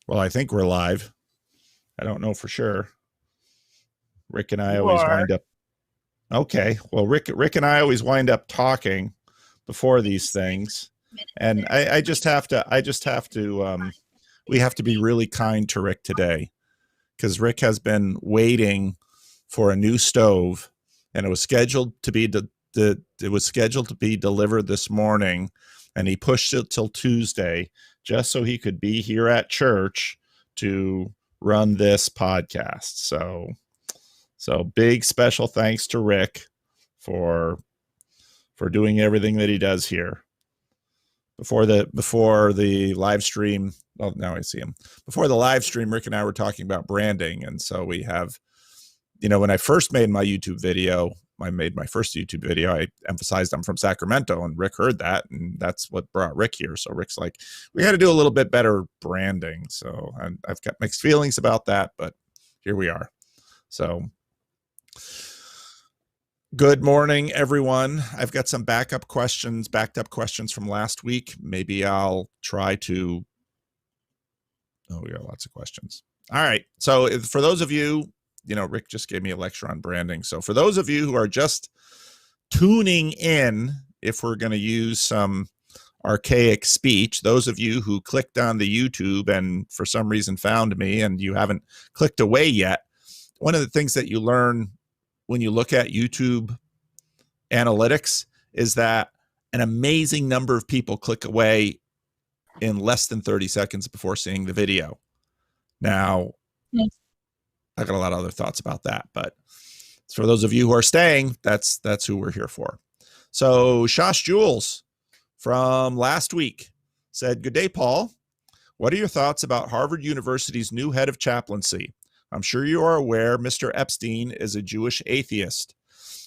Well, I think we're live. I don't know for sure. Rick and I You always are. wind up. Okay. Well, Rick and I always wind up talking before these things. And I just have to, we have to be really kind to Rick today because Rick has been waiting for a new stove and it was scheduled to be, delivered this morning, and he pushed it till Tuesday just so he could be here at church to run this podcast. So big special thanks to Rick for doing everything that he does here. Before the live stream, well, now I see him. Before the live stream, Rick and I were talking about branding, and so we have, when I first made my YouTube video, I emphasized I'm from Sacramento, and Rick heard that, and that's what brought Rick here. So Rick's like, we got to do a little bit better branding. So I've got mixed feelings about that, but here we are. So good morning, everyone. I've got some backed up questions from last week. Maybe I'll try to. Oh, we got lots of questions. All right. So for those of you, Rick just gave me a lecture on branding. So for those of you who are just tuning in, if we're going to use some archaic speech, those of you who clicked on the YouTube and for some reason found me and you haven't clicked away yet, one of the things that you learn when you look at YouTube analytics is that an amazing number of people click away in less than 30 seconds before seeing the video. Now, I got a lot of other thoughts about that, but for those of you who are staying, that's who we're here for. So Shosh Jules from last week said, "Good day, Paul. What are your thoughts about Harvard University's new head of chaplaincy? I'm sure you are aware Mr. Epstein is a Jewish atheist.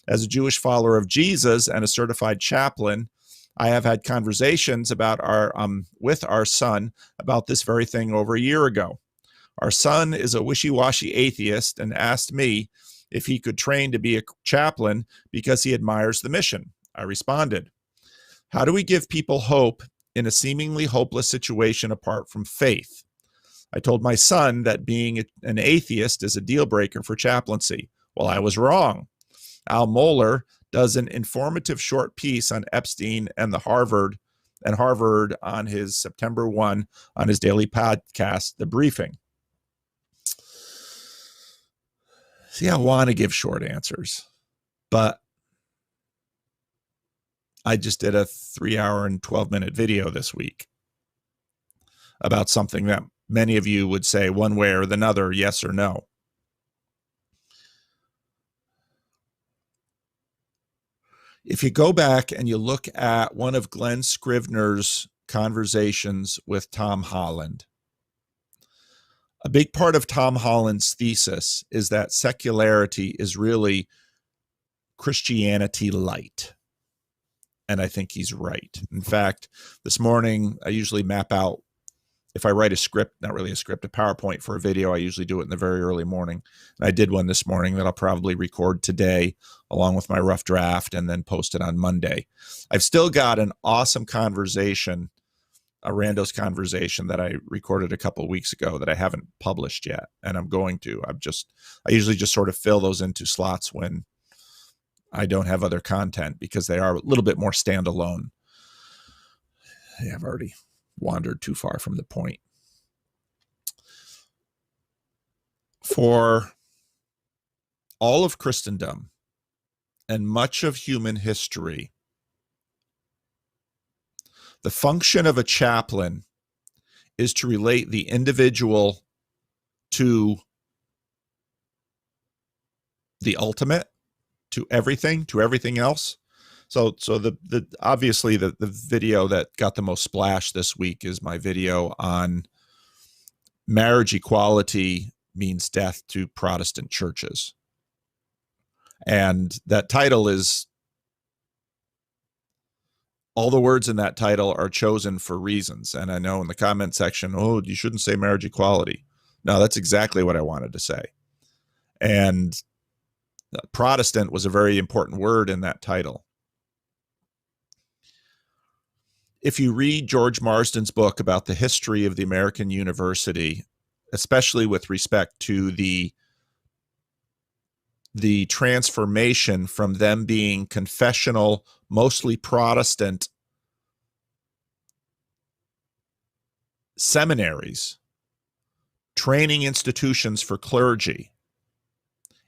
As a Jewish follower of Jesus and a certified chaplain, I have had conversations about with our son about this very thing over a year ago. Our son is a wishy-washy atheist and asked me if he could train to be a chaplain because he admires the mission. I responded, how do we give people hope in a seemingly hopeless situation apart from faith? I told my son that being an atheist is a deal breaker for chaplaincy. Well, I was wrong. Al Mohler does an informative short piece on Epstein and Harvard on his September 1 on his daily podcast, The Briefing. See, I want to give short answers, but I just did a 3-hour and 12-minute video this week about something that many of you would say one way or another, yes or no. If you go back and you look at one of Glenn Scrivener's conversations with Tom Holland, a big part of Tom Holland's thesis is that secularity is really Christianity light. And I think he's right. In fact, this morning, I usually map out, if I write a script, not really a script, a PowerPoint for a video, I usually do it in the very early morning. And I did one this morning that I'll probably record today along with my rough draft and then post it on Monday. I've still got an awesome conversation, a randos conversation that I recorded a couple of weeks ago that I haven't published yet. And I'm going to. I usually just sort of fill those into slots when I don't have other content because they are a little bit more standalone. Yeah, I've already wandered too far from the point. For all of Christendom and much of human history, the function of a chaplain is to relate the individual to the ultimate, to everything else. So the obviously the video that got the most splash this week is my video on marriage equality means death to Protestant churches. And that title is, all the words in that title are chosen for reasons. And I know in the comment section, oh, you shouldn't say marriage equality. No, that's exactly what I wanted to say. And Protestant was a very important word in that title. if you read George Marsden's book about the history of the American university, especially with respect to the transformation from them being confessional, mostly Protestant seminaries, training institutions for clergy,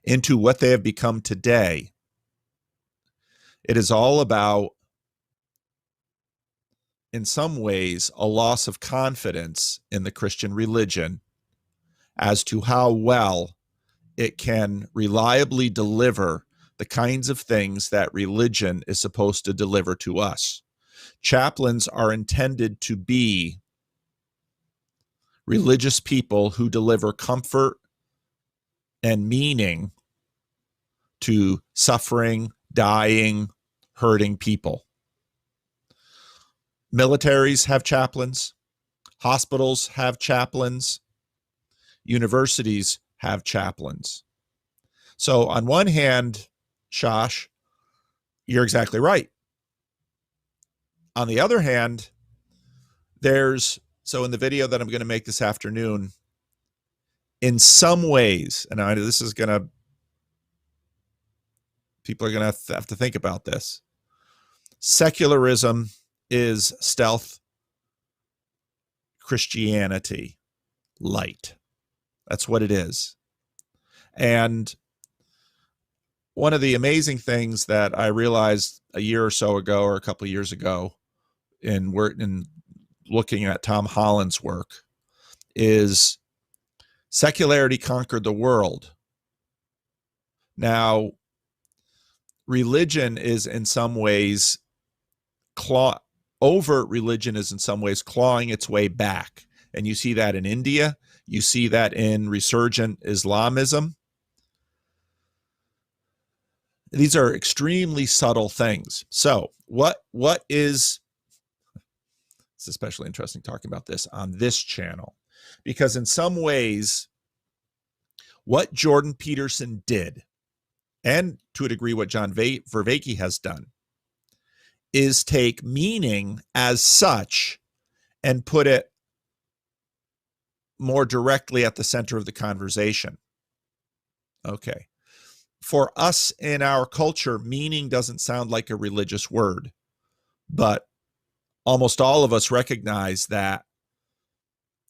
into what they have become today, it is all about, in some ways, a loss of confidence in the Christian religion as to how well it can reliably deliver the kinds of things that religion is supposed to deliver to us. Chaplains are intended to be religious people who deliver comfort and meaning to suffering, dying, hurting people. Militaries have chaplains. Hospitals have chaplains. Universities have chaplains. So on one hand, Shosh, you're exactly right. On the other hand, so in the video that I'm going to make this afternoon, in some ways, and I know this is going to, people are going to have to think about this. Secularism is stealth Christianity light. That's what it is. And one of the amazing things that I realized a year or so ago, or a couple of years ago, in looking at Tom Holland's work, is secularity conquered the world. Now, religion is in some ways overt religion is in some ways clawing its way back. And you see that in India. You see that in resurgent Islamism. These are extremely subtle things. So it's especially interesting talking about this on this channel, because in some ways, what Jordan Peterson did, and to a degree what John Vervaeke has done, is take meaning as such and put it more directly at the center of the conversation. Okay. For us in our culture, meaning doesn't sound like a religious word, but almost all of us recognize that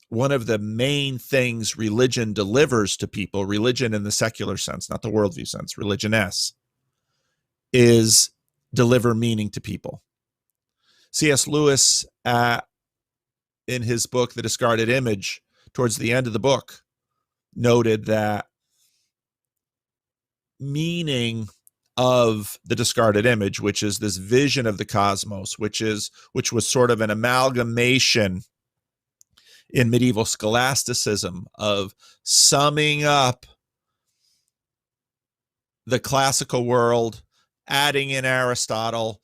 one of the main things religion delivers to people, religion in the secular sense, not the worldview sense, religion-s, is deliver meaning to people. C.S. Lewis, in his book, The Discarded Image, towards the end of the book, noted that meaning of the discarded image, which is this vision of the cosmos, which was sort of an amalgamation in medieval scholasticism of summing up the classical world, adding in Aristotle,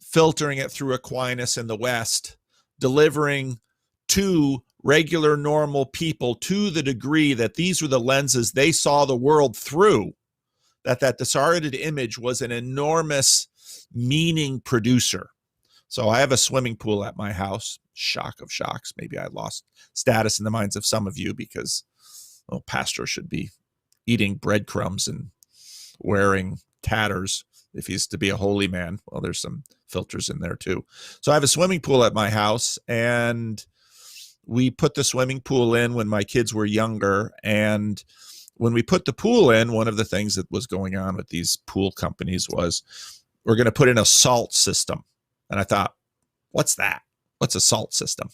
filtering it through Aquinas in the West, delivering to regular, normal people to the degree that these were the lenses they saw the world through, that discarded image was an enormous meaning producer. So I have a swimming pool at my house. Shock of shocks. Maybe I lost status in the minds of some of you because, pastor should be eating breadcrumbs and wearing tatters if he's to be a holy man. Well, there's some filters in there too. So I have a swimming pool at my house, and we put the swimming pool in when my kids were younger. And when we put the pool in, one of the things that was going on with these pool companies was, we're going to put in a salt system. And I thought, what's that? What's a salt system?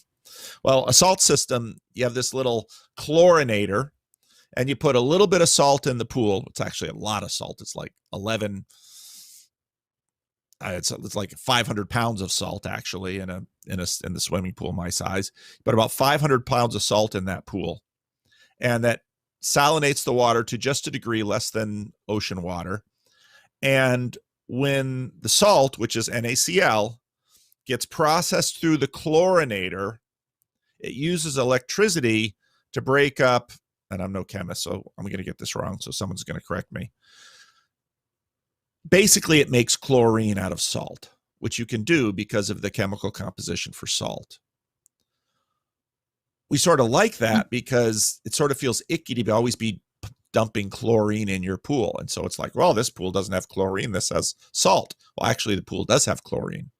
Well, a salt system, you have this little chlorinator, and you put a little bit of salt in the pool. It's actually a lot of salt. It's like 11, it's like 500 pounds of salt actually in the swimming pool my size, but about 500 pounds of salt in that pool. And that salinates the water to just a degree less than ocean water. And when the salt, which is NaCl, gets processed through the chlorinator, it uses electricity to break up, and I'm no chemist, so I'm going to get this wrong, so someone's going to correct me. Basically, it makes chlorine out of salt, which you can do because of the chemical composition for salt. We sort of like that because it sort of feels icky to always be dumping chlorine in your pool. And so it's like, well, this pool doesn't have chlorine. This has salt. Well, actually, the pool does have chlorine.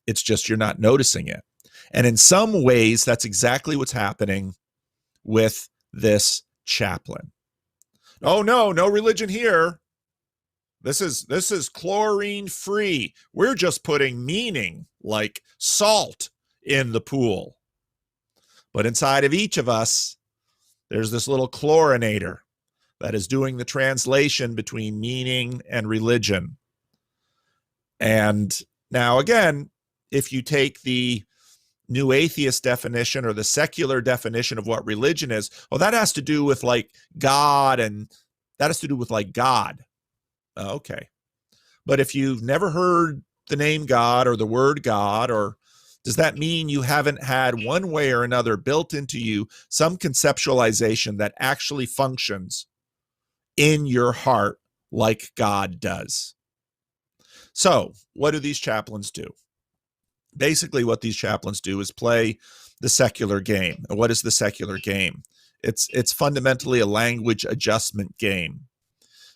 It's just you're not noticing it. And in some ways, that's exactly what's happening with this chaplain. Oh, no religion here. This is chlorine free. We're just putting meaning like salt in the pool. But inside of each of us, there's this little chlorinator that is doing the translation between meaning and religion. And now, again, if you take the new atheist definition or the secular definition of what religion is, well, that has to do with like God, and that has to do with like God. Okay. But if you've never heard the name God or the word God, or does that mean you haven't had one way or another built into you some conceptualization that actually functions in your heart like God does? So what do these chaplains do? Basically, what these chaplains do is play the secular game. And what is the secular game? It's fundamentally a language adjustment game.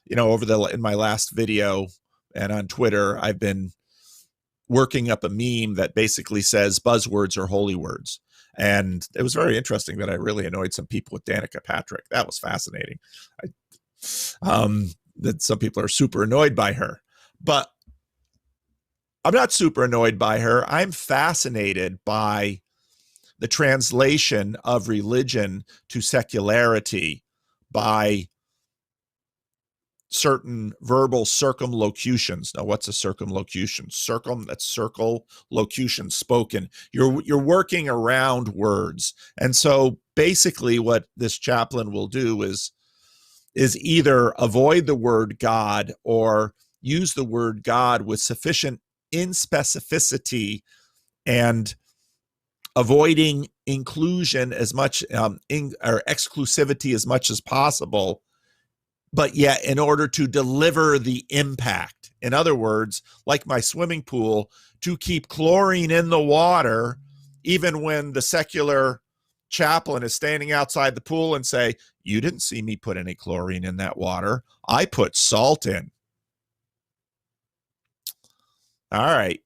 You know, in my last video and on Twitter, I've been working up a meme that basically says buzzwords are holy words. And it was very interesting that I really annoyed some people with Danica Patrick. That was fascinating. That some people are super annoyed by her. But I'm not super annoyed by her. I'm fascinated by the translation of religion to secularity by certain verbal circumlocutions. Now, what's a circumlocution? That's circle, locution, spoken. You're working around words. And so basically what this chaplain will do is either avoid the word God or use the word God with sufficient inspecificity and avoiding inclusion as much or exclusivity as much as possible, but yet in order to deliver the impact. In other words, like my swimming pool, to keep chlorine in the water, even when the secular chaplain is standing outside the pool and say, you didn't see me put any chlorine in that water. I put salt in. All right.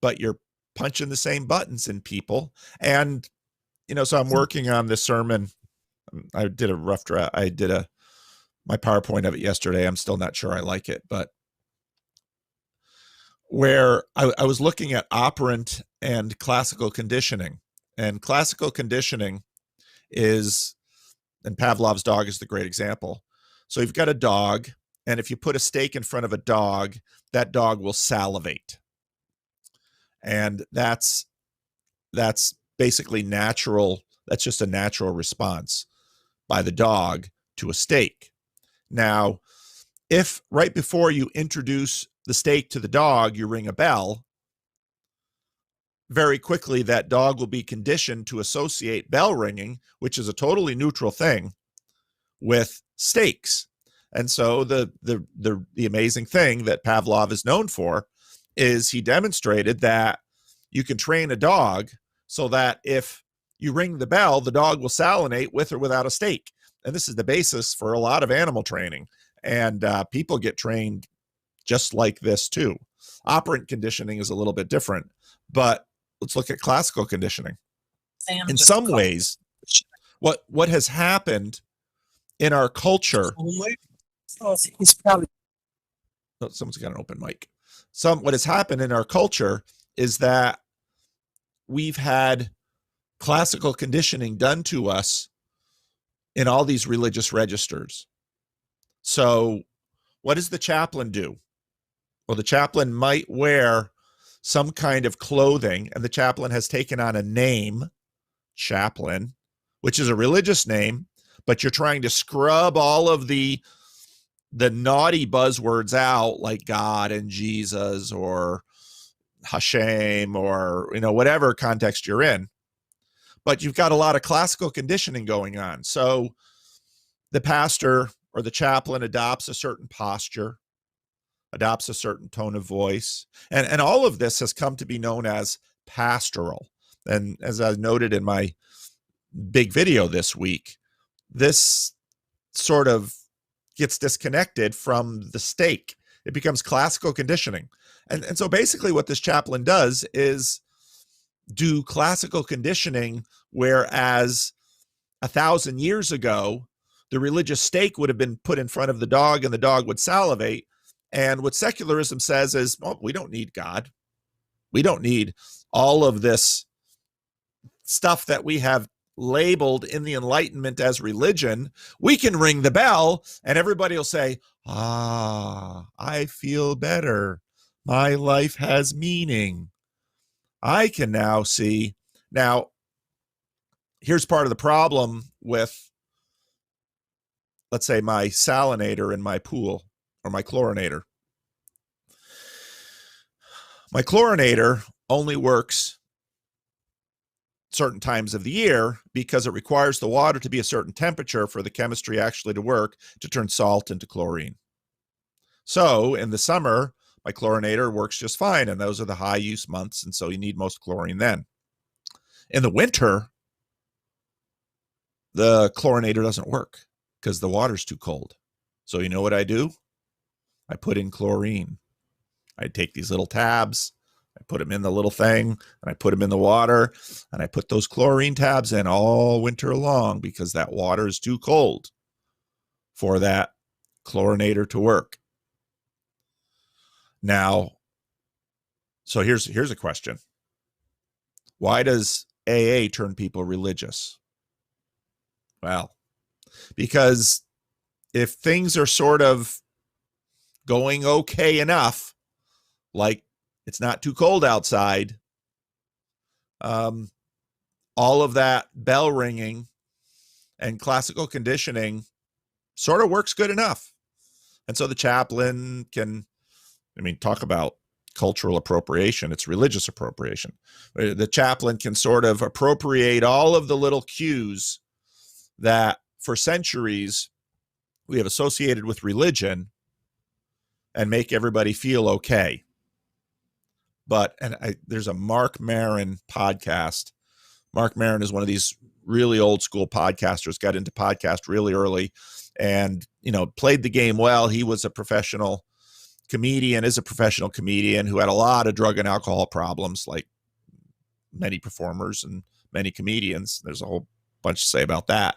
But you're punching the same buttons in people. And, you know, so I'm working on this sermon. I did a rough draft. I did my PowerPoint of it yesterday. I'm still not sure I like it, but where I was looking at operant and classical conditioning. And classical conditioning is, and Pavlov's dog is the great example. So you've got a dog, and if you put a steak in front of a dog, that dog will salivate. And that's basically natural. That's just a natural response by the dog to a steak. Now, if right before you introduce the steak to the dog, you ring a bell, very quickly that dog will be conditioned to associate bell ringing, which is a totally neutral thing, with steaks. And so the amazing thing that Pavlov is known for is he demonstrated that you can train a dog so that if you ring the bell, the dog will salinate with or without a steak. And this is the basis for a lot of animal training. And people get trained just like this too. Operant conditioning is a little bit different, but let's look at classical conditioning. In some ways, what has happened in our culture. Oh, he's probably. Oh, someone's got an open mic. What has happened in our culture is that we've had classical conditioning done to us in all these religious registers. So what does the chaplain do? Well, the chaplain might wear some kind of clothing, and the chaplain has taken on a name, chaplain, which is a religious name, but you're trying to scrub all of the naughty buzzwords out, like God and Jesus or Hashem or, you know, whatever context you're in. But you've got a lot of classical conditioning going on. So the pastor or the chaplain adopts a certain posture. adopts a certain tone of voice. And all of this has come to be known as pastoral. And as I noted in my big video this week, this sort of gets disconnected from the stake. It becomes classical conditioning. And so basically what this chaplain does is do classical conditioning, whereas 1,000 years ago, the religious stake would have been put in front of the dog and the dog would salivate. And what secularism says is, oh, we don't need God. We don't need all of this stuff that we have labeled in the Enlightenment as religion. We can ring the bell and everybody will say, I feel better. My life has meaning. I can now see. Now, here's part of the problem with, let's say, my salinator in my pool or my chlorinator. My chlorinator only works certain times of the year because it requires the water to be a certain temperature for the chemistry actually to work to turn salt into chlorine. So in the summer, my chlorinator works just fine, and those are the high use months, and so you need most chlorine then. In the winter, the chlorinator doesn't work because the water's too cold. So you know what I do? I put in chlorine. I take these little tabs, I put them in the little thing, and I put them in the water, and I put those chlorine tabs in all winter long because that water is too cold for that chlorinator to work. Now, so here's a question. Why does AA turn people religious? Well, because if things are sort of going okay enough, like it's not too cold outside, all of that bell ringing and classical conditioning sort of works good enough. And so the chaplain can, talk about cultural appropriation. It's religious appropriation. The chaplain can sort of appropriate all of the little cues that for centuries we have associated with religion and make everybody feel okay. But, there's a Mark Maron podcast. Mark Maron is one of these really old school podcasters, got into podcast really early and, played the game well. He was a professional comedian, is a professional comedian who had a lot of drug and alcohol problems, like many performers and many comedians. There's a whole bunch to say about that.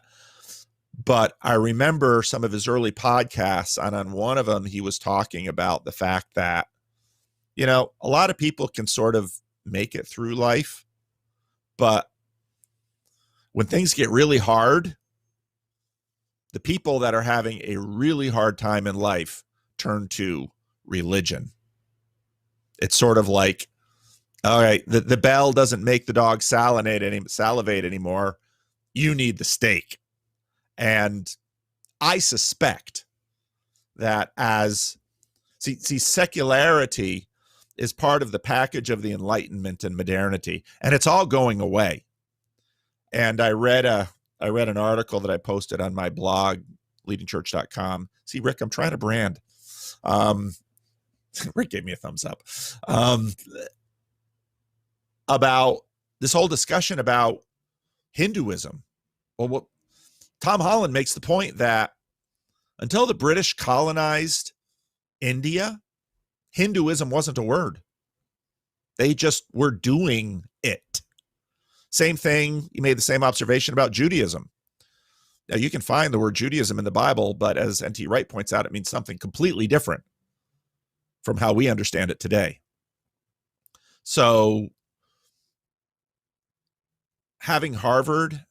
But I remember some of his early podcasts, and on one of them, he was talking about the fact that, a lot of people can sort of make it through life, but when things get really hard, the people that are having a really hard time in life turn to religion. It's sort of like, all right, the bell doesn't make the dog salivate anymore. You need the steak. And I suspect that secularity is part of the package of the Enlightenment and modernity, and it's all going away. And I read an article that I posted on my blog, leadingchurch.com. See, Rick, I'm trying to brand. Rick gave me a thumbs up. About this whole discussion about Hinduism. Well, Tom Holland makes the point that until the British colonized India, Hinduism wasn't a word. They just were doing it. Same thing, he made the same observation about Judaism. Now, you can find the word Judaism in the Bible, but as N.T. Wright points out, it means something completely different from how we understand it today. So having Harvard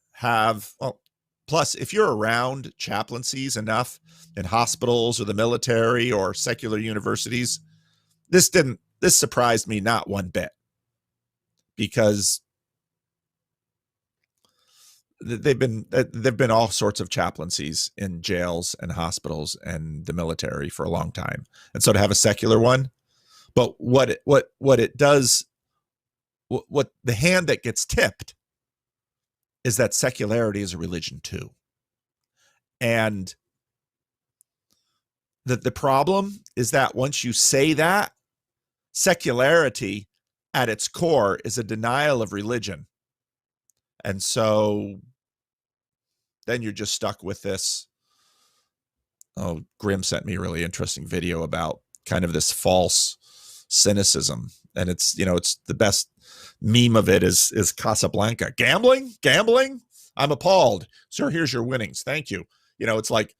plus if you're around chaplaincies enough in hospitals or the military or secular universities, this surprised me not one bit, because there've been all sorts of chaplaincies in jails and hospitals and the military for a long time. And so to have a secular one, but what it does, what the hand that gets tipped is that secularity is a religion too. And the problem is that once you say that, secularity at its core is a denial of religion. And so then you're just stuck with this. Oh, Grimm sent me a really interesting video about kind of this false cynicism. And it's, it's the best meme of it is Casablanca. Gambling? I'm appalled. Sir, here's your winnings. Thank you. It's like,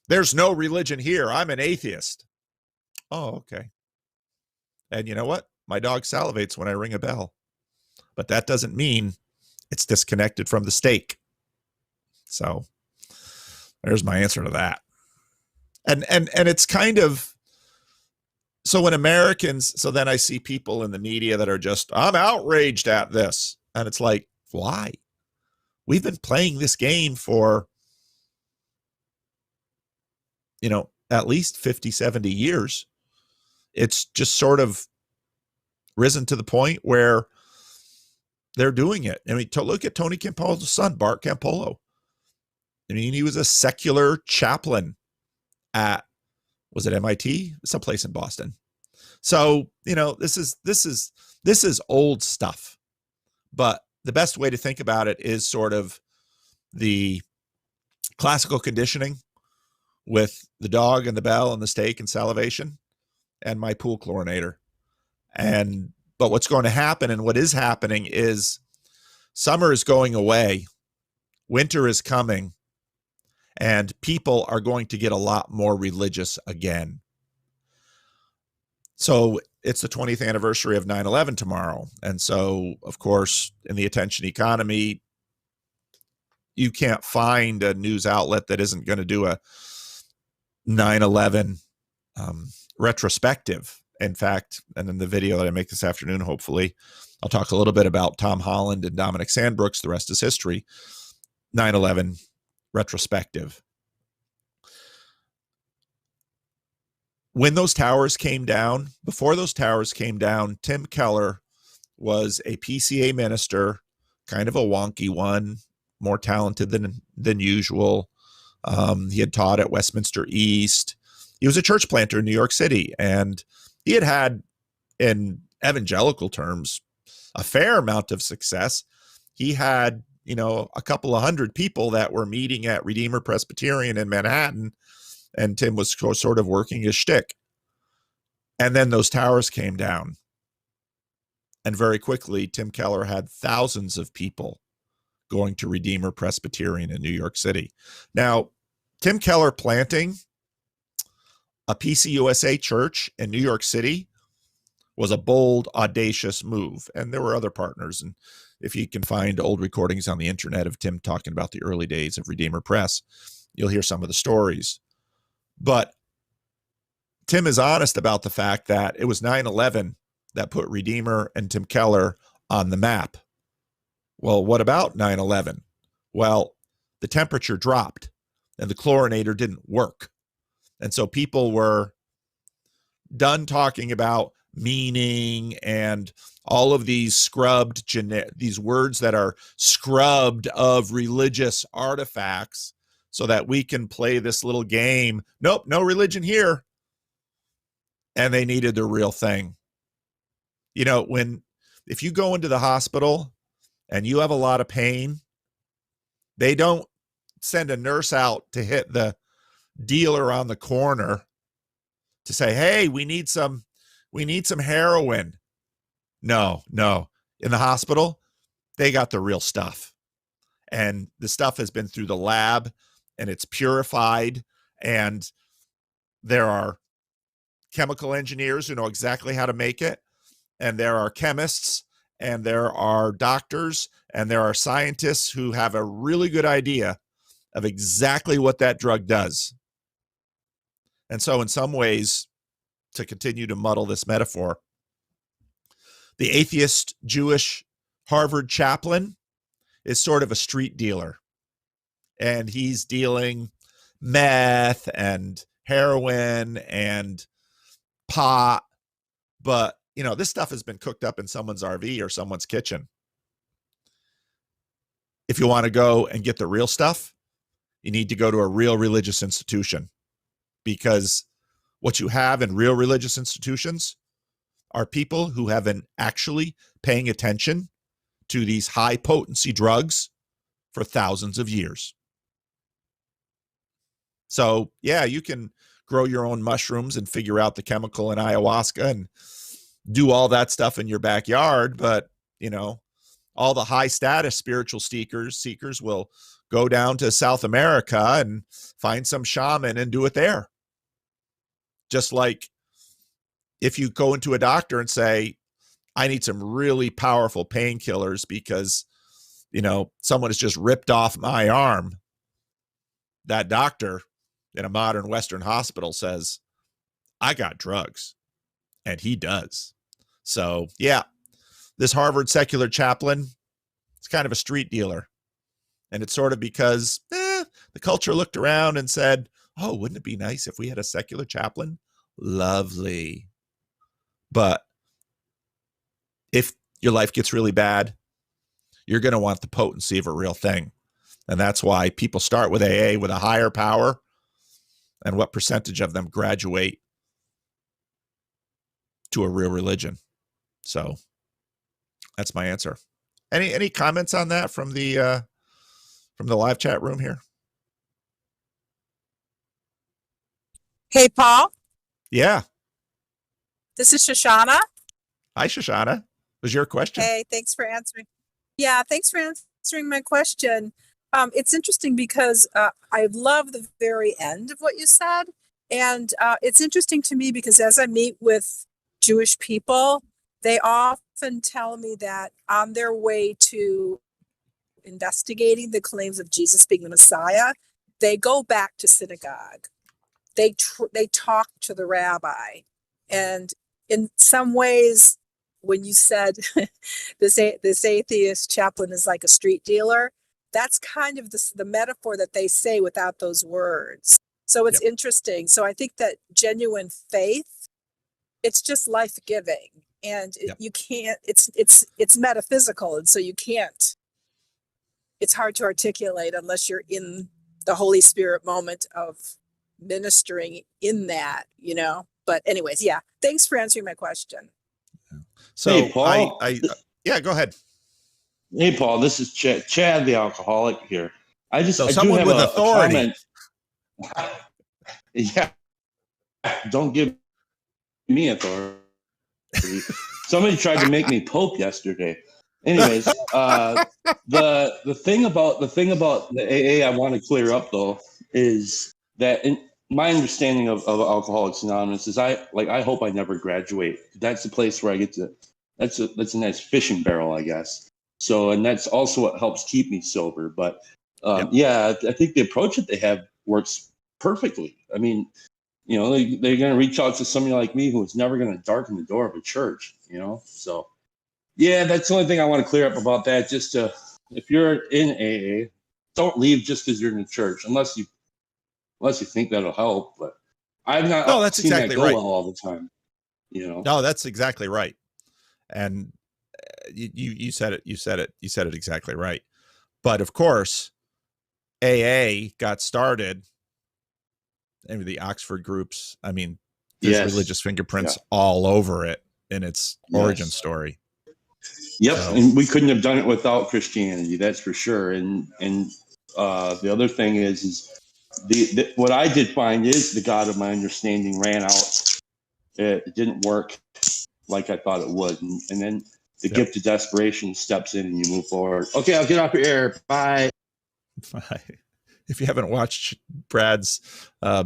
there's no religion here. I'm an atheist. Oh, okay. And you know what? My dog salivates when I ring a bell. But that doesn't mean it's disconnected from the steak. So there's my answer to that. And it's kind of, so when Americans, so then I see people in the media that are just, I'm outraged at this. And it's like, why? We've been playing this game for, at least 50, 70 years. It's just sort of risen to the point where they're doing it. I mean, to look at Tony Campolo's son, Bart Campolo. I mean, he was a secular chaplain at, was it MIT? Someplace in Boston. So, this is old stuff. But the best way to think about it is sort of the classical conditioning with the dog and the bell and the steak and salivation and my pool chlorinator. But what's going to happen and what is happening is summer is going away, winter is coming, and people are going to get a lot more religious again. So it's the 20th anniversary of 9/11 tomorrow. And so, of course, in the attention economy, you can't find a news outlet that isn't going to do a 9/11 retrospective. In fact, and in the video that I make this afternoon, hopefully, I'll talk a little bit about Tom Holland and Dominic Sandbrooks. The rest is history. 9/11 retrospective. When those towers came down, before those towers came down, Tim Keller was a PCA minister, kind of a wonky one, more talented than usual. He had taught at Westminster East. He was a church planter in New York City, and he had, in evangelical terms, a fair amount of success. He had, a couple of hundred people that were meeting at Redeemer Presbyterian in Manhattan, and Tim was sort of working his shtick. And then those towers came down. And very quickly, Tim Keller had thousands of people going to Redeemer Presbyterian in New York City. Now, Tim Keller planting a PCUSA church in New York City was a bold, audacious move. And there were other partners. And if you can find old recordings on the internet of Tim talking about the early days of Redeemer Press, you'll hear some of the stories. But Tim is honest about the fact that it was 9/11 that put Redeemer and Tim Keller on the map. Well, what about 9/11? Well, the temperature dropped and the chlorinator didn't work. And so people were done talking about meaning and all of these these words that are scrubbed of religious artifacts so that we can play this little game. Nope, no religion here. And they needed the real thing. If you go into the hospital and you have a lot of pain, they don't send a nurse out to hit the dealer on the corner to say, hey, we need some heroin. No. In the hospital, they got the real stuff. And the stuff has been through the lab and it's purified. And there are chemical engineers who know exactly how to make it. And there are chemists and there are doctors and there are scientists who have a really good idea of exactly what that drug does. And so in some ways, to continue to muddle this metaphor, the atheist Jewish Harvard chaplain is sort of a street dealer. And he's dealing meth and heroin and pot. But, this stuff has been cooked up in someone's RV or someone's kitchen. If you want to go and get the real stuff, you need to go to a real religious institution, because What you have in real religious institutions are people who have been actually paying attention to these high potency drugs for thousands of years. So, yeah, you can grow your own mushrooms and figure out the chemical in ayahuasca and do all that stuff in your backyard. But, all the high status spiritual seekers will go down to South America and find some shaman and do it there. Just like if you go into a doctor and say, I need some really powerful painkillers because, someone has just ripped off my arm. That doctor in a modern Western hospital says, I got drugs. And he does. So, yeah, this Harvard secular chaplain, it's kind of a street dealer. And it's sort of because the culture looked around and said, oh, wouldn't it be nice if we had a secular chaplain? Lovely. But if your life gets really bad, you're going to want the potency of a real thing. And that's why people start with AA with a higher power, and what percentage of them graduate to a real religion. So that's my answer. Any comments on that from the live chat room here? Hey, Paul. Yeah. This is Shoshana. Hi, Shoshana. Was your question? Hey, thanks for answering. Yeah, thanks for answering my question. It's interesting because I love the very end of what you said. And it's interesting to me because as I meet with Jewish people, they often tell me that on their way to investigating the claims of Jesus being the Messiah, they go back to synagogue. They talk to the rabbi. And in some ways, when you said this atheist chaplain is like a street dealer, that's kind of the metaphor that they say without those words. So it's interesting. So I think that genuine faith, it's just life-giving, and you can't, it's metaphysical. And so you can't, it's hard to articulate unless you're in the Holy Spirit moment of ministering in that, but anyways, yeah, thanks for answering my question. So hey, Paul. Yeah, go ahead. Hey, Paul, this is Chad the alcoholic here. I do someone have with a authority. Comment. Yeah, don't give me authority. Somebody tried to make me Pope yesterday. Anyways, the thing about the AA I want to clear up though is that in my understanding of Alcoholics Anonymous is I hope I never graduate. That's the place where I get to. That's a nice fishing barrel, I guess. So, and that's also what helps keep me sober. But yeah, I think the approach that they have works perfectly. I mean, they're going to reach out to somebody like me who's never going to darken the door of a church. So yeah, that's the only thing I want to clear up about that. Just if you're in AA, don't leave just because you're in the church, unless you think that'll help. But I've not that's seen exactly that go right. well all the time. No, that's exactly right. And you said it. You said it exactly right. But of course, AA got started. And the Oxford groups. I mean, there's religious fingerprints all over it in its origin story. Yep, so. And we couldn't have done it without Christianity. That's for sure. And the other thing is what I did find is the God of my understanding ran out. It didn't work like I thought it would, and then the gift of desperation steps in, and you move forward. Okay, I'll get off your air. Bye. Bye. If you haven't watched Brad's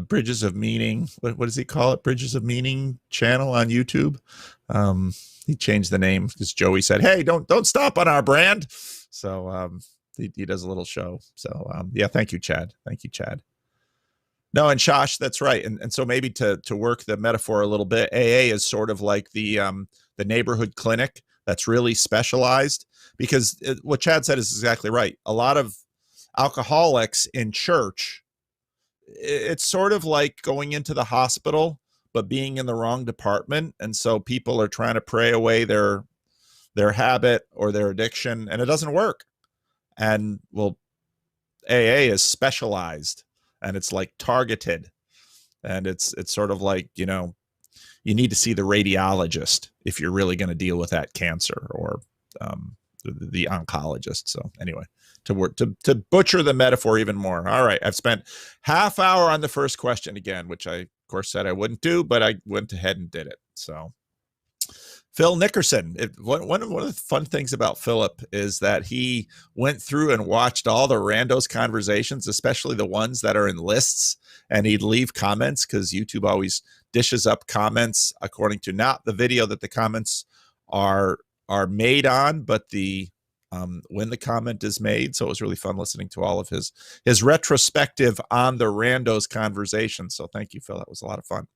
Bridges of Meaning, what does he call it? Bridges of Meaning channel on YouTube. He changed the name because Joey said, "Hey, don't stop on our brand." So he does a little show. So yeah, thank you, Chad. Thank you, Chad. No, and Shosh, that's right. And so maybe to work the metaphor a little bit, AA is sort of like the neighborhood clinic that's really specialized, because what Chad said is exactly right. A lot of alcoholics in church, it's sort of like going into the hospital but being in the wrong department, and so people are trying to pray away their habit or their addiction, and it doesn't work. And well, AA is specialized, and it's like targeted, And it's sort of like, you know, you need to see the radiologist if you're really going to deal with that cancer, or the oncologist. So anyway, to butcher the metaphor even more. All right, I've spent half hour on the first question again, which I of course said I wouldn't do, but I went ahead and did it. So Phil Nickerson, one of the fun things about Philip is that he went through and watched all the randos conversations, especially the ones that are in lists, and he'd leave comments, because YouTube always dishes up comments according to not the video that the comments are made on, but the when the comment is made. So it was really fun listening to all of his retrospective on the randos conversation. So thank you, Phil. That was a lot of fun.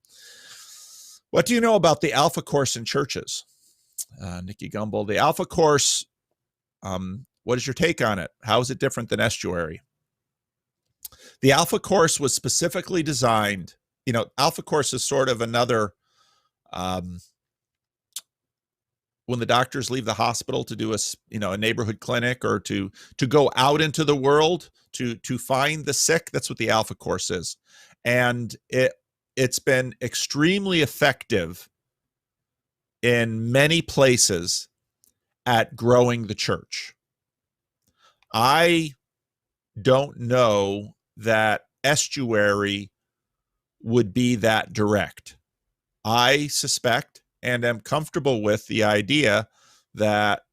What do you know about the Alpha Course in churches? Nikki Gumbel, the Alpha Course, what is your take on it? How is it different than Estuary? The Alpha Course was specifically designed, you know, Alpha Course is sort of another, when the doctors leave the hospital to do a neighborhood clinic, or to go out into the world to find the sick, that's what the Alpha Course is. And it's been extremely effective in many places at growing the church. I don't know that Estuary would be that direct. I suspect and am comfortable with the idea that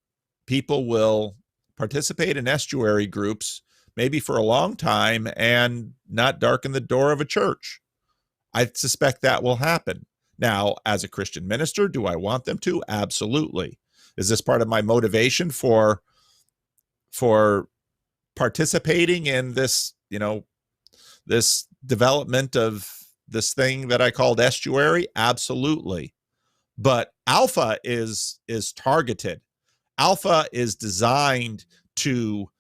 people will participate in Estuary groups maybe for a long time and not darken the door of a church. I suspect that will happen. Now, as a Christian minister, do I want them to? Absolutely. Is this part of my motivation for participating in this, this development of this thing that I called Estuary? Absolutely. But Alpha is targeted. Alpha is designed to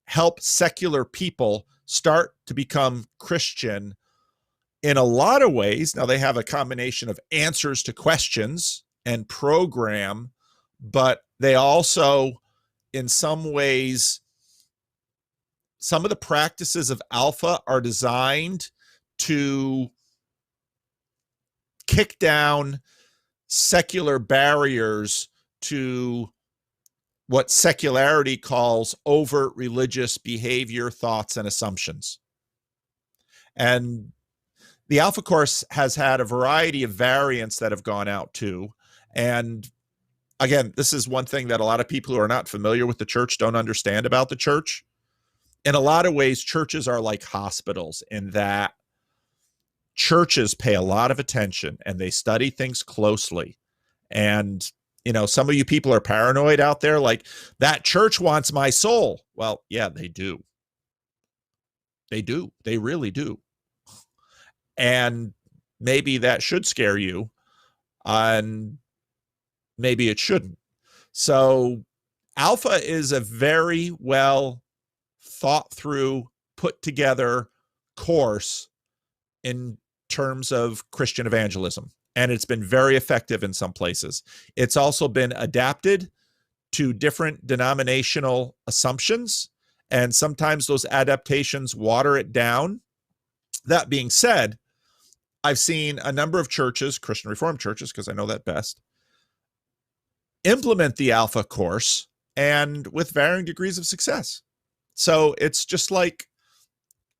help secular people start to become Christian in a lot of ways. Now, they have a combination of answers to questions and program, but they also, in some ways, some of the practices of Alpha are designed to kick down secular barriers to what secularity calls overt religious behavior, thoughts, and assumptions. And the Alpha Course has had a variety of variants that have gone out too. And again, this is one thing that a lot of people who are not familiar with the church don't understand about the church. In a lot of ways, churches are like hospitals in that churches pay a lot of attention and they study things closely. And, some of you people are paranoid out there, like, that church wants my soul. Well, yeah, they do. They do. They really do. And maybe that should scare you, and maybe it shouldn't. So Alpha is a very well thought through, put together course in terms of Christian evangelism. And it's been very effective in some places. It's also been adapted to different denominational assumptions, and sometimes those adaptations water it down. That being said, I've seen a number of churches, Christian Reformed churches, because I know that best, implement the Alpha Course, and with varying degrees of success. So it's just like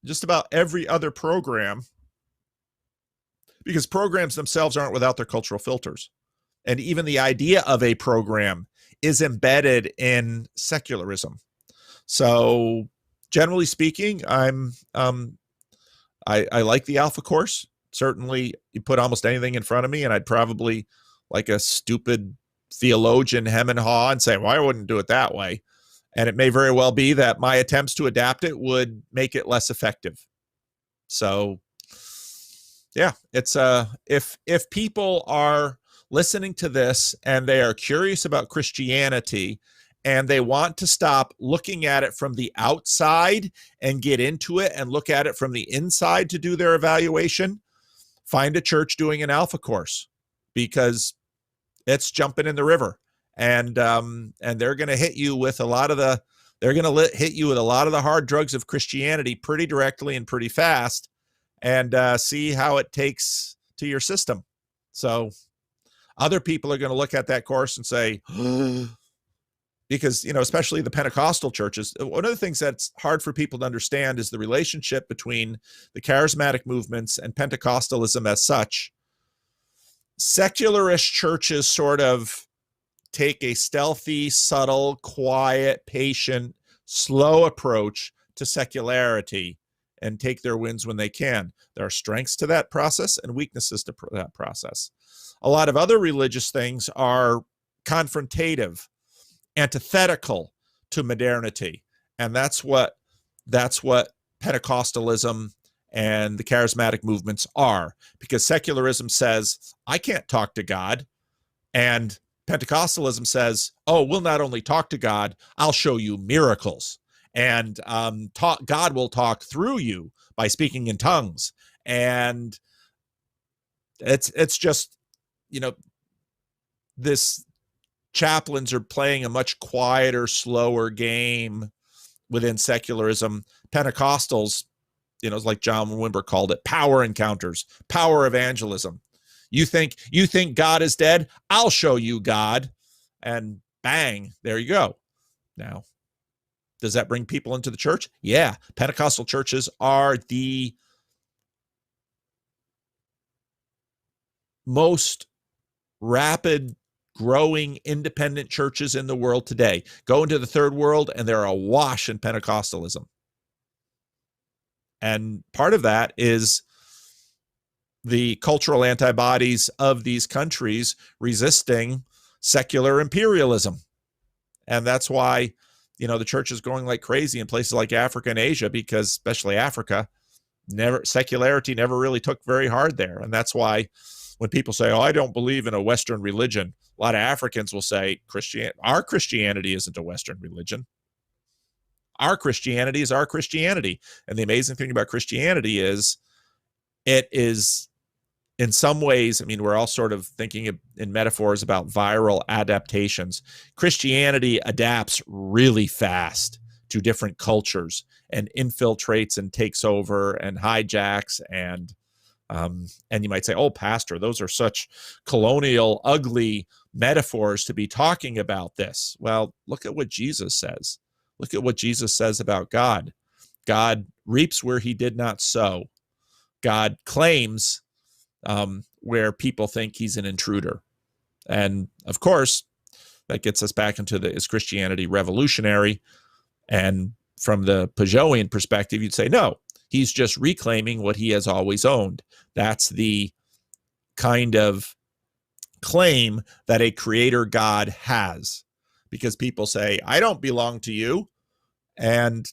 just about every other program, because programs themselves aren't without their cultural filters. And even the idea of a program is embedded in secularism. So generally speaking, I like the Alpha Course. Certainly, you put almost anything in front of me, and I'd probably, like a stupid theologian, hem and haw and say, well, I wouldn't do it that way. And it may very well be that my attempts to adapt it would make it less effective. So, yeah, it's if people are listening to this and they are curious about Christianity and they want to stop looking at it from the outside and get into it and look at it from the inside to do their evaluation, find a church doing an Alpha Course, because it's jumping in the river, and they're going to hit you with a lot of the hit you with a lot of the hard drugs of Christianity pretty directly and pretty fast. and see how it takes to your system. So other people are going to look at that course and say, because, especially the Pentecostal churches, one of the things that's hard for people to understand is the relationship between the charismatic movements and Pentecostalism as such. Secularist churches sort of take a stealthy, subtle, quiet, patient, slow approach to secularity and take their wins when they can. There are strengths to that process and weaknesses to that process. A lot of other religious things are confrontative, antithetical to modernity, and that's what Pentecostalism and the charismatic movements are, because secularism says, I can't talk to God, and Pentecostalism says, oh, we'll not only talk to God, I'll show you miracles, and God will talk through you by speaking in tongues. And it's just, this chaplains are playing a much quieter, slower game within secularism. Pentecostals, it's like John Wimber called it, power encounters, power evangelism. You think God is dead? I'll show you God. And bang, there you go. Now, does that bring people into the church? Yeah. Pentecostal churches are the most rapid growing independent churches in the world today. Go into the third world and they're awash in Pentecostalism. And part of that is the cultural antibodies of these countries resisting secular imperialism. And that's why, the church is going like crazy in places like Africa and Asia, because especially Africa, secularity never really took very hard there. And that's why when people say, oh, I don't believe in a Western religion, a lot of Africans will say, our Christianity isn't a Western religion. Our Christianity is our Christianity. And the amazing thing about Christianity is it is, in some ways, we're all sort of thinking in metaphors about viral adaptations. Christianity adapts really fast to different cultures and infiltrates and takes over and hijacks. And you might say, oh, pastor, those are such colonial, ugly metaphors to be talking about this. Well, look at what Jesus says. Look at what Jesus says about God. God reaps where he did not sow. God claims where people think he's an intruder. And of course, that gets us back into is Christianity revolutionary? And from the Pageauian perspective, you'd say, no, he's just reclaiming what he has always owned. That's the kind of claim that a creator God has. Because people say, I don't belong to you. And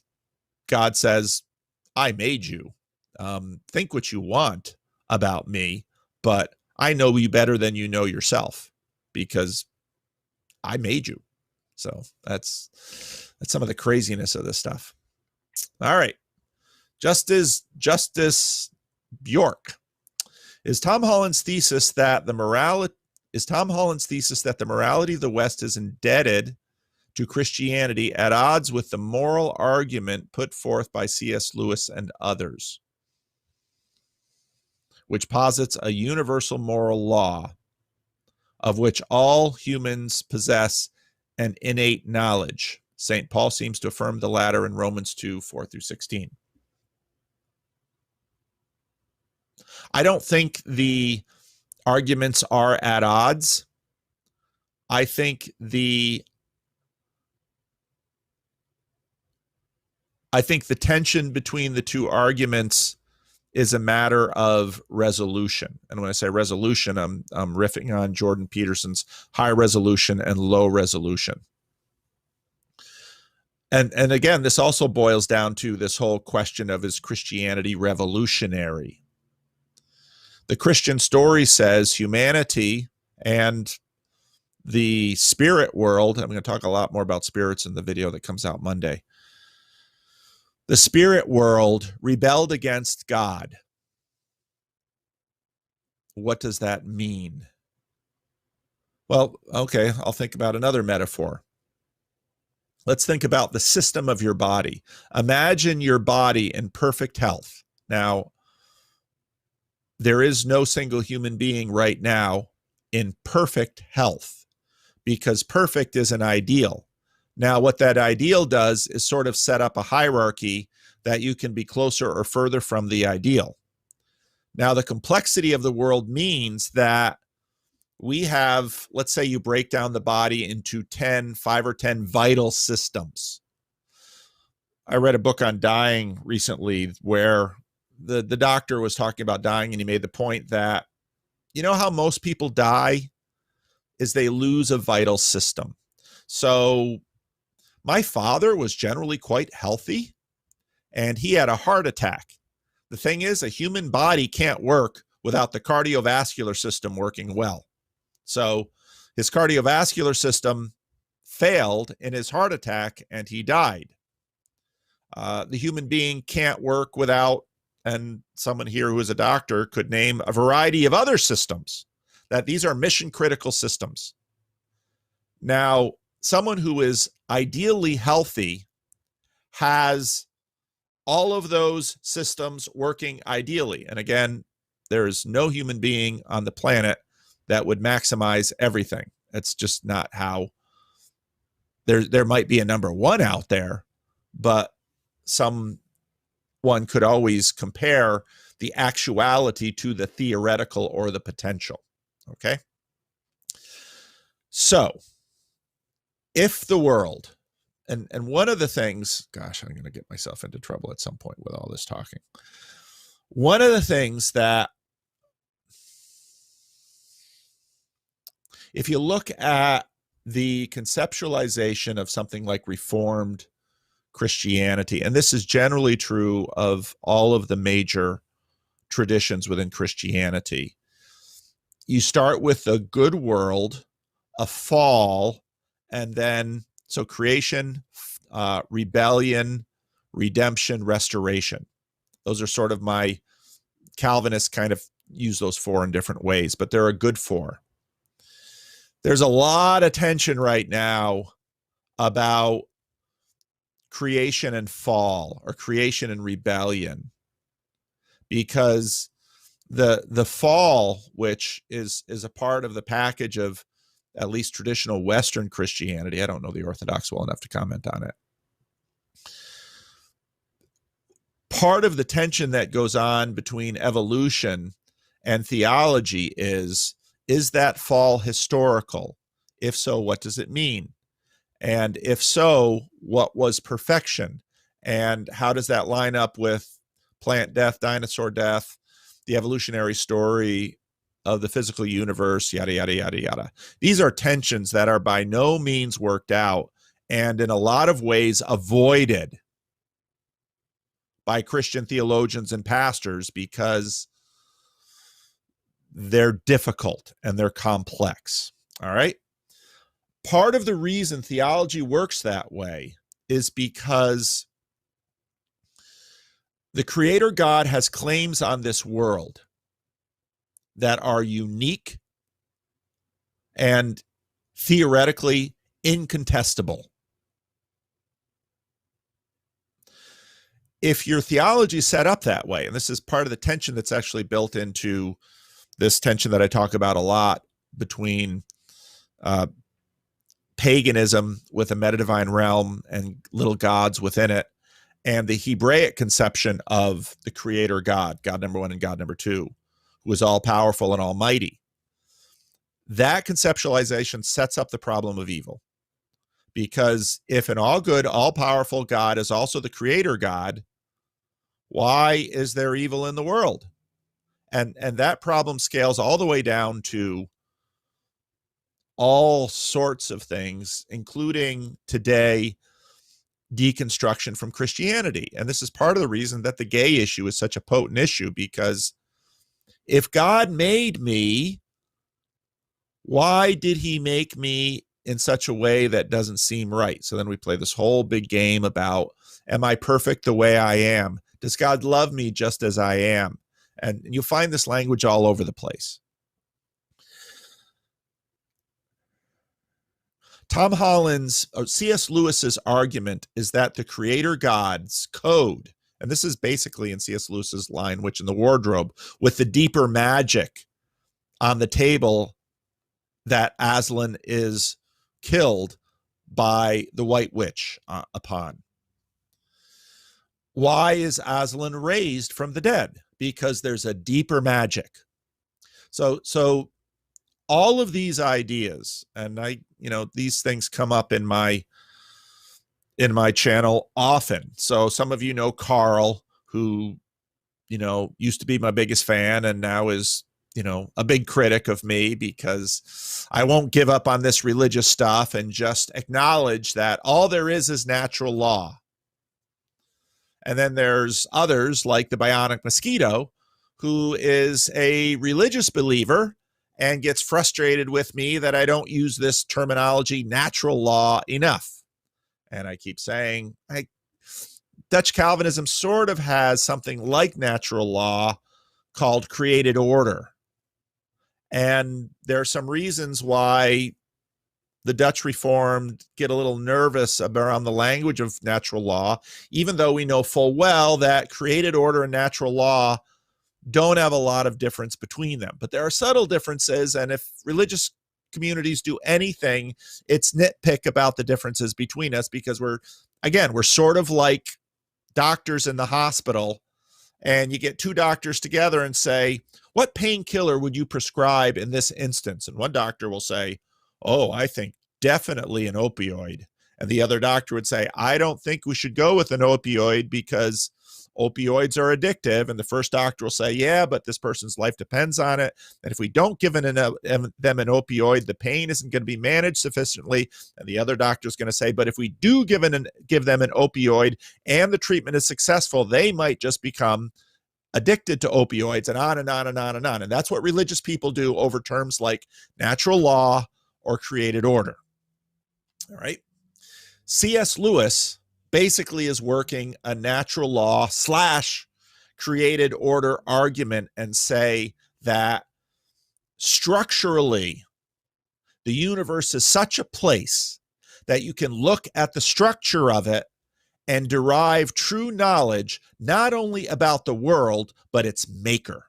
God says, I made you. Think what you want about me, but I know you better than you know yourself, because I made you. So that's some of the craziness of this stuff. All right. Justice Bjork. Is Tom Holland's thesis that the morality of the West is indebted to Christianity at odds with the moral argument put forth by C.S. Lewis and others, which posits a universal moral law of which all humans possess an innate knowledge? St. Paul seems to affirm the latter in Romans 2, 4 through 16. I don't think the arguments are at odds. I think the tension between the two arguments is a matter of resolution. And when I say resolution, I'm riffing on Jordan Peterson's high resolution and low resolution. And again, this also boils down to this whole question of, is Christianity revolutionary? The Christian story says humanity and the spirit world, I'm going to talk a lot more about spirits in the video that comes out Monday. The spirit world rebelled against God. What does that mean? Well, okay, I'll think about another metaphor. Let's think about the system of your body. Imagine your body in perfect health. Now, there is no single human being right now in perfect health, because perfect is an ideal. Now, what that ideal does is sort of set up a hierarchy that you can be closer or further from the ideal. Now, the complexity of the world means that we have, let's say you break down the body into 5 or 10 vital systems. I read a book on dying recently where the doctor was talking about dying, and he made the point that, you know how most people die is they lose a vital system. So my father was generally quite healthy, and he had a heart attack. The thing is, a human body can't work without the cardiovascular system working well. So his cardiovascular system failed in his heart attack, and he died. The human being can't work without, and someone here who is a doctor could name a variety of other systems, that these are mission critical systems. Now, someone who is ideally healthy has all of those systems working ideally. And again, there is no human being on the planet that would maximize everything. That's just not how. There might be a number one out there, but someone could always compare the actuality to the theoretical or the potential. Okay? So, if the world, and one of the things, gosh, I'm going to get myself into trouble at some point with all this talking. One of the things that, if you look at the conceptualization of something like Reformed Christianity, and this is generally true of all of the major traditions within Christianity, you start with a good world, a fall, and then, so creation, rebellion, redemption, restoration. Those are sort of my Calvinists kind of use those 4 in different ways, but they're a good 4. There's a lot of tension right now about creation and fall, or creation and rebellion, because the fall, which is a part of the package of at least traditional Western Christianity. I don't know the Orthodox well enough to comment on it. Part of the tension that goes on between evolution and theology is that fall historical? If so, what does it mean? And if so, what was perfection? And how does that line up with plant death, dinosaur death, the evolutionary story of the physical universe, yada, yada, yada, yada. These are tensions that are by no means worked out, and in a lot of ways avoided by Christian theologians and pastors because they're difficult and they're complex. All right. Part of the reason theology works that way is because the Creator God has claims on this world that are unique and theoretically incontestable. If your theology is set up that way, and this is part of the tension that's actually built into this tension that I talk about a lot between paganism with a metadivine realm and little gods within it, and the Hebraic conception of the Creator God, God number 1 and God number 2, who is all-powerful and almighty. That conceptualization sets up the problem of evil. Because if an all-good, all-powerful God is also the Creator God, why is there evil in the world? And that problem scales all the way down to all sorts of things, including today, deconstruction from Christianity. And this is part of the reason that the gay issue is such a potent issue, because if God made me, why did he make me in such a way that doesn't seem right? So then we play this whole big game about, am I perfect the way I am? Does God love me just as I am? And you'll find this language all over the place. Tom Holland's, C.S. Lewis's argument is that the Creator God's code, And this is basically in C.S. Lewis's line, Witch in the Wardrobe, with the deeper magic on the table that Aslan is killed by the White Witch upon. Why is Aslan raised from the dead? Because there's a deeper magic. So all of these ideas, and these things come up in my channel often. So some of you know Carl, who, used to be my biggest fan and now is, a big critic of me because I won't give up on this religious stuff and just acknowledge that all there is natural law. And then there's others like the bionic mosquito, who is a religious believer and gets frustrated with me that I don't use this terminology natural law enough. And I keep saying, Dutch Calvinism sort of has something like natural law called created order. And there are some reasons why the Dutch Reformed get a little nervous around the language of natural law, even though we know full well that created order and natural law don't have a lot of difference between them. But there are subtle differences, and if religious communities do anything, it's nitpick about the differences between us, because we're sort of like doctors in the hospital, and you get two doctors together and say, what painkiller would you prescribe in this instance? And one doctor will say, oh, I think definitely an opioid. And the other doctor would say, I don't think we should go with an opioid because opioids are addictive. And the first doctor will say, yeah, but this person's life depends on it. And if we don't give them an opioid, the pain isn't going to be managed sufficiently. And the other doctor is going to say, but if we do give them an opioid and the treatment is successful, they might just become addicted to opioids, and on and on and on and on. And that's what religious people do over terms like natural law or created order. All right. C.S. Lewis basically is working a natural law / created order argument and say that structurally the universe is such a place that you can look at the structure of it and derive true knowledge, not only about the world, but its maker.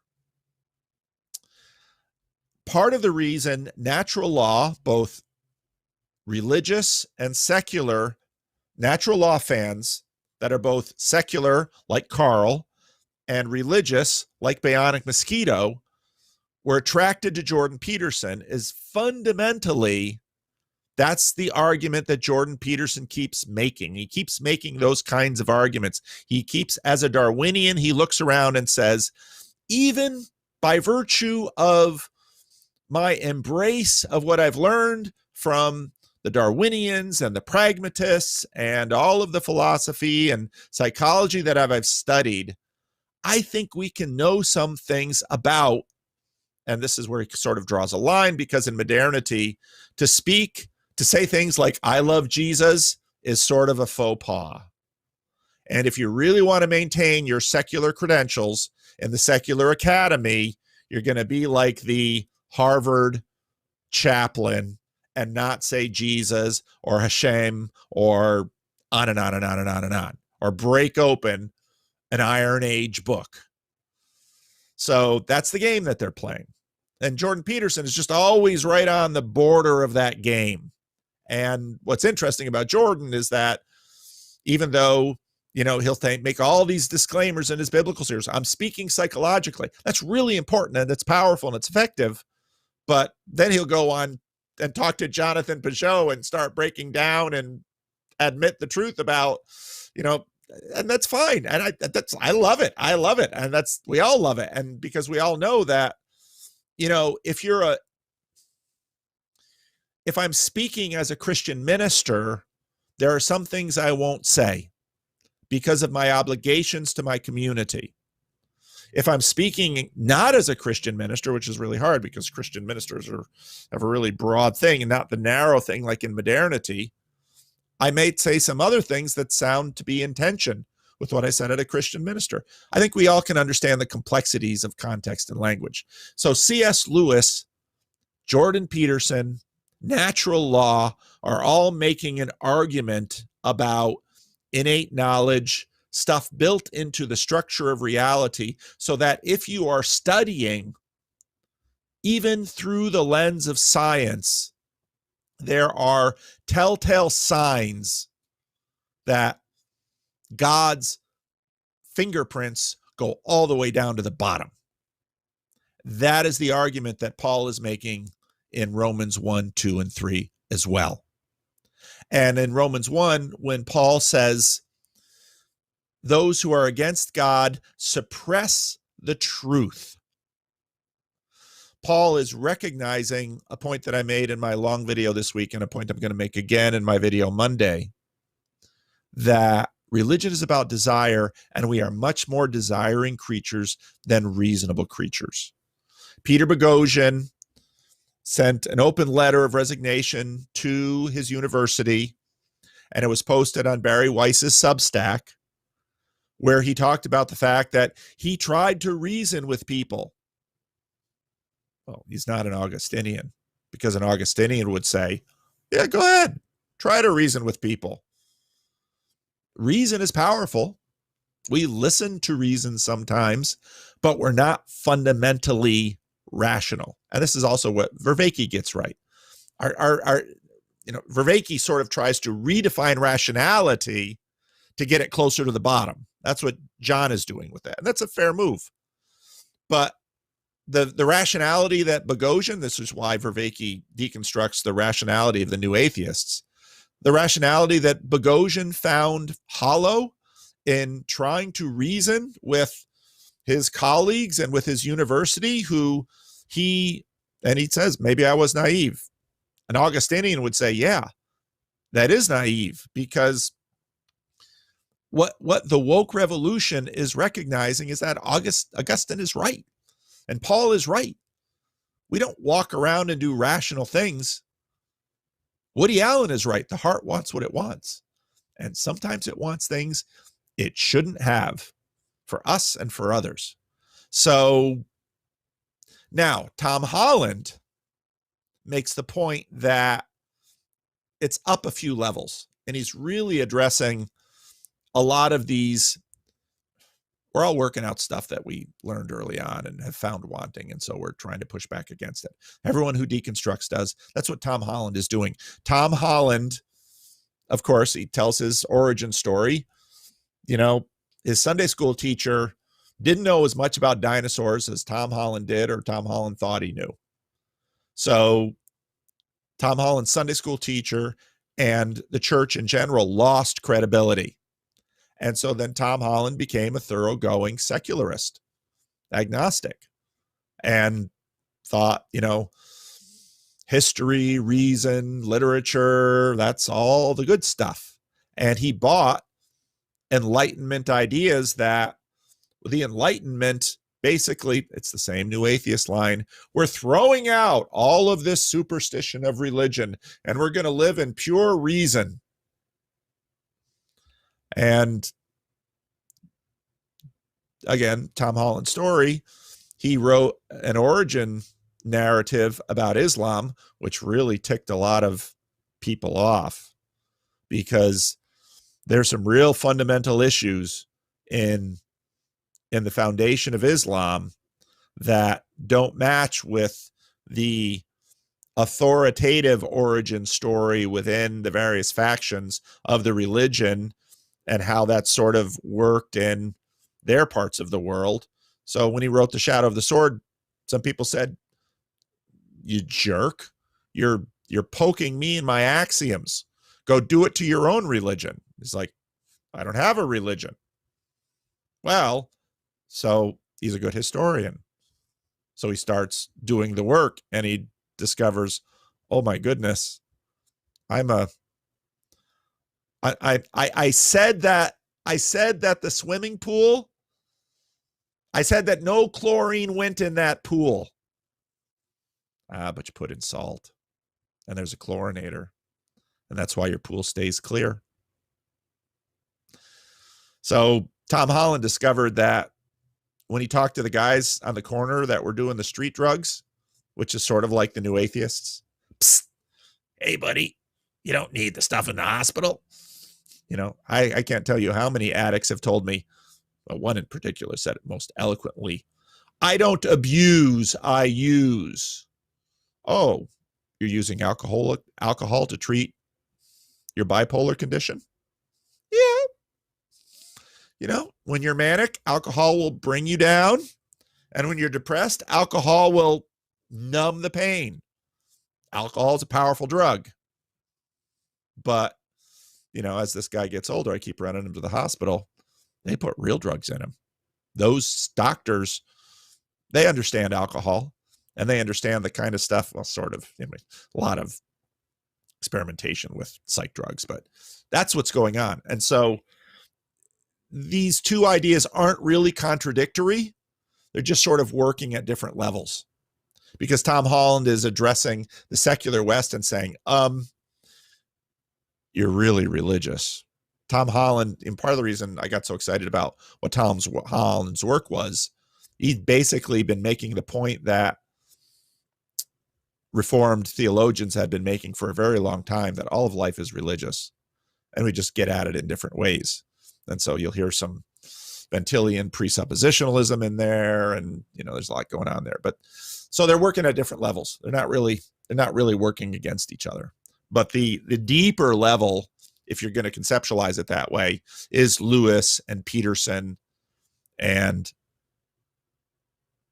Part of the reason natural law, both religious and secular natural law fans that are both secular, like Carl, and religious, like Bionic Mosquito, were attracted to Jordan Peterson is fundamentally that's the argument that Jordan Peterson keeps making. He keeps making those kinds of arguments. He keeps, as a Darwinian, he looks around and says, even by virtue of my embrace of what I've learned from the Darwinians and the pragmatists and all of the philosophy and psychology that I've studied, I think we can know some things about, and this is where he sort of draws a line, because in modernity, to say things like, I love Jesus, is sort of a faux pas. And if you really want to maintain your secular credentials in the secular academy, you're going to be like the Harvard chaplain and not say Jesus or Hashem or on and on and on and on and on, or break open an Iron Age book. So that's the game that they're playing. And Jordan Peterson is just always right on the border of that game. And what's interesting about Jordan is that even though, he'll make all these disclaimers in his biblical series, I'm speaking psychologically. That's really important and it's powerful and it's effective. But then he'll go on and talk to Jonathan Peugeot and start breaking down and admit the truth about, and that's fine. And I love it. I love it. And we all love it. And because we all know that, if I'm speaking as a Christian minister, there are some things I won't say because of my obligations to my community. If I'm speaking not as a Christian minister, which is really hard because Christian ministers have a really broad thing and not the narrow thing like in modernity, I may say some other things that sound to be in tension with what I said at a Christian minister. I think we all can understand the complexities of context and language. So C.S. Lewis, Jordan Peterson, natural law are all making an argument about innate knowledge, stuff built into the structure of reality so that if you are studying, even through the lens of science, there are telltale signs that God's fingerprints go all the way down to the bottom. That is the argument that Paul is making in Romans 1, 2, and 3 as well. And in Romans 1, when Paul says, those who are against God suppress the truth, Paul is recognizing a point that I made in my long video this week and a point I'm going to make again in my video Monday, that religion is about desire, and we are much more desiring creatures than reasonable creatures. Peter Boghossian sent an open letter of resignation to his university, and it was posted on Barry Weiss's Substack, where he talked about the fact that he tried to reason with people. Well, he's not an Augustinian, because an Augustinian would say, yeah, go ahead, try to reason with people. Reason is powerful. We listen to reason sometimes, but we're not fundamentally rational. And this is also what Vervaeke gets right. Vervaeke sort of tries to redefine rationality to get it closer to the bottom. That's what John is doing with that. And that's a fair move. But the rationality that Boghossian, this is why Vervaeke deconstructs the rationality of the new atheists, the rationality that Boghossian found hollow in trying to reason with his colleagues and with his university, who he says, maybe I was naive. An Augustinian would say, yeah, that is naive, because what the woke revolution is recognizing is that Augustine is right and Paul is right. We don't walk around and do rational things. Woody Allen is right. The heart wants what it wants. And sometimes it wants things it shouldn't have, for us and for others. So now Tom Holland makes the point that it's up a few levels, and he's really addressing a lot of these. We're all working out stuff that we learned early on and have found wanting, and so we're trying to push back against it. Everyone who deconstructs does. That's what Tom Holland is doing. Tom Holland, of course, he tells his origin story. His Sunday school teacher didn't know as much about dinosaurs as Tom Holland did, or Tom Holland thought he knew. So Tom Holland's Sunday school teacher and the church in general lost credibility. And so then Tom Holland became a thoroughgoing secularist, agnostic, and thought, history, reason, literature, that's all the good stuff. And he bought Enlightenment ideas that the Enlightenment, basically, it's the same New Atheist line. We're throwing out all of this superstition of religion, and we're going to live in pure reason. And again, Tom Holland's story, he wrote an origin narrative about Islam, which really ticked a lot of people off, because there's some real fundamental issues in the foundation of Islam that don't match with the authoritative origin story within the various factions of the religion and how that sort of worked in their parts of the world. So when he wrote The Shadow of the Sword, some people said, you jerk, you're poking me in my axioms. Go do it to your own religion. He's like, I don't have a religion. Well, so he's a good historian. So he starts doing the work, and he discovers, oh my goodness, I said that the swimming pool, I said that no chlorine went in that pool. But you put in salt, and there's a chlorinator, and that's why your pool stays clear. So Tom Holland discovered that when he talked to the guys on the corner that were doing the street drugs, which is sort of like the new atheists. Psst, hey, buddy, you don't need the stuff in the hospital. You know, I can't tell you how many addicts have told me, well, one in particular said it most eloquently, I don't abuse, I use. Oh, you're using alcohol to treat your bipolar condition? Yeah. You know, when you're manic, alcohol will bring you down. And when you're depressed, alcohol will numb the pain. Alcohol is a powerful drug. But, you know, as this guy gets older, I keep running him to the hospital. They put real drugs in him. Those doctors, they understand alcohol and they understand the kind of stuff, well, sort of, anyway, a lot of experimentation with psych drugs, but that's what's going on. And so these two ideas aren't really contradictory. They're just sort of working at different levels, because Tom Holland is addressing the secular West and saying, you're really religious. Tom Holland, and part of the reason I got so excited about what Tom Holland's work was, he'd basically been making the point that Reformed theologians had been making for a very long time, that all of life is religious, and we just get at it in different ways. And so you'll hear some Ventilian presuppositionalism in there, and you know, there's a lot going on there. But so they're working at different levels. They're not really working against each other. But the deeper level, if you're going to conceptualize it that way, is Lewis and Peterson, and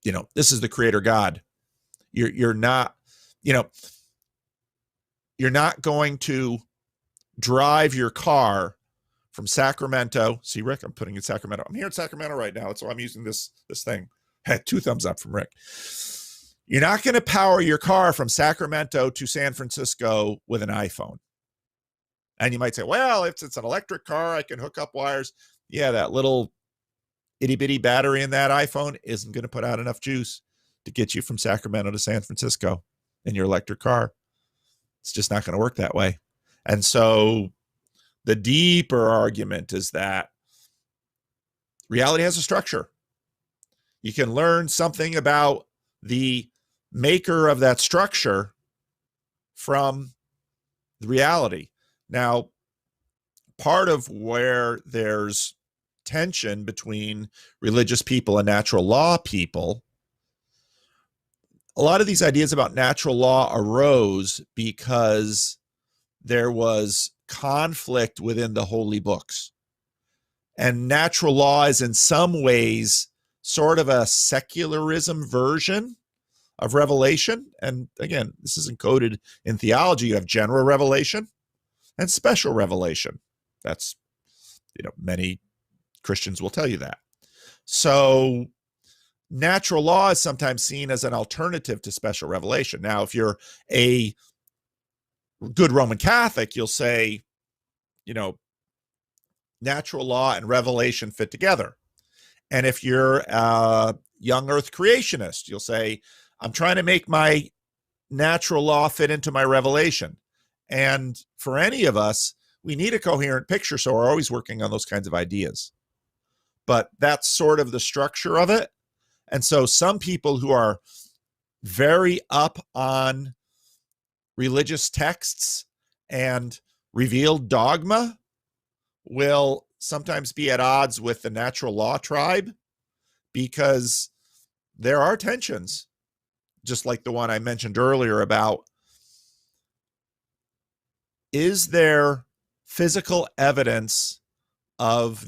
you know, this is the creator God. You're not, you know, you're not going to drive your car from Sacramento. See, Rick, I'm putting in Sacramento. I'm here in Sacramento right now, so I'm using this thing. I had 2 thumbs up from Rick. You're not going to power your car from Sacramento to San Francisco with an iPhone. And you might say, well, if it's an electric car, I can hook up wires. Yeah, that little itty bitty battery in that iPhone isn't going to put out enough juice to get you from Sacramento to San Francisco in your electric car. It's just not going to work that way. And so the deeper argument is that reality has a structure. You can learn something about the maker of that structure from the reality. Now, part of where there's tension between religious people and natural law people, a lot of these ideas about natural law arose because there was conflict within the holy books. And natural law is in some ways sort of a secularism version of revelation. And again, this is encoded in theology. You have general revelation and special revelation. That's, you know, many Christians will tell you that. So natural law is sometimes seen as an alternative to special revelation. Now, if you're a good Roman Catholic, you'll say, you know, natural law and revelation fit together. And if you're a young earth creationist, you'll say, I'm trying to make my natural law fit into my revelation. And for any of us, we need a coherent picture, so we're always working on those kinds of ideas. But that's sort of the structure of it. And so some people who are very up on religious texts and revealed dogma will sometimes be at odds with the natural law tribe, because there are tensions, just like the one I mentioned earlier about, is there physical evidence of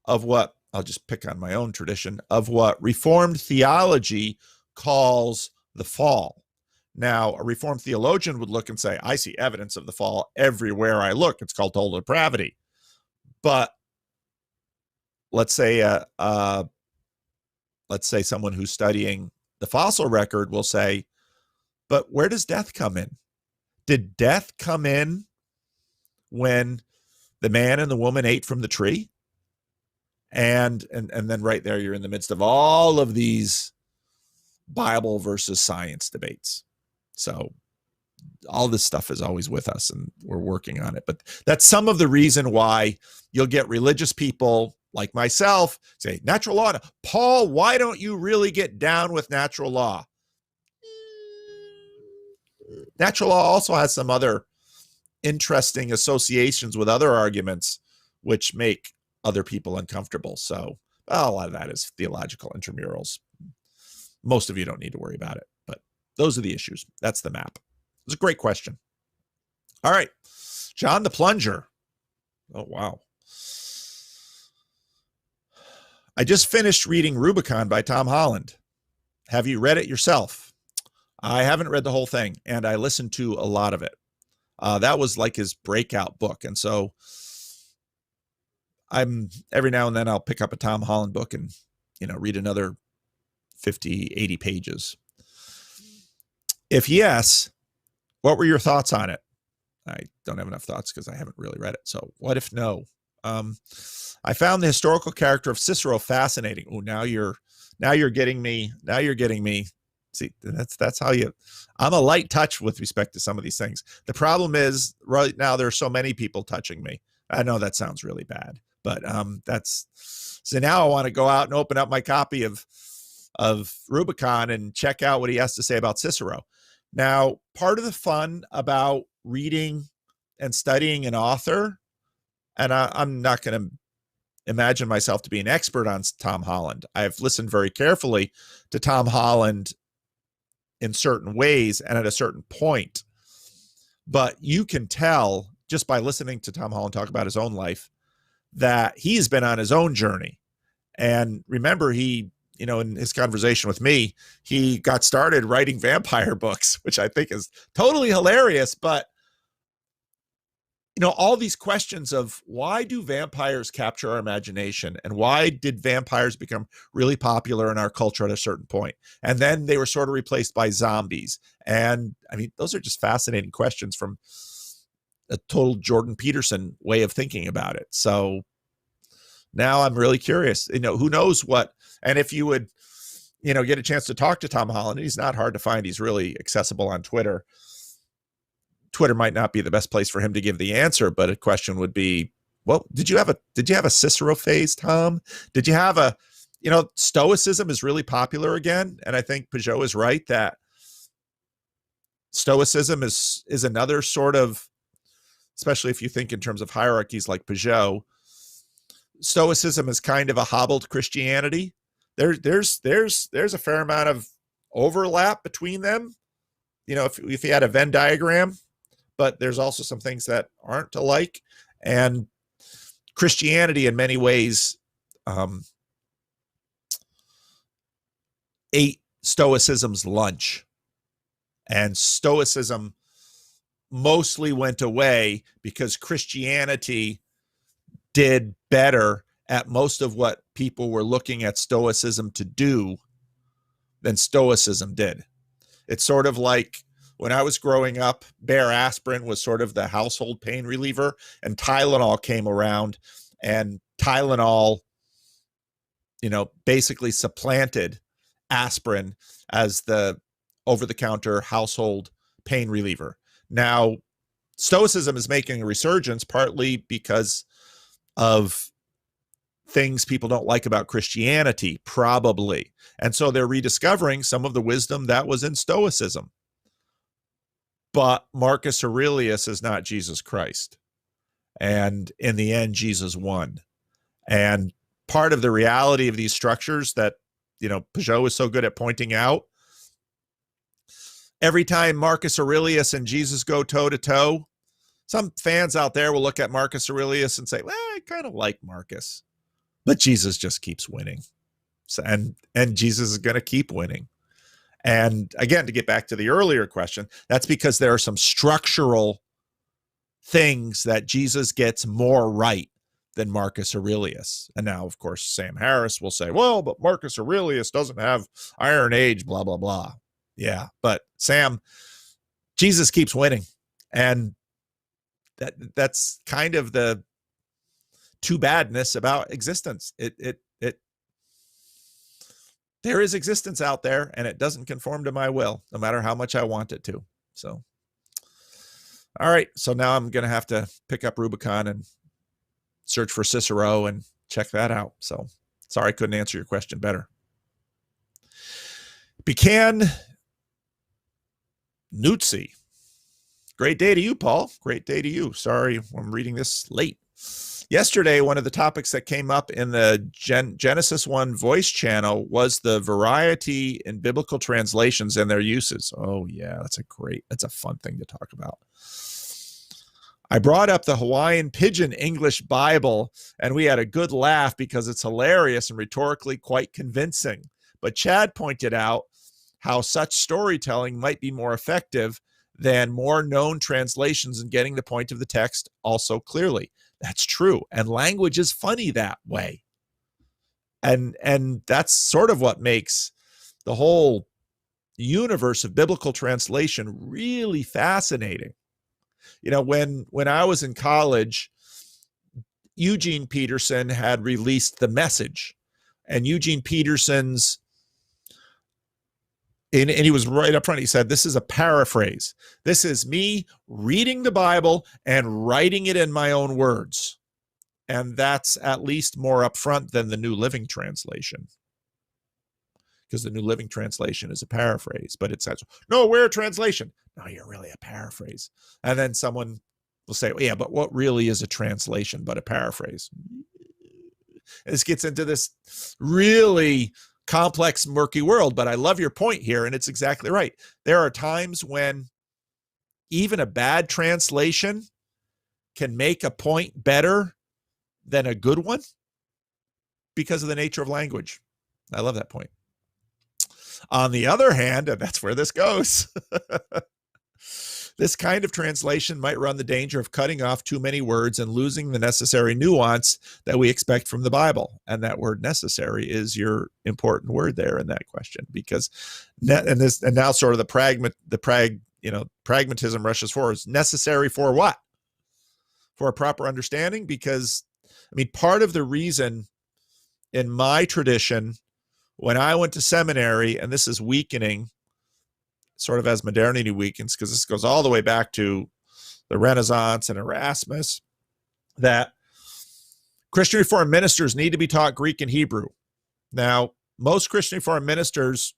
what, I'll just pick on my own tradition, of what Reformed theology calls the fall. Now, a Reformed theologian would look and say, I see evidence of the fall everywhere I look. It's called total depravity. But let's say someone who's studying the fossil record will say, but where does death come in? Did death come in when the man and the woman ate from the tree? And then right there, you're in the midst of all of these Bible versus science debates. So all this stuff is always with us, and we're working on it. But that's some of the reason why you'll get religious people like myself say, natural law. Paul, why don't you really get down with natural law? Natural law also has some other interesting associations with other arguments, which make other people uncomfortable. So a lot of that is theological intramurals. Most of you don't need to worry about it, but those are the issues. That's the map. It's a great question. All right. John the Plunger. Oh, wow. I just finished reading Rubicon by Tom Holland. Have you read it yourself? I haven't read the whole thing, and I listened to a lot of it. That was like his breakout book. And so every now and then I'll pick up a Tom Holland book and, read another 50, 80 pages. If yes, what were your thoughts on it? I don't have enough thoughts because I haven't really read it. So what if no? I found the historical character of Cicero fascinating. Oh, now you're getting me. Now you're getting me. See, that's how I'm a light touch with respect to some of these things. The problem is right now there are so many people touching me. I know that sounds really bad, but so now I want to go out and open up my copy of Rubicon and check out what he has to say about Cicero. Now, part of the fun about reading and studying an author, and I'm not going to imagine myself to be an expert on Tom Holland. I've listened very carefully to Tom Holland in certain ways and at a certain point. But you can tell just by listening to Tom Holland talk about his own life that he's been on his own journey. And remember, he, in his conversation with me, he got started writing vampire books, which I think is totally hilarious. But all these questions of why do vampires capture our imagination and why did vampires become really popular in our culture at a certain point? And then they were sort of replaced by zombies. And those are just fascinating questions from a total Jordan Peterson way of thinking about it. So now I'm really curious, who knows what, and if you would, get a chance to talk to Tom Holland, he's not hard to find. He's really accessible on Twitter. Twitter might not be the best place for him to give the answer, but a question would be, well, did you have a Cicero phase, Tom? Did you have Stoicism is really popular again. And I think Peugeot is right that Stoicism is another sort of, especially if you think in terms of hierarchies like Peugeot, Stoicism is kind of a hobbled Christianity. There's a fair amount of overlap between them. If you had a Venn diagram, but there's also some things that aren't alike. And Christianity in many ways ate Stoicism's lunch. And Stoicism mostly went away because Christianity did better at most of what people were looking at Stoicism to do than Stoicism did. It's sort of like when I was growing up, Bayer aspirin was sort of the household pain reliever, and Tylenol came around, and Tylenol, basically supplanted aspirin as the over-the-counter household pain reliever. Now, Stoicism is making a resurgence partly because of things people don't like about Christianity, probably. And so they're rediscovering some of the wisdom that was in Stoicism. But Marcus Aurelius is not Jesus Christ. And in the end, Jesus won. And part of the reality of these structures that, Peugeot is so good at pointing out, every time Marcus Aurelius and Jesus go toe to toe, some fans out there will look at Marcus Aurelius and say, well, I kind of like Marcus, but Jesus just keeps winning. And Jesus is going to keep winning. And again, to get back to the earlier question, that's because there are some structural things that Jesus gets more right than Marcus Aurelius. And now, of course, Sam Harris will say, well, but Marcus Aurelius doesn't have Iron Age, blah, blah, blah. Yeah, but Sam, Jesus keeps winning. And that's kind of the too badness about existence. There is existence out there, and it doesn't conform to my will, no matter how much I want it to. So, all right. So now I'm going to have to pick up Rubicon and search for Cicero and check that out. So sorry I couldn't answer your question better. Pecan Nutsi. Great day to you, Paul. Great day to you. Sorry, I'm reading this late. Yesterday, one of the topics that came up in the Genesis 1 voice channel was the variety in biblical translations and their uses. Oh, yeah, that's a fun thing to talk about. I brought up the Hawaiian Pidgin English Bible, and we had a good laugh because it's hilarious and rhetorically quite convincing. But Chad pointed out how such storytelling might be more effective than more known translations in getting the point of the text also clearly. That's true. And language is funny that way. And that's sort of what makes the whole universe of biblical translation really fascinating. You know, when I was in college, Eugene Peterson had released The Message, and Eugene Peterson's, and he was right up front. He said, this is a paraphrase. This is me reading the Bible and writing it in my own words. And that's at least more upfront than the New Living Translation. Because the New Living Translation is a paraphrase, but it says, no, we're a translation. No, you're really a paraphrase. And then someone will say, well, yeah, but what really is a translation but a paraphrase? And this gets into this really complex, murky world, but I love your point here, and it's exactly right. There are times when even a bad translation can make a point better than a good one because of the nature of language. I love that point. On the other hand, and that's where this goes, this kind of translation might run the danger of cutting off too many words and losing the necessary nuance that we expect from the Bible. And that word necessary is your important word there in that question, because now sort of pragmatism rushes forward. Is necessary for what? For a proper understanding? Because, I mean, part of the reason in my tradition, when I went to seminary, and this is weakening sort of as modernity weakens, because this goes all the way back to the Renaissance and Erasmus, that Christian Reformed ministers need to be taught Greek and Hebrew. Now, most Christian Reformed ministers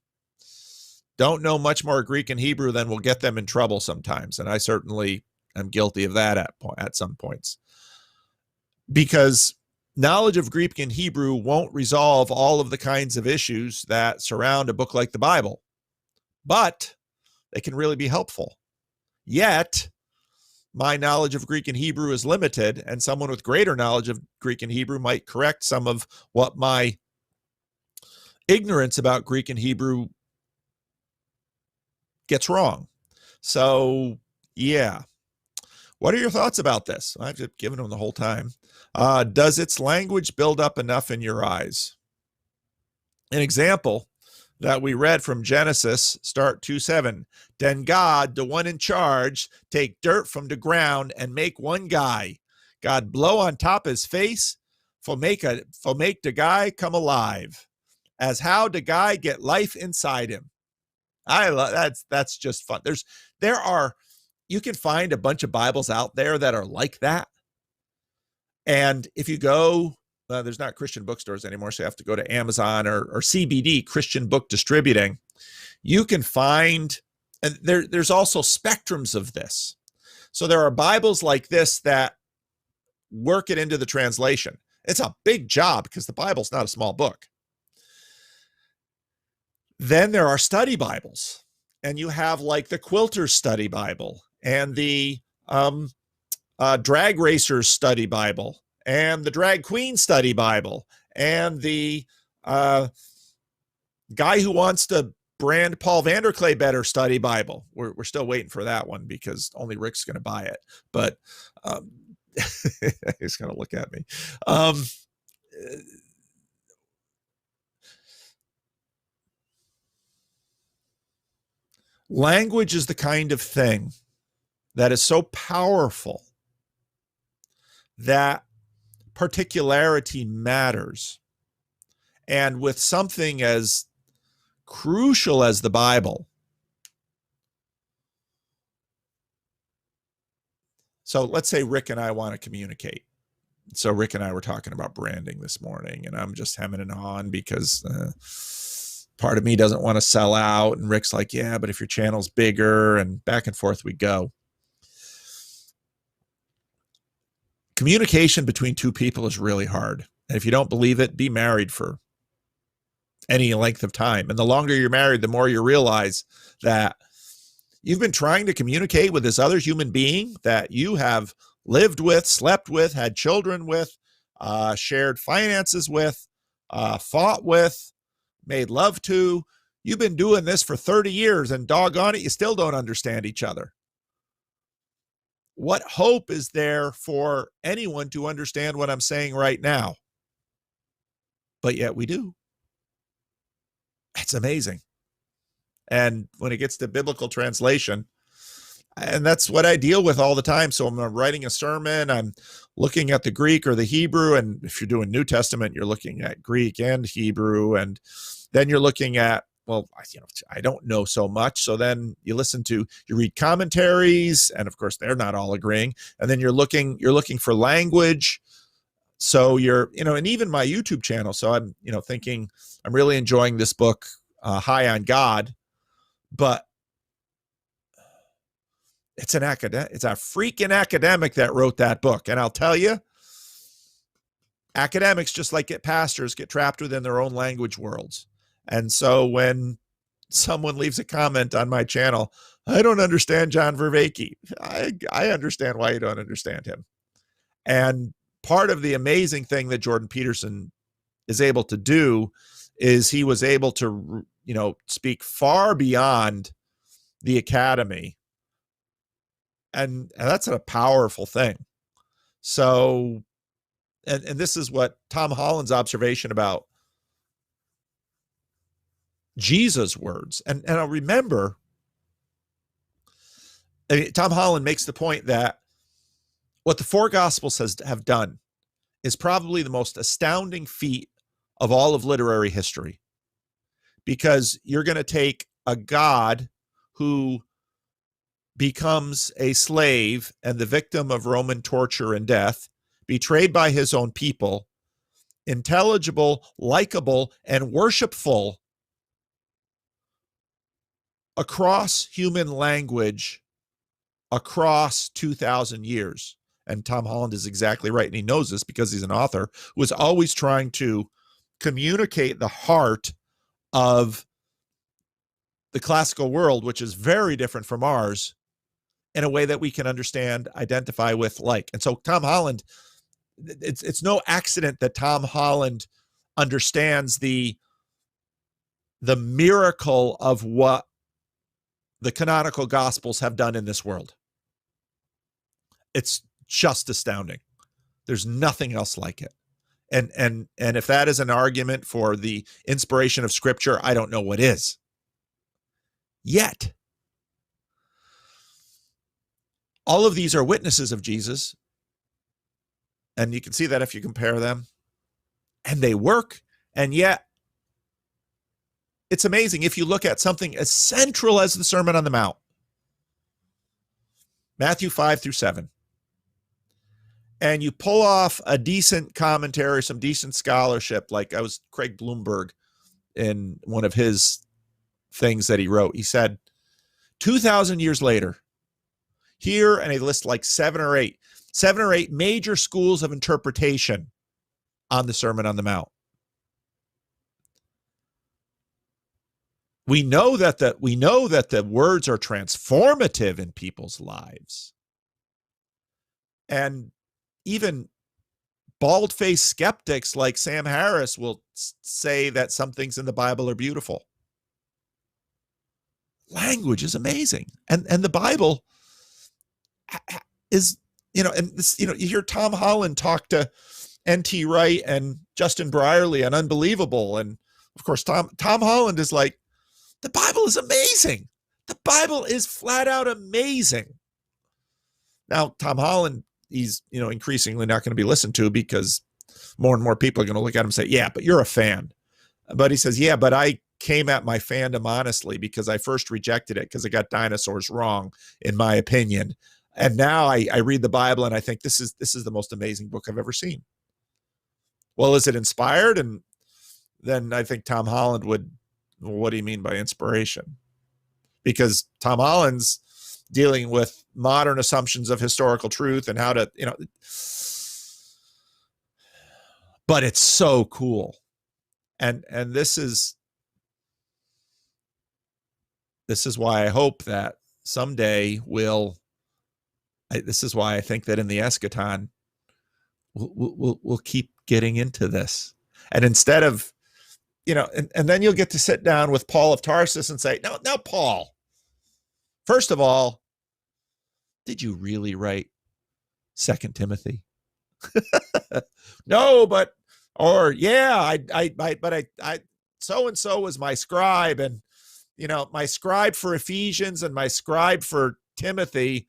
don't know much more Greek and Hebrew than will get them in trouble sometimes, and I certainly am guilty of that at some points. Because knowledge of Greek and Hebrew won't resolve all of the kinds of issues that surround a book like the Bible, but they can really be helpful. Yet, my knowledge of Greek and Hebrew is limited, and someone with greater knowledge of Greek and Hebrew might correct some of what my ignorance about Greek and Hebrew gets wrong. So, yeah. What are your thoughts about this? I've just given them the whole time. Does its language build up enough in your eyes? An example that we read from Genesis, start 2:7. Then God, the one in charge, take dirt from the ground and make one guy. God blow on top his face for make the guy come alive. As how the guy get life inside him. I love that's just fun. You can find a bunch of Bibles out there that are like that. And if you go, there's not Christian bookstores anymore, so you have to go to Amazon or CBD, Christian Book Distributing. You can find, and there's also spectrums of this. So there are Bibles like this that work it into the translation. It's a big job because the Bible's not a small book. Then there are study Bibles, and you have like the Quilter's Study Bible and the Drag Racers Study Bible and the Drag Queen Study Bible and the guy who wants to brand Paul Vanderklay better Study Bible. We're still waiting for that one because only Rick's going to buy it. But he's going to look at me. Language is the kind of thing that is so powerful that particularity matters. And with something as crucial as the Bible, so let's say Rick and I want to communicate. So Rick and I were talking about branding this morning, and I'm just hemming and hawing because part of me doesn't want to sell out. And Rick's like, yeah, but if your channel's bigger, and back and forth we go. Communication between two people is really hard. And if you don't believe it, be married for any length of time. And the longer you're married, the more you realize that you've been trying to communicate with this other human being that you have lived with, slept with, had children with, shared finances with, fought with, made love to. You've been doing this for 30 years and doggone it, you still don't understand each other. What hope is there for anyone to understand what I'm saying right now? But yet we do. It's amazing. And when it gets to biblical translation, and that's what I deal with all the time. So I'm writing a sermon, I'm looking at the Greek or the Hebrew. And if you're doing New Testament, you're looking at Greek and Hebrew. And then you're looking at, well, I don't know so much. So then you read commentaries, and of course they're not all agreeing. And then you're looking for language. So and even my YouTube channel. So I'm, thinking I'm really enjoying this book, High on God, but it's a freaking academic that wrote that book. And I'll tell you, academics, just like pastors, get trapped within their own language worlds. And so when someone leaves a comment on my channel, I don't understand John Vervaeke. I understand why you don't understand him. And part of the amazing thing that Jordan Peterson is able to do is he was able to, speak far beyond the academy. And that's a powerful thing. So, and this is what Tom Holland's observation about Jesus' words. And I'll remember, Tom Holland makes the point that what the four Gospels have done is probably the most astounding feat of all of literary history. Because you're going to take a God who becomes a slave and the victim of Roman torture and death, betrayed by his own people, intelligible, likable, and worshipful across human language, across 2,000 years. And Tom Holland is exactly right. And he knows this because he's an author who was always trying to communicate the heart of the classical world, which is very different from ours, in a way that we can understand, identify with, like. And so Tom Holland, it's no accident that Tom Holland understands the miracle of what the canonical Gospels have done in this world. It's just astounding. There's nothing else like it. And if that is an argument for the inspiration of Scripture, I don't know what is. Yet, all of these are witnesses of Jesus. And you can see that if you compare them. And they work. And yet, it's amazing if you look at something as central as the Sermon on the Mount. Matthew 5-7. And you pull off a decent commentary, some decent scholarship, like Craig Bloomberg in one of his things that he wrote. He said, 2,000 years later, here, and he lists like seven or eight major schools of interpretation on the Sermon on the Mount. We know that the words are transformative in people's lives. And even bald-faced skeptics like Sam Harris will say that some things in the Bible are beautiful. Language is amazing. And the Bible is, and this, you hear Tom Holland talk to N.T. Wright and Justin Brierley on Unbelievable. And of course, Tom Holland is like, the Bible is amazing. The Bible is flat out amazing. Now, Tom Holland, he's, increasingly not going to be listened to because more and more people are going to look at him and say, yeah, but you're a fan. But he says, yeah, but I came at my fandom honestly because I first rejected it because it got dinosaurs wrong, in my opinion. And now I read the Bible and I think this is the most amazing book I've ever seen. Well, is it inspired? And then I think Tom Holland would, well, what do you mean by inspiration? Because Tom Holland's dealing with modern assumptions of historical truth and how to, but it's so cool. And this is why I hope that someday this is why I think that in the eschaton, we'll keep getting into this. And instead of, and then you'll get to sit down with Paul of Tarsus and say, no, Paul, first of all, did you really write 2 Timothy? No, but, or yeah, I so-and-so was my scribe, and, my scribe for Ephesians and my scribe for Timothy,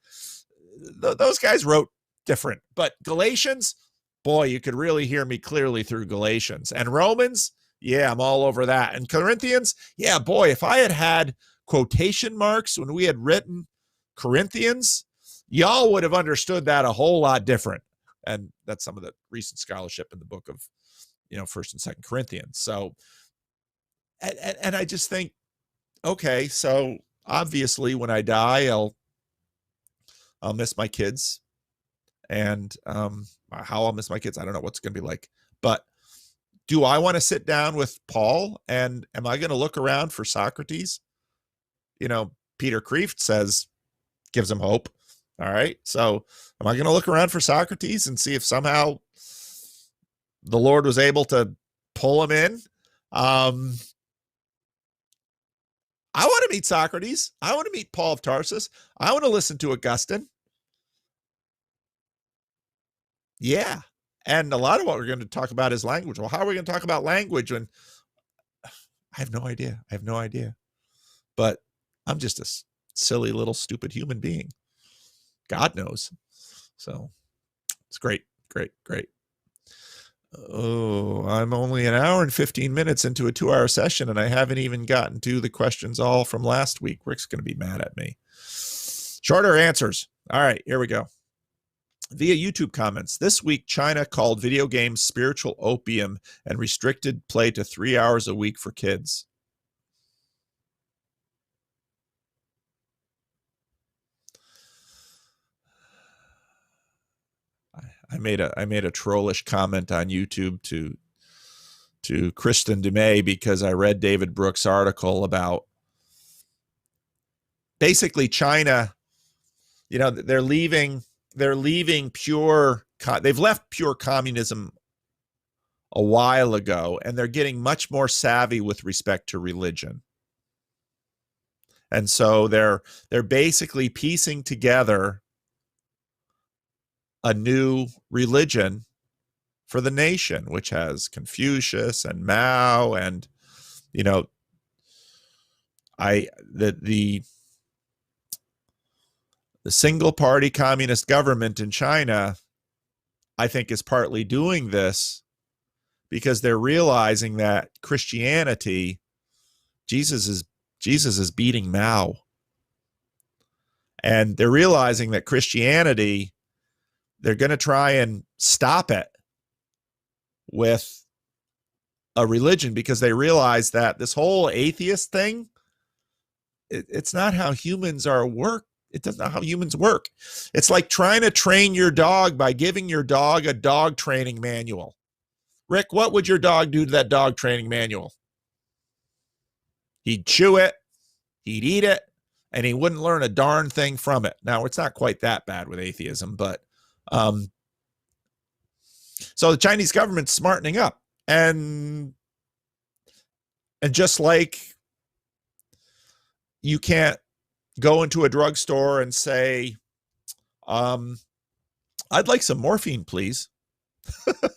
those guys wrote different. But Galatians, boy, you could really hear me clearly through Galatians. And Romans, yeah, I'm all over that. And Corinthians, yeah, boy, if I had quotation marks when we had written Corinthians, y'all would have understood that a whole lot different. And that's some of the recent scholarship in the book of, 1st and 2nd Corinthians. So, and I just think, okay, so obviously when I die, I'll miss my kids, and how I'll miss my kids, I don't know what's going to be like. But do I want to sit down with Paul, and am I going to look around for Socrates? Peter Kreeft gives him hope. All right. So am I going to look around for Socrates and see if somehow the Lord was able to pull him in? I want to meet Socrates. I want to meet Paul of Tarsus. I want to listen to Augustine. Yeah. And a lot of what we're going to talk about is language. Well, how are we going to talk about language when I have no idea? But I'm just a silly little stupid human being. God knows. So it's great. Oh, I'm only an hour and 15 minutes into a 2-hour session, and I haven't even gotten to the questions all from last week. Rick's going to be mad at me. Shorter answers. All right, here we go. Via YouTube comments. This week, China called video games spiritual opium and restricted play to 3 hours a week for kids. I made a trollish comment on YouTube to Kristen DeMay because I read David Brooks' article about basically China. They're leaving pure. They've left pure communism a while ago, and they're getting much more savvy with respect to religion. And so they're basically piecing together a new religion for the nation, which has Confucius and Mao and, the single party communist government in China, I think, is partly doing this because they're realizing that Christianity, Jesus is beating Mao. And they're realizing that Christianity, they're going to try and stop it with a religion because they realize that this whole atheist thing, it's not how humans work. It doesn't know how humans work. It's like trying to train your dog by giving your dog a dog training manual. Rick, what would your dog do to that dog training manual? He'd chew it, he'd eat it, and he wouldn't learn a darn thing from it. Now, it's not quite that bad with atheism, but so the Chinese government's smartening up, and just like you can't go into a drugstore and say, I'd like some morphine, please. The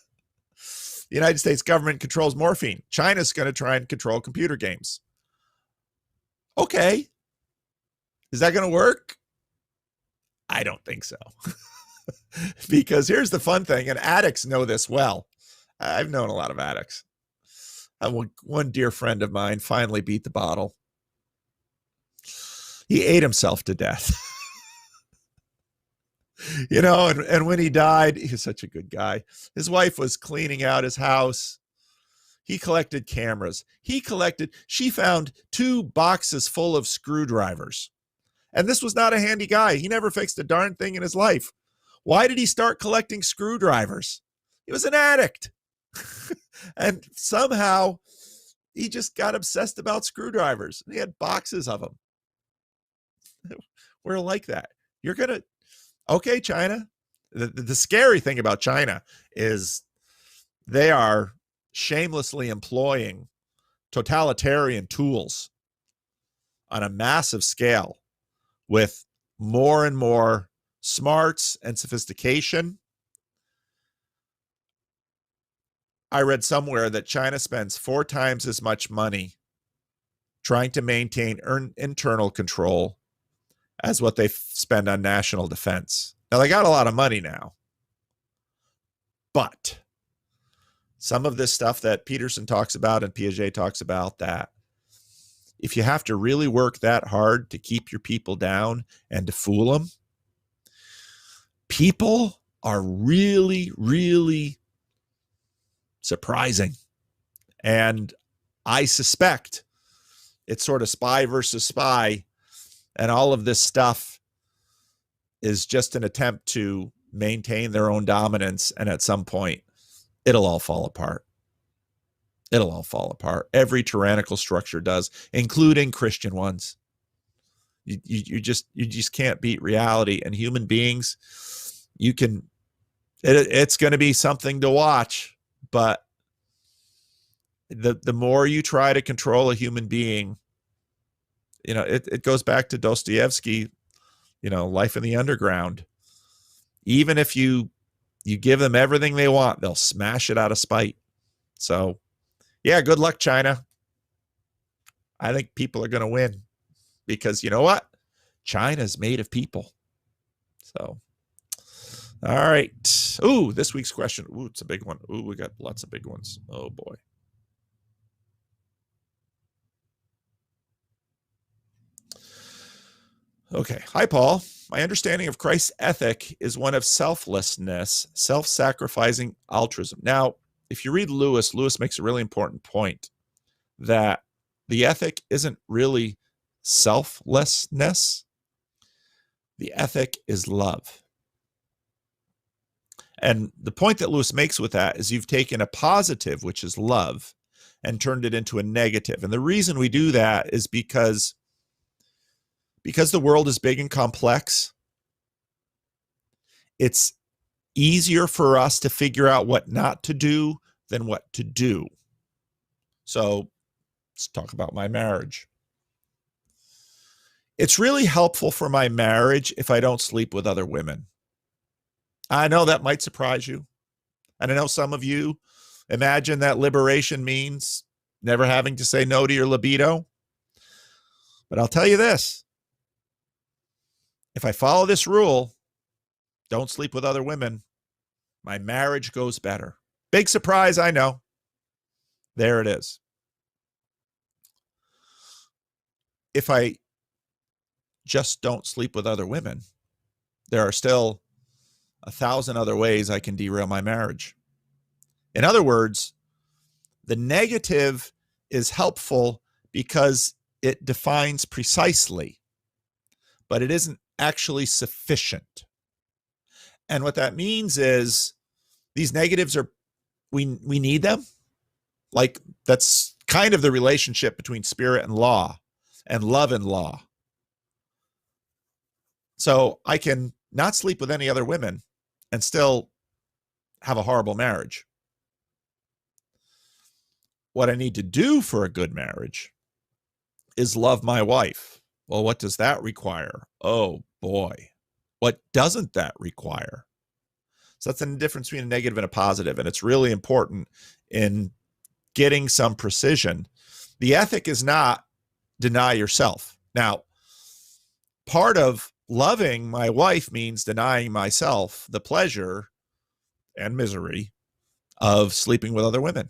United States government controls morphine. China's going to try and control computer games. Okay. Is that going to work? I don't think so. Because here's the fun thing, and addicts know this well. I've known a lot of addicts. One dear friend of mine finally beat the bottle. He ate himself to death. And when he died, he was such a good guy. His wife was cleaning out his house. He collected cameras. She found 2 boxes full of screwdrivers. And this was not a handy guy. He never fixed a darn thing in his life. Why did he start collecting screwdrivers? He was an addict. And somehow he just got obsessed about screwdrivers. He had boxes of them. We're like that. You're going to, okay, China. The scary thing about China is they are shamelessly employing totalitarian tools on a massive scale with more and more smarts and sophistication. I read somewhere that China spends 4 times as much money trying to maintain internal control as what they spend on national defense. Now, they got a lot of money now, but some of this stuff that Peterson talks about and Piaget talks about, that if you have to really work that hard to keep your people down and to fool them, people are really, really surprising. And I suspect it's sort of spy versus spy, and all of this stuff is just an attempt to maintain their own dominance. And at some point, it'll all fall apart. It'll all fall apart. Every tyrannical structure does, including Christian ones. You just can't beat reality. And human beings, it's going to be something to watch. But the more you try to control a human being, it goes back to Dostoevsky, Life in the Underground. Even if you give them everything they want, they'll smash it out of spite. So, yeah, good luck, China. I think people are going to win because you know what? China's made of people. So, all right. Ooh, this week's question. Ooh, it's a big one. Ooh, we got lots of big ones. Oh, boy. Okay. Hi, Paul. My understanding of Christ's ethic is one of selflessness, self-sacrificing altruism. Now, if you read Lewis makes a really important point that the ethic isn't really selflessness. The ethic is love. And the point that Lewis makes with that is you've taken a positive, which is love, and turned it into a negative. And the reason we do that is because the world is big and complex. It's easier for us to figure out what not to do than what to do. So let's talk about my marriage. It's really helpful for my marriage if I don't sleep with other women. I know that might surprise you. And I know some of you imagine that liberation means never having to say no to your libido. But I'll tell you this. If I follow this rule, don't sleep with other women, my marriage goes better. Big surprise, I know. There it is. If I just don't sleep with other women, there are still 1,000 other ways I can derail my marriage. In other words, the negative is helpful because it defines precisely, but it isn't actually sufficient. And what that means is these negatives are, we need them. Like that's kind of the relationship between spirit and law and love and law. So I can not sleep with any other women and still have a horrible marriage. What I need to do for a good marriage is love my wife. Well, what does that require? Oh boy. What doesn't that require? So that's the difference between a negative and a positive. And it's really important in getting some precision. The ethic is not deny yourself. Now, part of loving my wife means denying myself the pleasure and misery of sleeping with other women.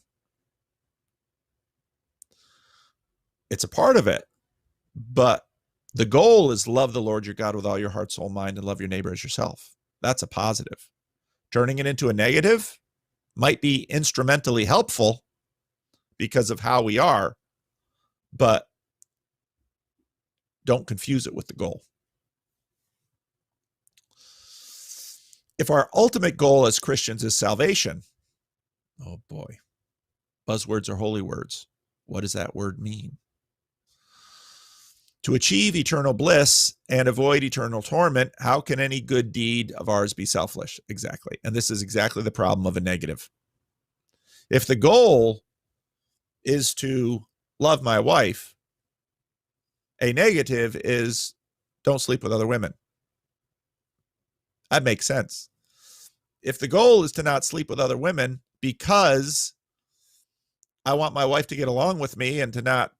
It's a part of it, but the goal is love the Lord your God with all your heart, soul, mind, and love your neighbor as yourself. That's a positive. Turning it into a negative might be instrumentally helpful because of how we are, but don't confuse it with the goal. If our ultimate goal as Christians is salvation, Oh boy. Buzzwords are holy words. What does that word mean? To achieve eternal bliss and avoid eternal torment, how can any good deed of ours be selfish? Exactly. And this is exactly the problem of a negative. If the goal is to love my wife, a negative is don't sleep with other women. That makes sense. If the goal is to not sleep with other women because I want my wife to get along with me and to not,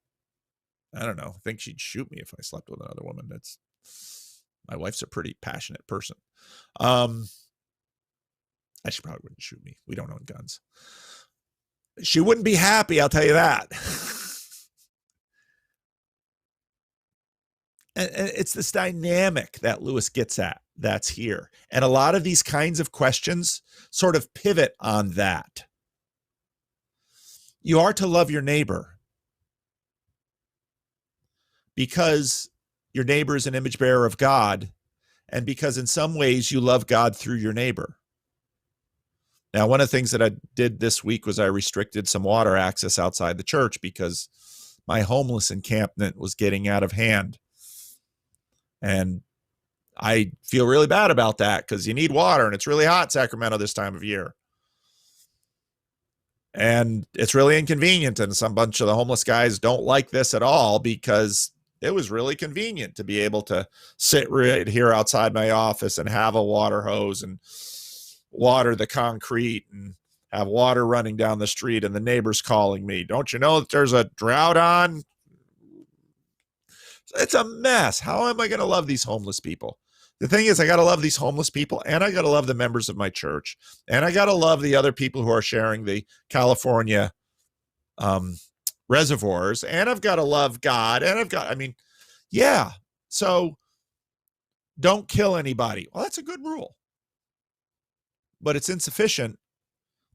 I don't know, think she'd shoot me if I slept with another woman. My wife's a pretty passionate person. She probably wouldn't shoot me. We don't own guns. She wouldn't be happy, I'll tell you that. And it's this dynamic that Lewis gets at that's here. And a lot of these kinds of questions sort of pivot on that. You are to love your neighbor because your neighbor is an image bearer of God, and because in some ways you love God through your neighbor. Now, one of the things that I did this week was I restricted some water access outside the church because my homeless encampment was getting out of hand. And I feel really bad about that because you need water, and it's really hot in Sacramento this time of year. And it's really inconvenient, and some bunch of the homeless guys don't like this at all because it was really convenient to be able to sit right here outside my office and have a water hose and water the concrete and have water running down the street, and the neighbors calling me, don't you know that there's a drought on? It's a mess. How am I going to love these homeless people? The thing is, I got to love these homeless people, and I got to love the members of my church, and I got to love the other people who are sharing the California reservoirs, and I've got to love God, and yeah. So don't kill anybody. Well, that's a good rule, but it's insufficient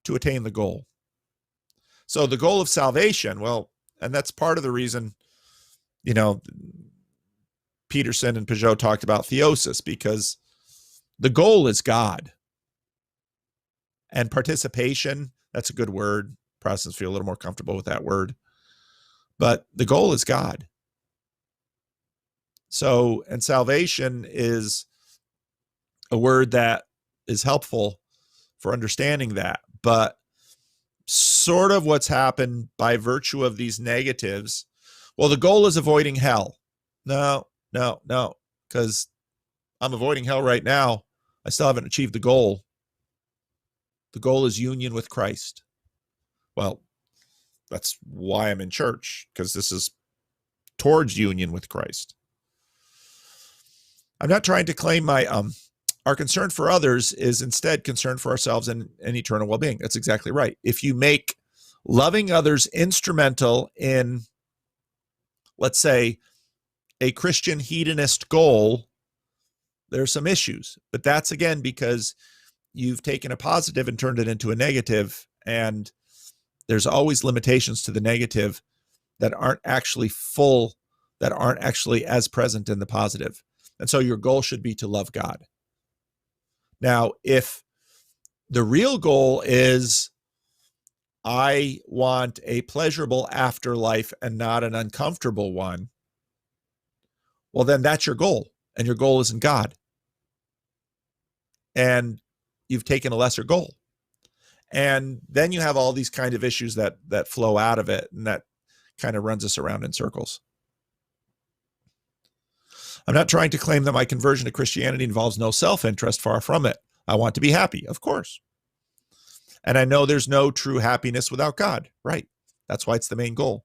to attain the goal. So the goal of salvation, well, and that's part of the reason, Peterson and Peugeot talked about theosis, because the goal is God. And participation, that's a good word. Protestants feel a little more comfortable with that word. But the goal is God. So, and salvation is a word that is helpful for understanding that. But sort of what's happened by virtue of these negatives, well, the goal is avoiding hell. No, because I'm avoiding hell right now. I still haven't achieved the goal. The goal is union with Christ. Well, that's why I'm in church, because this is towards union with Christ. I'm not trying to claim our concern for others is instead concern for ourselves and eternal well-being. That's exactly right. If you make loving others instrumental in, let's say, a Christian hedonist goal, there's some issues. But that's, again, because you've taken a positive and turned it into a negative, and there's always limitations to the negative that aren't actually full, that aren't actually as present in the positive. And so your goal should be to love God. Now, if the real goal is I want a pleasurable afterlife and not an uncomfortable one, well, then that's your goal, and your goal isn't God. And you've taken a lesser goal. And then you have all these kind of issues that flow out of it, and that kind of runs us around in circles. I'm not trying to claim that my conversion to Christianity involves no self-interest, far from it. I want to be happy, of course. And I know there's no true happiness without God, right? That's why it's the main goal.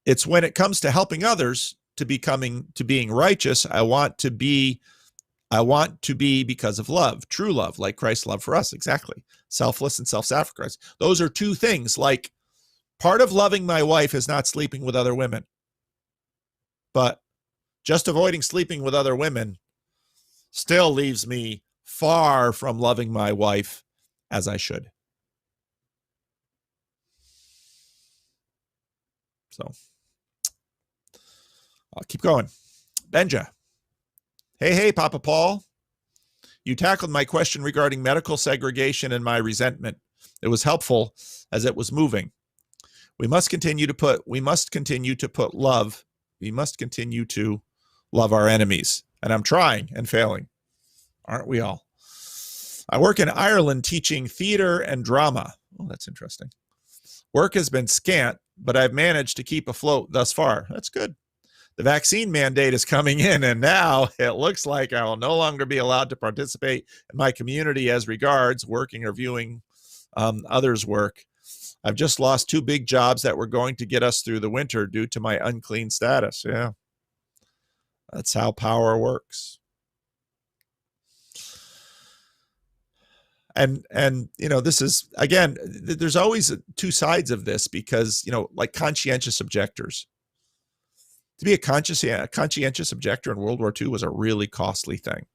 It's when it comes to helping others to being righteous, I want to be because of love, true love, like Christ's love for us, exactly. Selfless and self-sacrifice. Those are two things. Like, part of loving my wife is not sleeping with other women. But just avoiding sleeping with other women still leaves me far from loving my wife as I should. So I'll keep going. Benja. Hey, Papa Paul. You tackled my question regarding medical segregation and my resentment. It was helpful as it was moving. We must continue to love our enemies. And I'm trying and failing. Aren't we all? I work in Ireland teaching theater and drama. Oh, that's interesting. Work has been scant, but I've managed to keep afloat thus far. That's good. The vaccine mandate is coming in, and now it looks like I will no longer be allowed to participate in my community as regards working or viewing others' work. I've just lost 2 big jobs that were going to get us through the winter due to my unclean status. Yeah, that's how power works. And this is, again, there's always 2 sides of this because, like conscientious objectors. To be a conscientious objector in World War II was a really costly thing.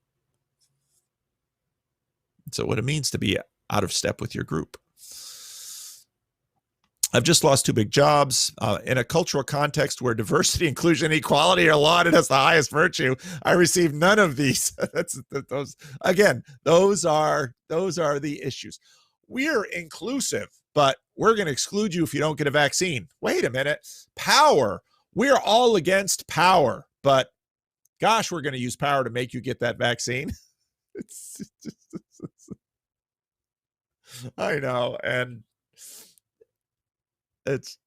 So what it means to be out of step with your group. I've just lost 2 big jobs. In a cultural context where diversity, inclusion, and equality are lauded as the highest virtue, I receive none of these. Those are the issues. We're inclusive, but we're going to exclude you if you don't get a vaccine. Wait a minute. Power. We're all against power, but gosh, we're going to use power to make you get that vaccine. I know, and this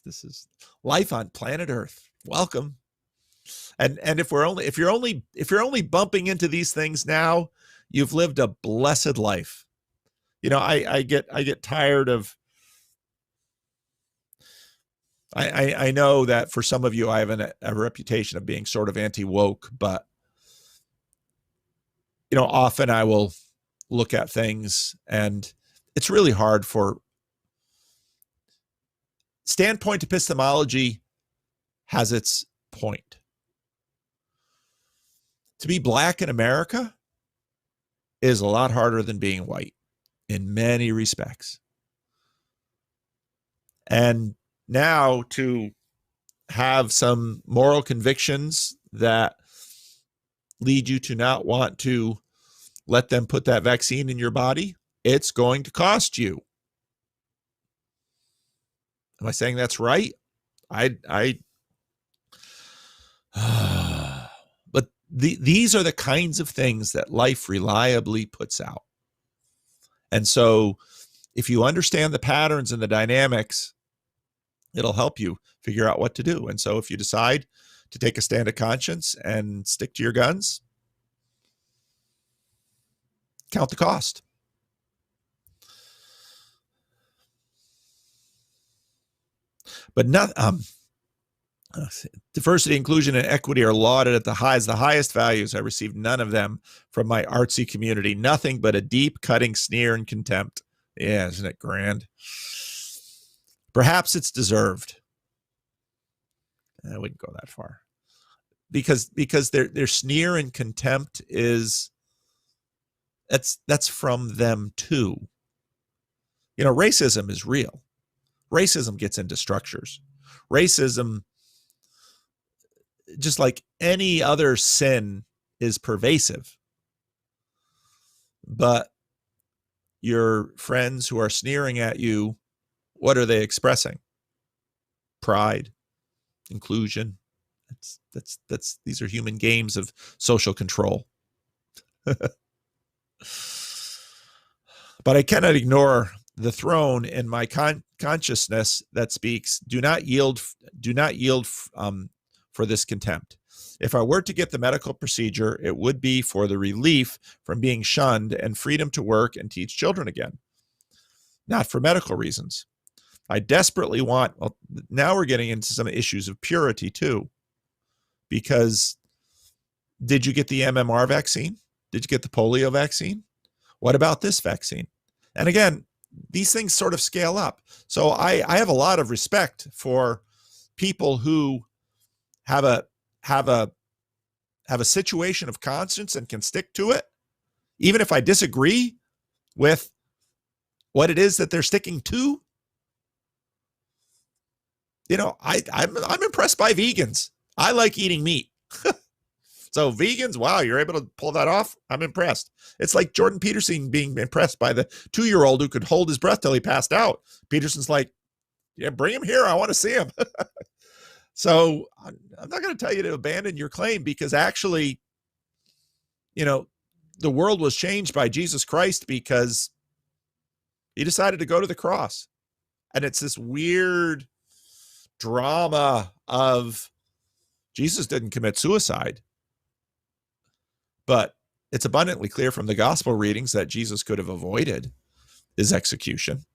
is life on planet Earth. Welcome. And if you're only bumping into these things now, you've lived a blessed life. I get tired of. I know that for some of you, I have a reputation of being sort of anti-woke, but often I will look at things, and it's really hard for. Standpoint epistemology has its point. To be black in America is a lot harder than being white in many respects. And now to have some moral convictions that lead you to not want to let them put that vaccine in your body, it's going to cost you. Am I saying that's right? But these are the kinds of things that life reliably puts out. And so if you understand the patterns and the dynamics, it'll help you figure out what to do. And so if you decide to take a stand of conscience and stick to your guns, count the cost. But diversity, inclusion, and equity are lauded at the highest values. I received none of them from my artsy community. Nothing but a deep, cutting sneer and contempt. Yeah, isn't it grand? Perhaps it's deserved. I wouldn't go that far. Because their sneer and contempt is that's from them too. Racism is real. Racism gets into structures. Racism, just like any other sin, is pervasive. But your friends who are sneering at you, what are they expressing? Pride, inclusion. These are human games of social control. But I cannot ignore the throne in my consciousness that speaks, do not yield for this contempt. If I were to get the medical procedure, it would be for the relief from being shunned and freedom to work and teach children again, not for medical reasons. I desperately want, now we're getting into some issues of purity too, because did you get the MMR vaccine? Did you get the polio vaccine? What about this vaccine? And again, these things sort of scale up. So I have a lot of respect for people who have a situation of conscience and can stick to it, even if I disagree with what it is that they're sticking to. I'm impressed by vegans. I like eating meat. So vegans, wow, you're able to pull that off. I'm impressed. It's like Jordan Peterson being impressed by the 2-year-old who could hold his breath till he passed out. Peterson's like, yeah, bring him here. I want to see him. So I'm not going to tell you to abandon your claim, because actually, the world was changed by Jesus Christ because he decided to go to the cross. And it's this weird drama of Jesus didn't commit suicide. But it's abundantly clear from the gospel readings that Jesus could have avoided his execution.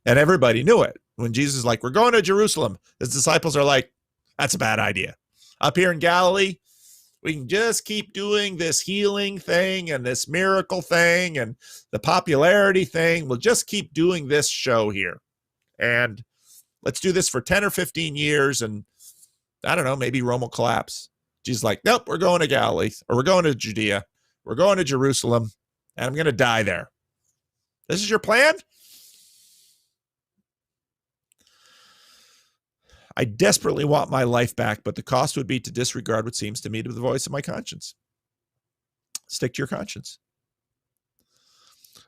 And everybody knew it. When Jesus is like, we're going to Jerusalem, his disciples are like, that's a bad idea. Up here in Galilee, we can just keep doing this healing thing and this miracle thing and the popularity thing. We'll just keep doing this show here. And let's do this for 10 or 15 years. And I don't know, maybe Rome will collapse. Jesus is like, nope, we're going to Galilee, or we're going to Judea. We're going to Jerusalem, and I'm going to die there. This is your plan? I desperately want my life back, but the cost would be to disregard what seems to me to be the voice of my conscience. Stick to your conscience.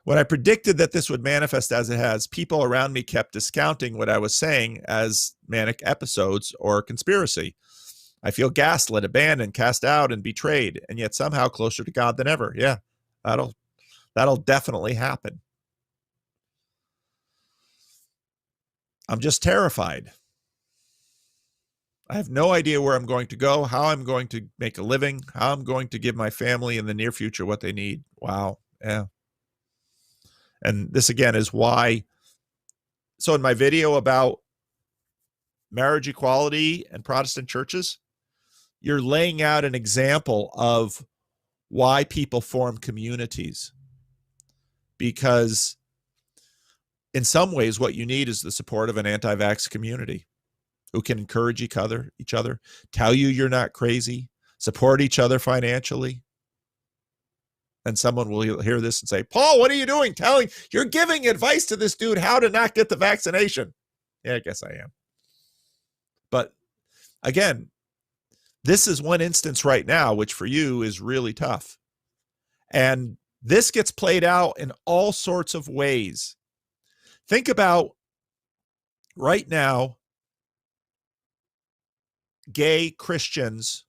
When I predicted that this would manifest as it has, people around me kept discounting what I was saying as manic episodes or conspiracy. I feel gaslit, abandoned, cast out, and betrayed, and yet somehow closer to God than ever. Yeah, that'll definitely happen. I'm just terrified. I have no idea where I'm going to go, how I'm going to make a living, how I'm going to give my family in the near future what they need. Wow. Yeah. And this again is why. So in my video about marriage equality and Protestant churches, you're laying out an example of why people form communities. Because in some ways, what you need is the support of an anti-vax community who can encourage each other, tell you you're not crazy, support each other financially. And someone will hear this and say, Paul, what are you doing? You're giving advice to this dude how to not get the vaccination. Yeah, I guess I am. But again, this is one instance right now, which for you is really tough. And this gets played out in all sorts of ways. Think about right now, gay Christians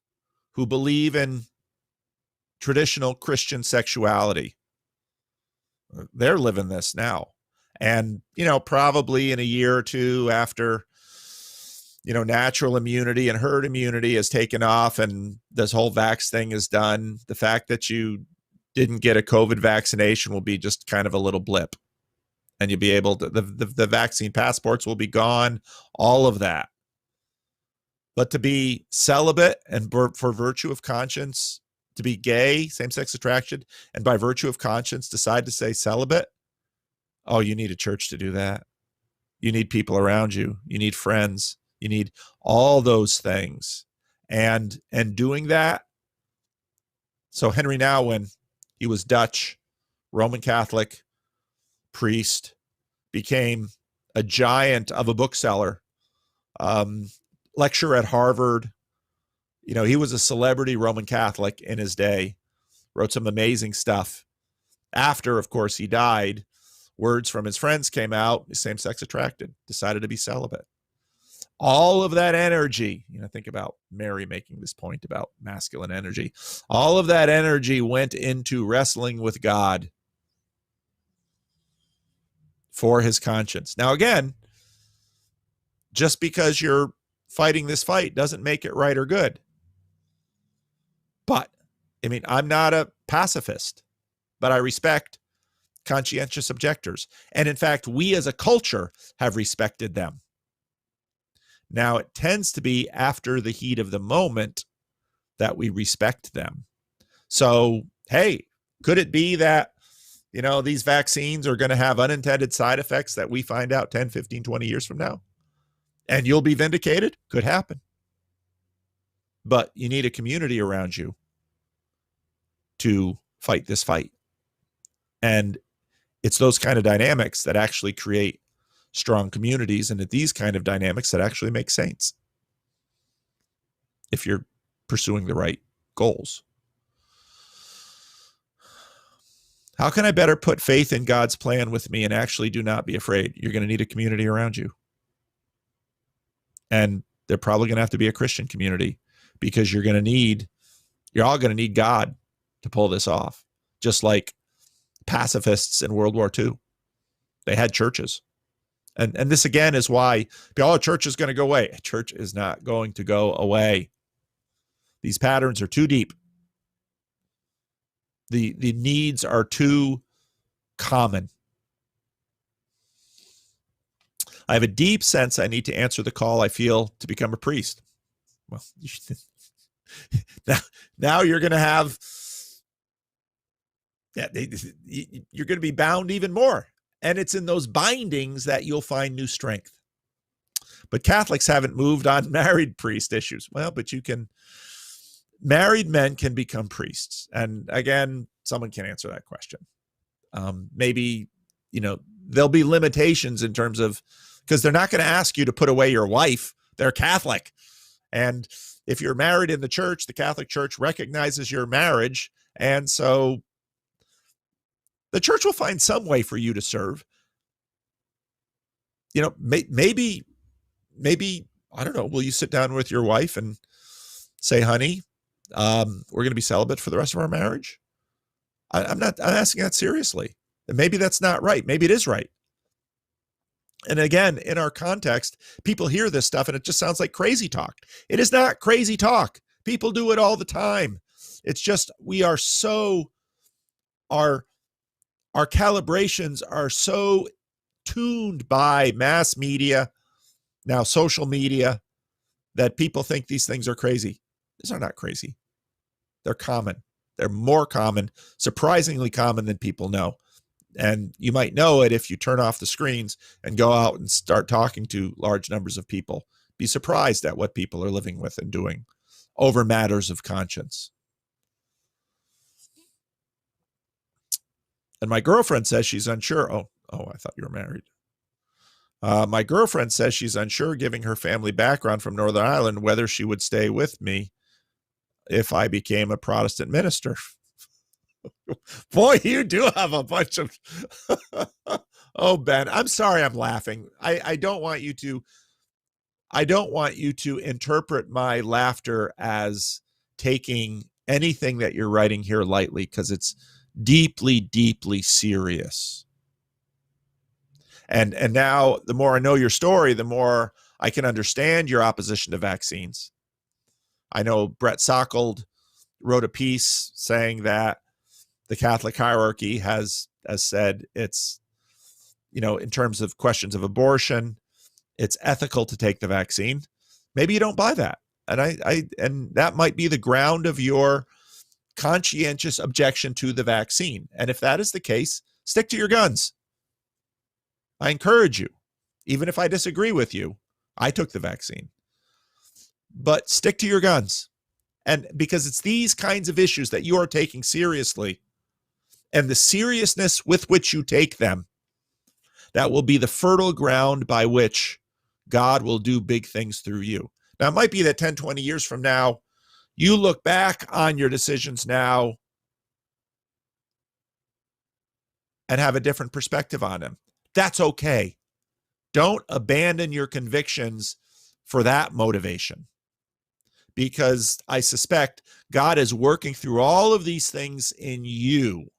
who believe in traditional Christian sexuality. They're living this now. And, probably in a year or two after, natural immunity and herd immunity has taken off and this whole vax thing is done, the fact that you didn't get a COVID vaccination will be just kind of a little blip. And you'll be able to, the vaccine passports will be gone, all of that. But to be celibate and for virtue of conscience, to be gay, same-sex attraction, and by virtue of conscience decide to say celibate, oh, you need a church to do that. You need people around you. You need friends. You need all those things. And doing that, so Henry Nouwen, he was Dutch, Roman Catholic, priest, became a giant of a bookseller, lecturer at Harvard. He was a celebrity Roman Catholic in his day, wrote some amazing stuff. After, of course, he died, words from his friends came out, he's same-sex attracted, decided to be celibate. All of that energy, think about Mary making this point about masculine energy. All of that energy went into wrestling with God for his conscience. Now, again, just because you're fighting this fight doesn't make it right or good. But, I'm not a pacifist, but I respect conscientious objectors. And in fact, we as a culture have respected them. Now, it tends to be after the heat of the moment that we respect them. So, hey, could it be that, these vaccines are going to have unintended side effects that we find out 10, 15, 20 years from now? And you'll be vindicated? Could happen. But you need a community around you to fight this fight. And it's those kind of dynamics that actually create strong communities, and these kind of dynamics that actually make saints if you're pursuing the right goals. How can I better put faith in God's plan with me and actually do not be afraid? You're going to need a community around you. And they're probably going to have to be a Christian community, because you're all going to need God to pull this off. Just like pacifists in World War II, they had churches. And this again is why church is going to go away. Church is not going to go away. These patterns are too deep. The needs are too common. I have a deep sense I need to answer the call I feel to become a priest. Well, now you're going to have, you're going to be bound even more. And it's in those bindings that you'll find new strength. But Catholics haven't moved on married priest issues. Well, but married men can become priests. And again, someone can answer that question. Maybe, there'll be limitations in terms of, because they're not going to ask you to put away your wife. They're Catholic. And if you're married in the church, the Catholic Church recognizes your marriage. And so the church will find some way for you to serve. Maybe, I don't know, will you sit down with your wife and say, honey, we're going to be celibate for the rest of our marriage? I'm asking that seriously. And maybe that's not right. Maybe it is right. And again, in our context, people hear this stuff and it just sounds like crazy talk. It is not crazy talk. People do it all the time. It's just, our calibrations are so tuned by mass media, now social media, that people think these things are crazy. These are not crazy. They're common. They're more common, surprisingly common than people know. And you might know it if you turn off the screens and go out and start talking to large numbers of people. Be surprised at what people are living with and doing over matters of conscience. And my girlfriend says she's unsure. Oh, I thought you were married. My girlfriend says she's unsure, giving her family background from Northern Ireland, whether she would stay with me if I became a Protestant minister. Boy, you do have a bunch of... Oh, Ben, I'm sorry I'm laughing. I don't want you to interpret my laughter as taking anything that you're writing here lightly, because it's deeply, deeply serious. And now the more I know your story, the more I can understand your opposition to vaccines. I know Brett Sockold wrote a piece saying that the Catholic hierarchy has said it's, in terms of questions of abortion, it's ethical to take the vaccine. Maybe you don't buy that. And that might be the ground of your conscientious objection to the vaccine. And if that is the case, stick to your guns. I encourage you, even if I disagree with you, I took the vaccine. But stick to your guns. And because it's these kinds of issues that you are taking seriously, and the seriousness with which you take them, that will be the fertile ground by which God will do big things through you. Now, it might be that 10, 20 years from now, you look back on your decisions now and have a different perspective on them. That's okay. Don't abandon your convictions for that motivation, because I suspect God is working through all of these things in you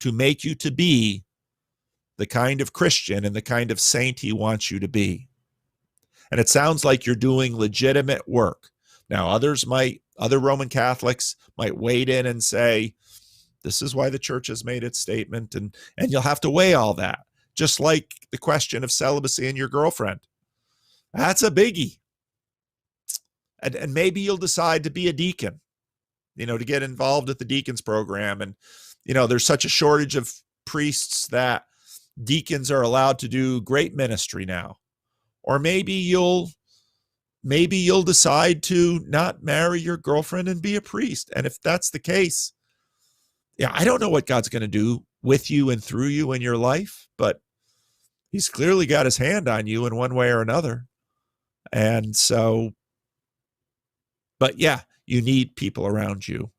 to make you to be the kind of Christian and the kind of saint he wants you to be. And it sounds like you're doing legitimate work. Now, other Roman Catholics might wade in and say, this is why the church has made its statement, and you'll have to weigh all that. Just like the question of celibacy and your girlfriend. That's a biggie. And maybe you'll decide to be a deacon, to get involved at the deacons program. And, there's such a shortage of priests that deacons are allowed to do great ministry now. Or maybe you'll decide to not marry your girlfriend and be a priest. And if that's the case, I don't know what God's going to do with you and through you in your life, but he's clearly got his hand on you in one way or another. And so, but yeah, you need people around you.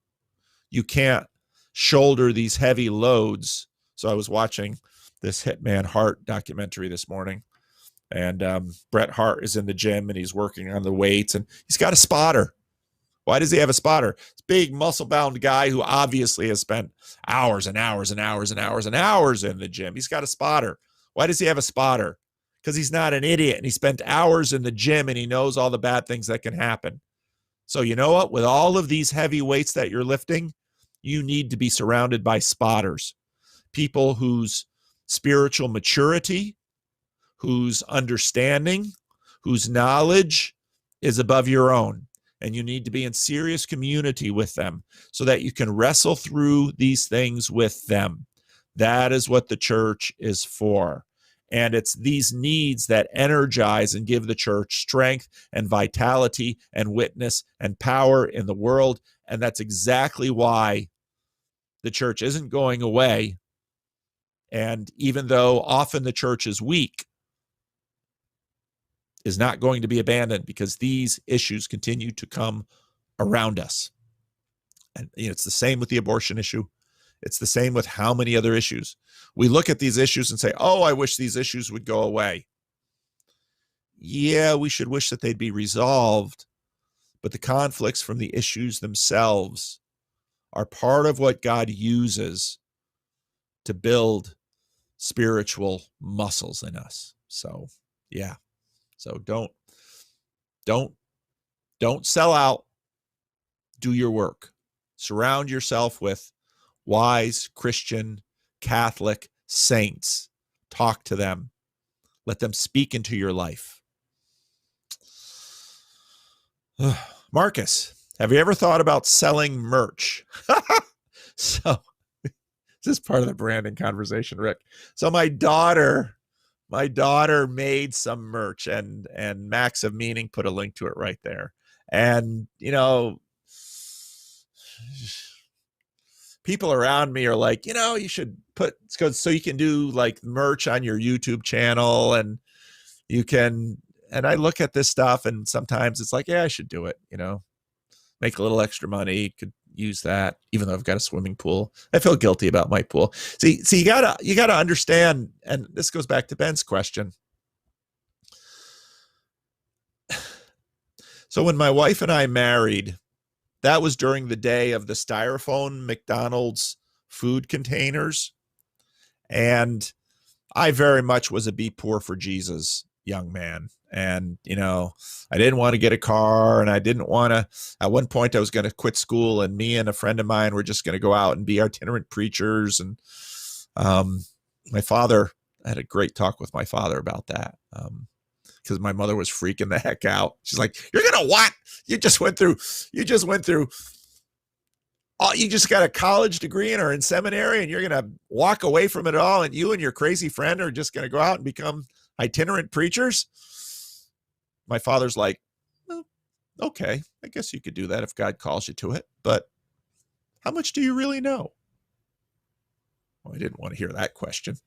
You can't shoulder these heavy loads. So I was watching this Hitman Hart documentary this morning, and Bret Hart is in the gym and he's working on the weights, and he's got a spotter. Why does he have a spotter? This big muscle-bound guy who obviously has spent hours and hours and hours and hours and hours in the gym. He's got a spotter. Why does he have a spotter? Because he's not an idiot, and he spent hours in the gym, and he knows all the bad things that can happen. So you know what? With all of these heavy weights that you're lifting, you need to be surrounded by spotters, people whose spiritual maturity, whose understanding, whose knowledge is above your own. And you need to be in serious community with them so that you can wrestle through these things with them. That is what the church is for. And it's these needs that energize and give the church strength and vitality and witness and power in the world. And that's exactly why the church isn't going away. And even though often the church is weak, is not going to be abandoned, because these issues continue to come around us. And it's the same with the abortion issue. It's the same with how many other issues. We look at these issues and say, oh, I wish these issues would go away. Yeah, we should wish that they'd be resolved, but the conflicts from the issues themselves are part of what God uses to build spiritual muscles in us. So, yeah. So don't sell out. Do your work. Surround yourself with wise Christian, Catholic saints. Talk to them. Let them speak into your life. Marcus, have you ever thought about selling merch? So this is part of the branding conversation, Rick. So my daughter made some merch, and Max of Meaning put a link to it right there. And, people around me are like, you should put, so you can do like merch on your YouTube channel, and you can, and I look at this stuff and sometimes it's like, yeah, I should do it, make a little extra money, could use that, even though I've got a swimming pool. I feel guilty about my pool. See, you gotta understand, and this goes back to Ben's question. So when my wife and I married, that was during the day of the styrofoam McDonald's food containers. And I very much was a be poor for Jesus young man. And, I didn't want to get a car, and I didn't want to, at one point I was going to quit school, and me and a friend of mine were just going to go out and be itinerant preachers. And my father, I had a great talk with my father about that. Because my mother was freaking the heck out. She's like, you're going to what? You just got a college degree and are in seminary, and you're going to walk away from it all, and you and your crazy friend are just going to go out and become itinerant preachers? My father's like, well, okay, I guess you could do that if God calls you to it, but how much do you really know? Well, I didn't want to hear that question.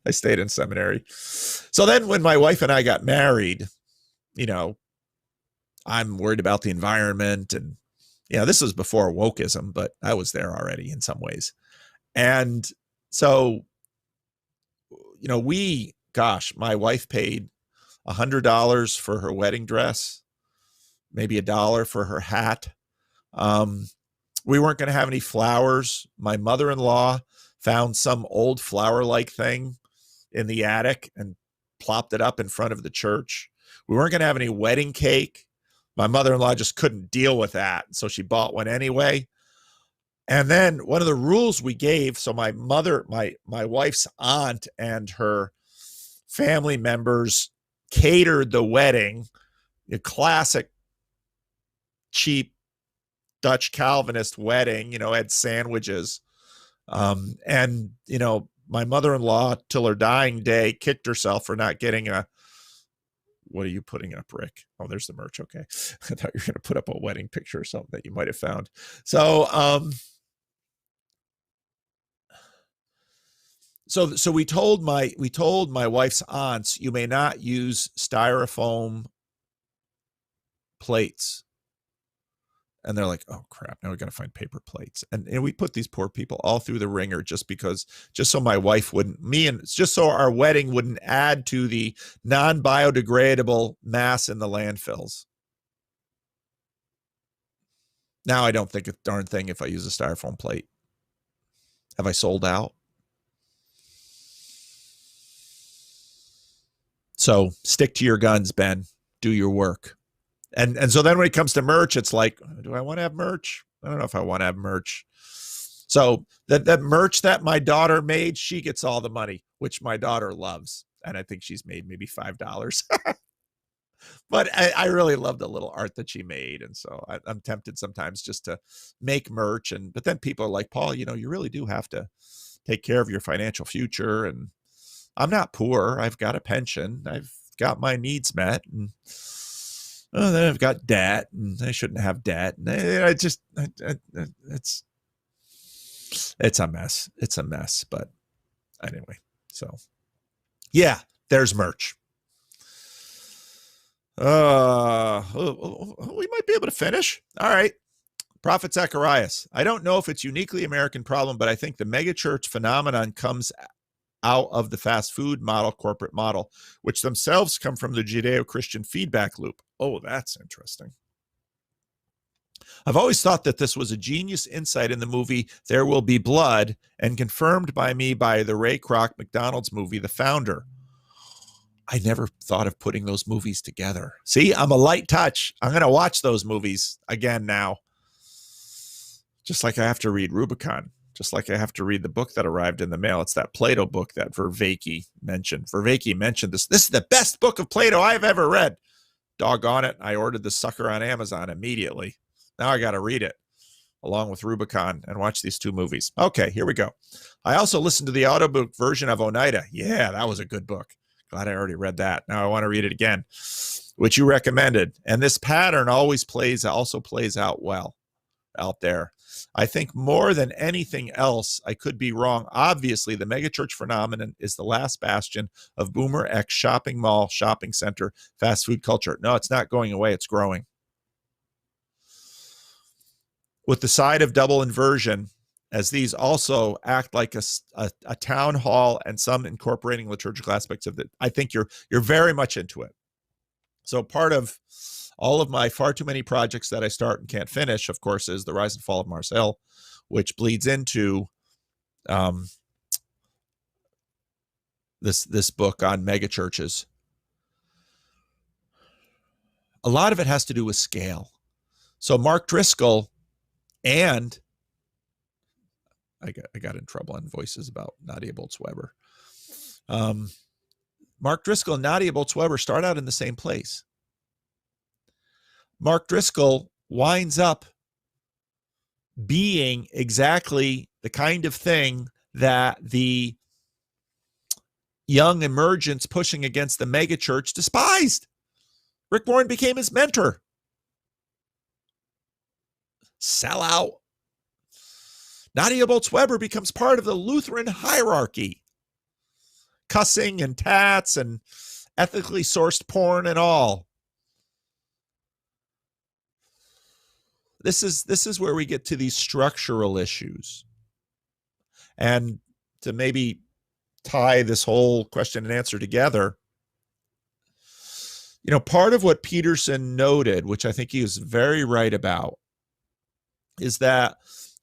I stayed in seminary. So then when my wife and I got married, I'm worried about the environment, and this was before wokeism, but I was there already in some ways. And so, my wife paid $100 for her wedding dress, maybe $1 for her hat. We weren't going to have any flowers. My mother-in-law found some old flower-like thing in the attic and plopped it up in front of the church. We weren't going to have any wedding cake. My mother-in-law just couldn't deal with that, so she bought one anyway. And then one of the rules we gave, so my wife's aunt and her family members catered the wedding, a classic cheap Dutch Calvinist wedding, had sandwiches. And my mother-in-law, till her dying day, kicked herself for not getting what are you putting up, Rick? Oh, there's the merch. Okay. I thought you were going to put up a wedding picture or something that you might have found. So, So we told my wife's aunts, you may not use styrofoam plates And they're like, oh crap, now we're going to find paper plates. And we put these poor people all through the ringer just so my wife just so our wedding wouldn't add to the non-biodegradable mass in the landfills. Now I don't think a darn thing if I use a styrofoam plate. Have I sold out? So stick to your guns, Ben. Do your work. And so then when it comes to merch, it's like, do I want to have merch? I don't know if I want to have merch. So that merch that my daughter made, she gets all the money, which my daughter loves. And I think she's made maybe $5. But I really love the little art that she made. And so I'm tempted sometimes just to make merch. But then people are like, Paul, you really do have to take care of your financial future. And I'm not poor. I've got a pension. I've got my needs met. And then I've got debt, and I shouldn't have debt. And it's a mess. It's a mess. But anyway, so yeah, there's merch. We might be able to finish. All right. Prophet Zacharias. I don't know if it's uniquely American problem, but I think the megachurch phenomenon comes out of the fast food model, corporate model, which themselves come from the Judeo-Christian feedback loop. Oh, that's interesting. I've always thought that this was a genius insight in the movie There Will Be Blood, and confirmed by me by the Ray Kroc McDonald's movie, The Founder. I never thought of putting those movies together. See, I'm a light touch. I'm going to watch those movies again now. Just like I have to read Rubicon. Just like I have to read the book that arrived in the mail. It's that Plato book that Vervaeke mentioned. Vervaeke mentioned this. This is the best book of Plato I've ever read. Doggone it. I ordered the sucker on Amazon immediately. Now I got to read it along with Rubicon and watch these two movies. Okay, here we go. I also listened to the audiobook version of Oneida. Yeah, that was a good book. Glad I already read that. Now I want to read it again, which you recommended. And this pattern also plays out well out there. I think more than anything else, I could be wrong. Obviously, the megachurch phenomenon is the last bastion of Boomer X shopping mall, shopping center, fast food culture. No, it's not going away. It's growing. With the side of double inversion, as these also act like a town hall and some incorporating liturgical aspects of it. I think you're very much into it. So part of all of my far too many projects that I start and can't finish, of course, is The Rise and Fall of Mars Hill, which bleeds into this book on megachurches. A lot of it has to do with scale. So Mark Driscoll and I got in trouble on Voices about Nadia Bolz-Weber. Mark Driscoll and Nadia Bolz-Weber start out in the same place. Mark Driscoll winds up being exactly the kind of thing that the young emergents pushing against the megachurch despised. Rick Warren became his mentor. Sell out. Nadia Bolz-Weber becomes part of the Lutheran hierarchy. Cussing and tats and ethically sourced porn and all. This is where we get to these structural issues. And to maybe tie this whole question and answer together, part of what Peterson noted, which I think he was very right about, is that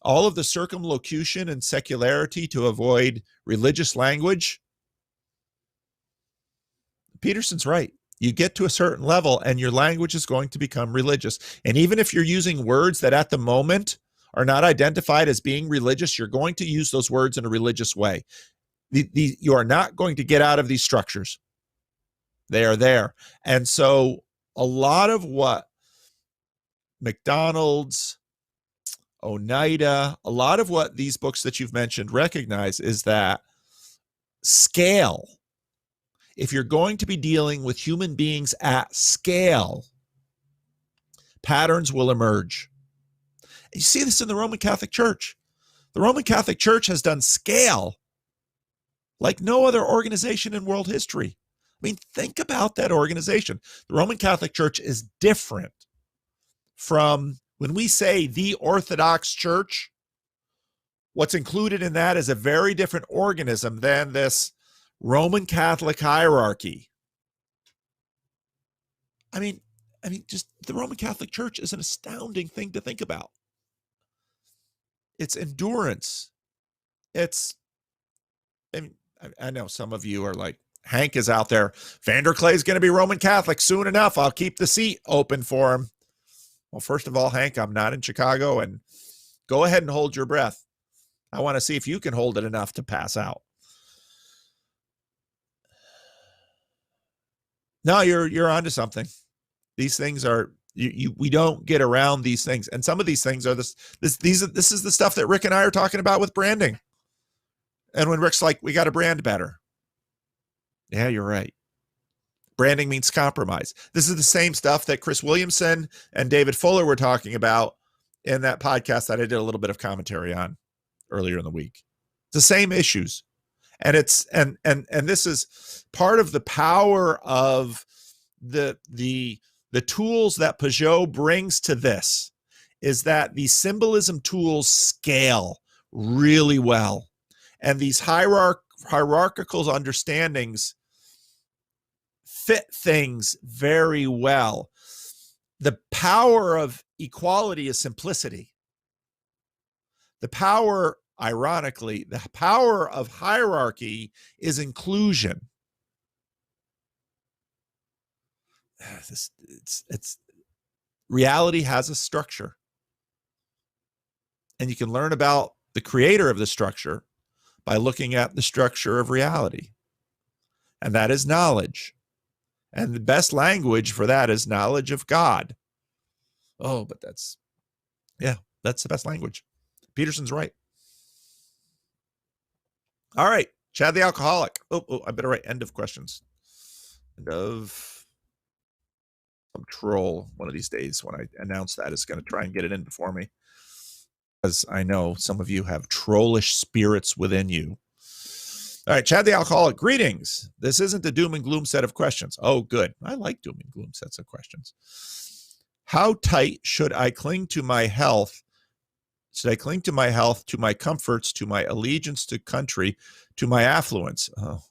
all of the circumlocution and secularity to avoid religious language, Peterson's right. You get to a certain level and your language is going to become religious. And even if you're using words that at the moment are not identified as being religious, you're going to use those words in a religious way. You are not going to get out of these structures. They are there. And so a lot of what McDonald's, Oneida, a lot of what these books that you've mentioned recognize is that scale. If you're going to be dealing with human beings at scale, patterns will emerge. You see this in the Roman Catholic Church. The Roman Catholic Church has done scale like no other organization in world history. I mean, think about that organization. The Roman Catholic Church is different from When we say the Orthodox Church, what's included in that is a very different organism than this Roman Catholic hierarchy. I mean, just the Roman Catholic Church is an astounding thing to think about. It's endurance. I know some of you are like, Hank is out there. Vanderclay's going to be Roman Catholic soon enough. I'll keep the seat open for him. Well, first of all, Hank, I'm not in Chicago, and go ahead and hold your breath. I want to see if you can hold it enough to pass out. No, you're onto something. These things are we don't get around these things, and some of these things are this is the stuff that Rick and I are talking about with branding. And when Rick's like, we got to brand better. Yeah, you're right. Branding means compromise. This is the same stuff that Chris Williamson and David Fuller were talking about in that podcast that I did a little bit of commentary on earlier in the week. It's the same issues. And it's and this is part of the power of the tools that Peugeot brings to this, is that these symbolism tools scale really well. And these hierarchical understandings fit things very well. The power of equality is simplicity. The power, ironically, the power of hierarchy is inclusion. It's reality has a structure. And you can learn about the creator of the structure by looking at the structure of reality. And that is knowledge. And the best language for that is knowledge of God. Oh, but that's the best language. Peterson's right. All right. Chad the alcoholic. Oh, I better write end of questions. End of some troll one of these days when I announce that is going to try and get it in before me. Because I know some of you have trollish spirits within you. All right, Chad the alcoholic, greetings. This isn't a doom and gloom set of questions. Oh, good. I like doom and gloom sets of questions. How tight should I cling to my health? Should I cling to my health, to my comforts, to my allegiance to country, to my affluence? Oh.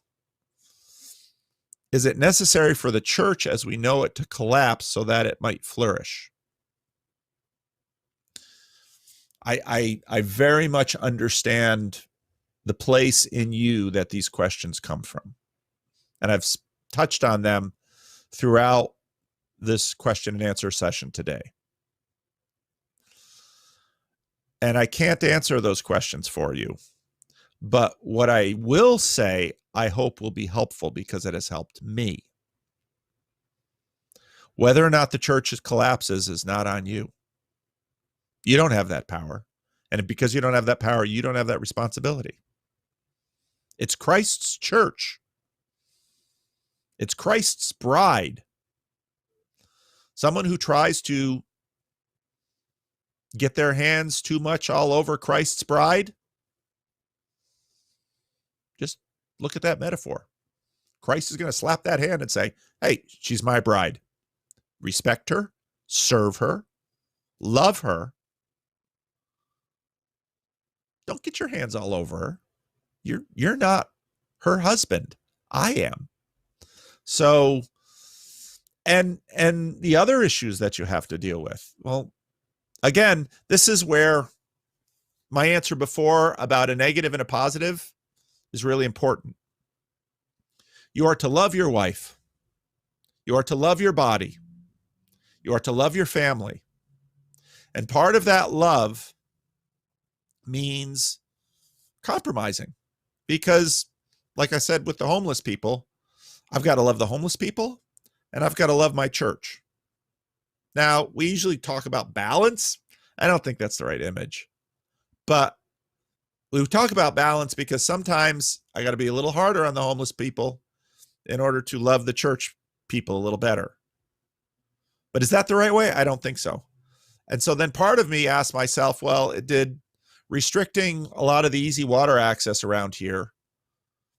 Is it necessary for the church as we know it to collapse so that it might flourish? I very much understand the place in you that these questions come from. And I've touched on them throughout this question and answer session today. And I can't answer those questions for you. But what I will say, I hope will be helpful because it has helped me. Whether or not the church collapses is not on you. You don't have that power. And because you don't have that power, you don't have that responsibility. It's Christ's church. It's Christ's bride. Someone who tries to get their hands too much all over Christ's bride, just look at that metaphor. Christ is going to slap that hand and say, hey, she's my bride. Respect her, serve her, love her. Don't get your hands all over her. You're not her husband. I am. So, and the other issues that you have to deal with. Well, again, this is where my answer before about a negative and a positive is really important. You are to love your wife. You are to love your body. You are to love your family. And part of that love means compromising. Because, like I said with the homeless people, I've got to love the homeless people and I've got to love my church. Now, we usually talk about balance. I don't think that's the right image. But we talk about balance because sometimes I got to be a little harder on the homeless people in order to love the church people a little better. But is that the right way? I don't think so. And so then part of me asked myself, well, did restricting a lot of the easy water access around here,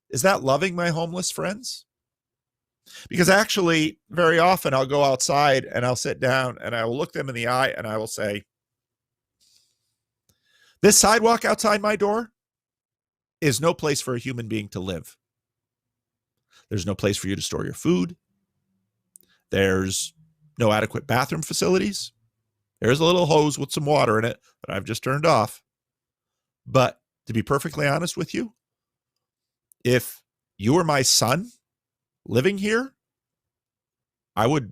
is that loving my homeless friends? Because actually, very often I'll go outside and I'll sit down and I will look them in the eye and I will say, This sidewalk outside my door is no place for a human being to live. There's no place for you to store your food. There's no adequate bathroom facilities. There's a little hose with some water in it that I've just turned off. But to be perfectly honest with you, if you were my son living here, I would,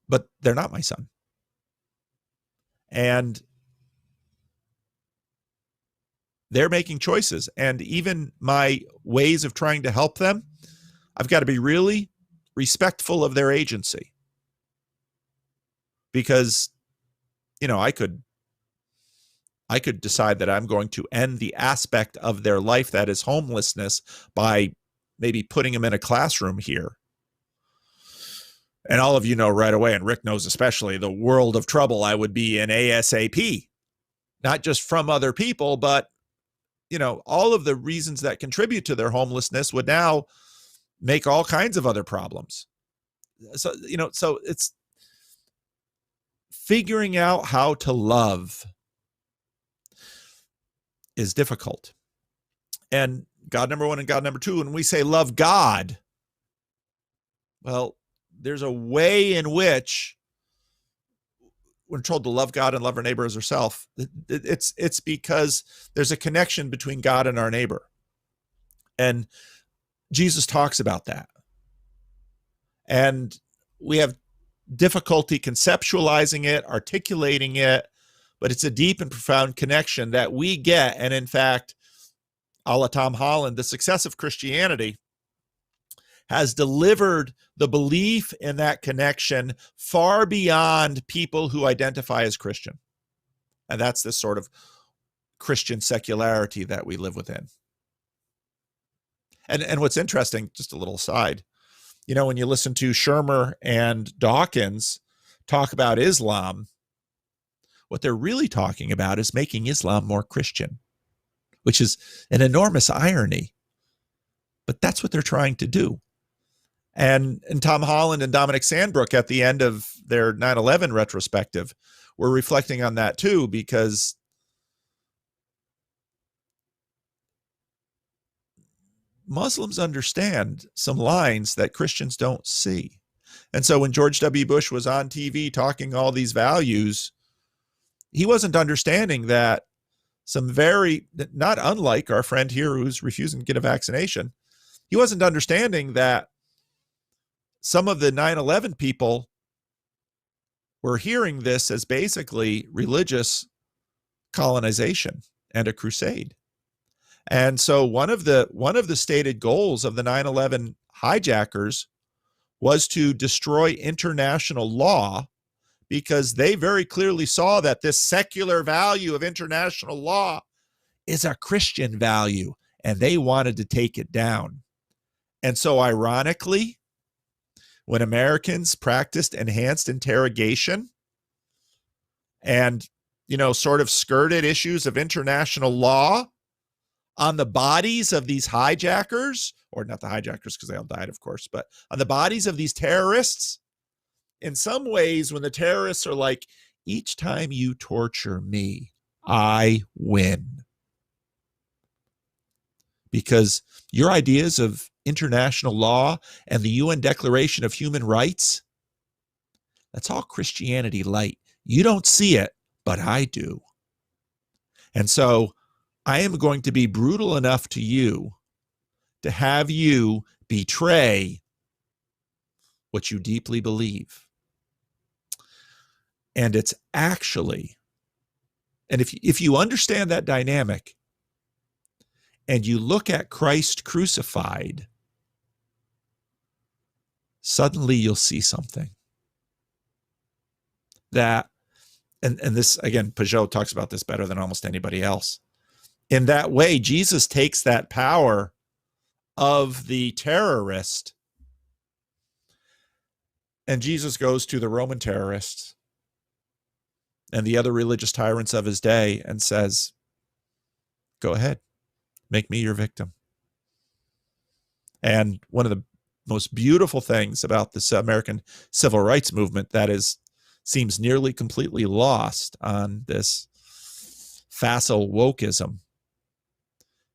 but they're not my son. And they're making choices. And even my ways of trying to help them, I've got to be really respectful of their agency. Because, you know, I could decide that I'm going to end the aspect of their life that is homelessness by maybe putting them in a classroom here. And all of you know right away, and Rick knows especially, the world of trouble I would be in ASAP. Not just from other people, but, you know, all of the reasons that contribute to their homelessness would now make all kinds of other problems. So, you know, so it's figuring out how to love is difficult. And God number one and God number two, when we say love God, well, there's a way in which we're told to love God and love our neighbor as ourselves. It's because there's a connection between God and our neighbor. And Jesus talks about that. And we have difficulty conceptualizing it, articulating it, but it's a deep and profound connection that we get. And in fact, a la Tom Holland, the success of Christianity has delivered the belief in that connection far beyond people who identify as Christian. And that's this sort of Christian secularity that we live within. And what's interesting, just a little side, you know, when you listen to Shermer and Dawkins talk about Islam, what they're really talking about is making Islam more Christian, which is an enormous irony. But that's what they're trying to do. And Tom Holland and Dominic Sandbrook at the end of their 9/11 retrospective were reflecting on that too, because Muslims understand some lines that Christians don't see. And so when George W. Bush was on TV talking all these values, he wasn't understanding that some very, not unlike our friend here who's refusing to get a vaccination, he wasn't understanding that some of the 9/11 people were hearing this as basically religious colonization and a crusade. And so one of the stated goals of the 9/11 hijackers was to destroy international law, because they very clearly saw that this secular value of international law is a Christian value, and they wanted to take it down. And so ironically, when Americans practiced enhanced interrogation and, you know, sort of skirted issues of international law on the bodies of these hijackers, or not the hijackers because they all died, of course, but on the bodies of these terrorists, in some ways, when the terrorists are like, each time you torture me, I win. Because your ideas of international law and the UN Declaration of Human Rights, that's all Christianity light. You don't see it, but I do. And so I am going to be brutal enough to you to have you betray what you deeply believe. And it's actually, and if you understand that dynamic and you look at Christ crucified, suddenly you'll see something that, and this, again, Peugeot talks about this better than almost anybody else. In that way, Jesus takes that power of the terrorist, and Jesus goes to the Roman terrorists and the other religious tyrants of his day and says, go ahead, make me your victim. And one of the most beautiful things about this American civil rights movement that is seems nearly completely lost on this facile wokeism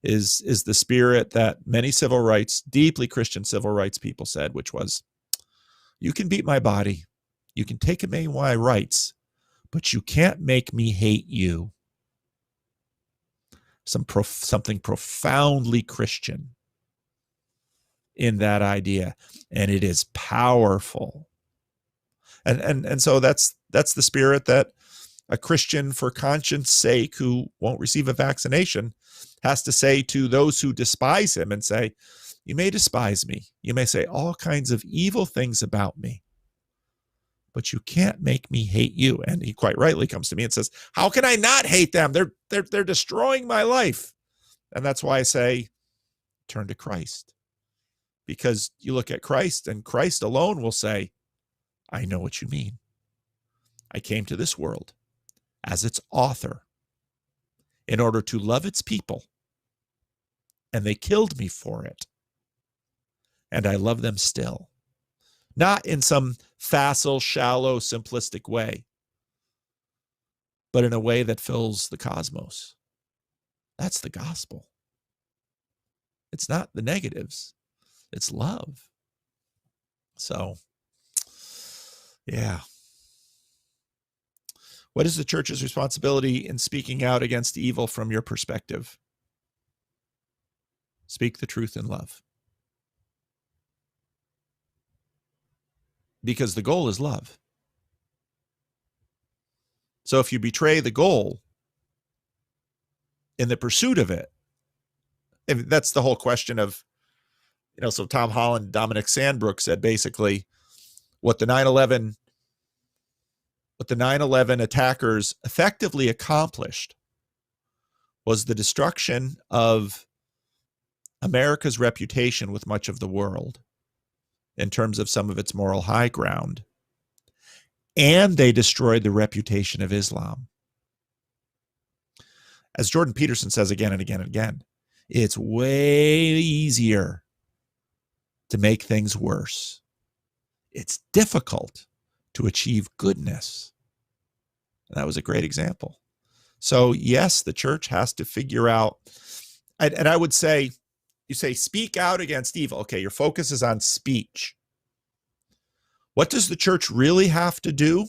is the spirit that many civil rights, deeply Christian civil rights people said, which was, you can beat my body, you can take away my rights, but you can't make me hate you. Something profoundly Christian in that idea, and it is powerful. And so that's the spirit that a Christian, for conscience sake, who won't receive a vaccination, has to say to those who despise him and say, you may despise me, you may say all kinds of evil things about me, but you can't make me hate you. And he quite rightly comes to me and says, how can I not hate them? They're destroying my life. And that's why I say, turn to Christ. Because you look at Christ, and Christ alone will say, I know what you mean. I came to this world as its author in order to love its people, and they killed me for it. And I love them still. Not in some facile, shallow, simplistic way, but in a way that fills the cosmos. That's the gospel. It's not the negatives. It's love. So, yeah. What is the church's responsibility in speaking out against evil from your perspective? Speak the truth in love. Because the goal is love. So if you betray the goal in the pursuit of it, and that's the whole question of, so Tom Holland, Dominic Sandbrook said basically what the 9/11 attackers effectively accomplished was the destruction of America's reputation with much of the world in terms of some of its moral high ground. And they destroyed the reputation of Islam. As Jordan Peterson says again and again and again, it's way easier to make things worse. It's difficult to achieve goodness. And that was a great example. So yes, the church has to figure out, and I would say, you say, speak out against evil. Okay, your focus is on speech. What does the church really have to do?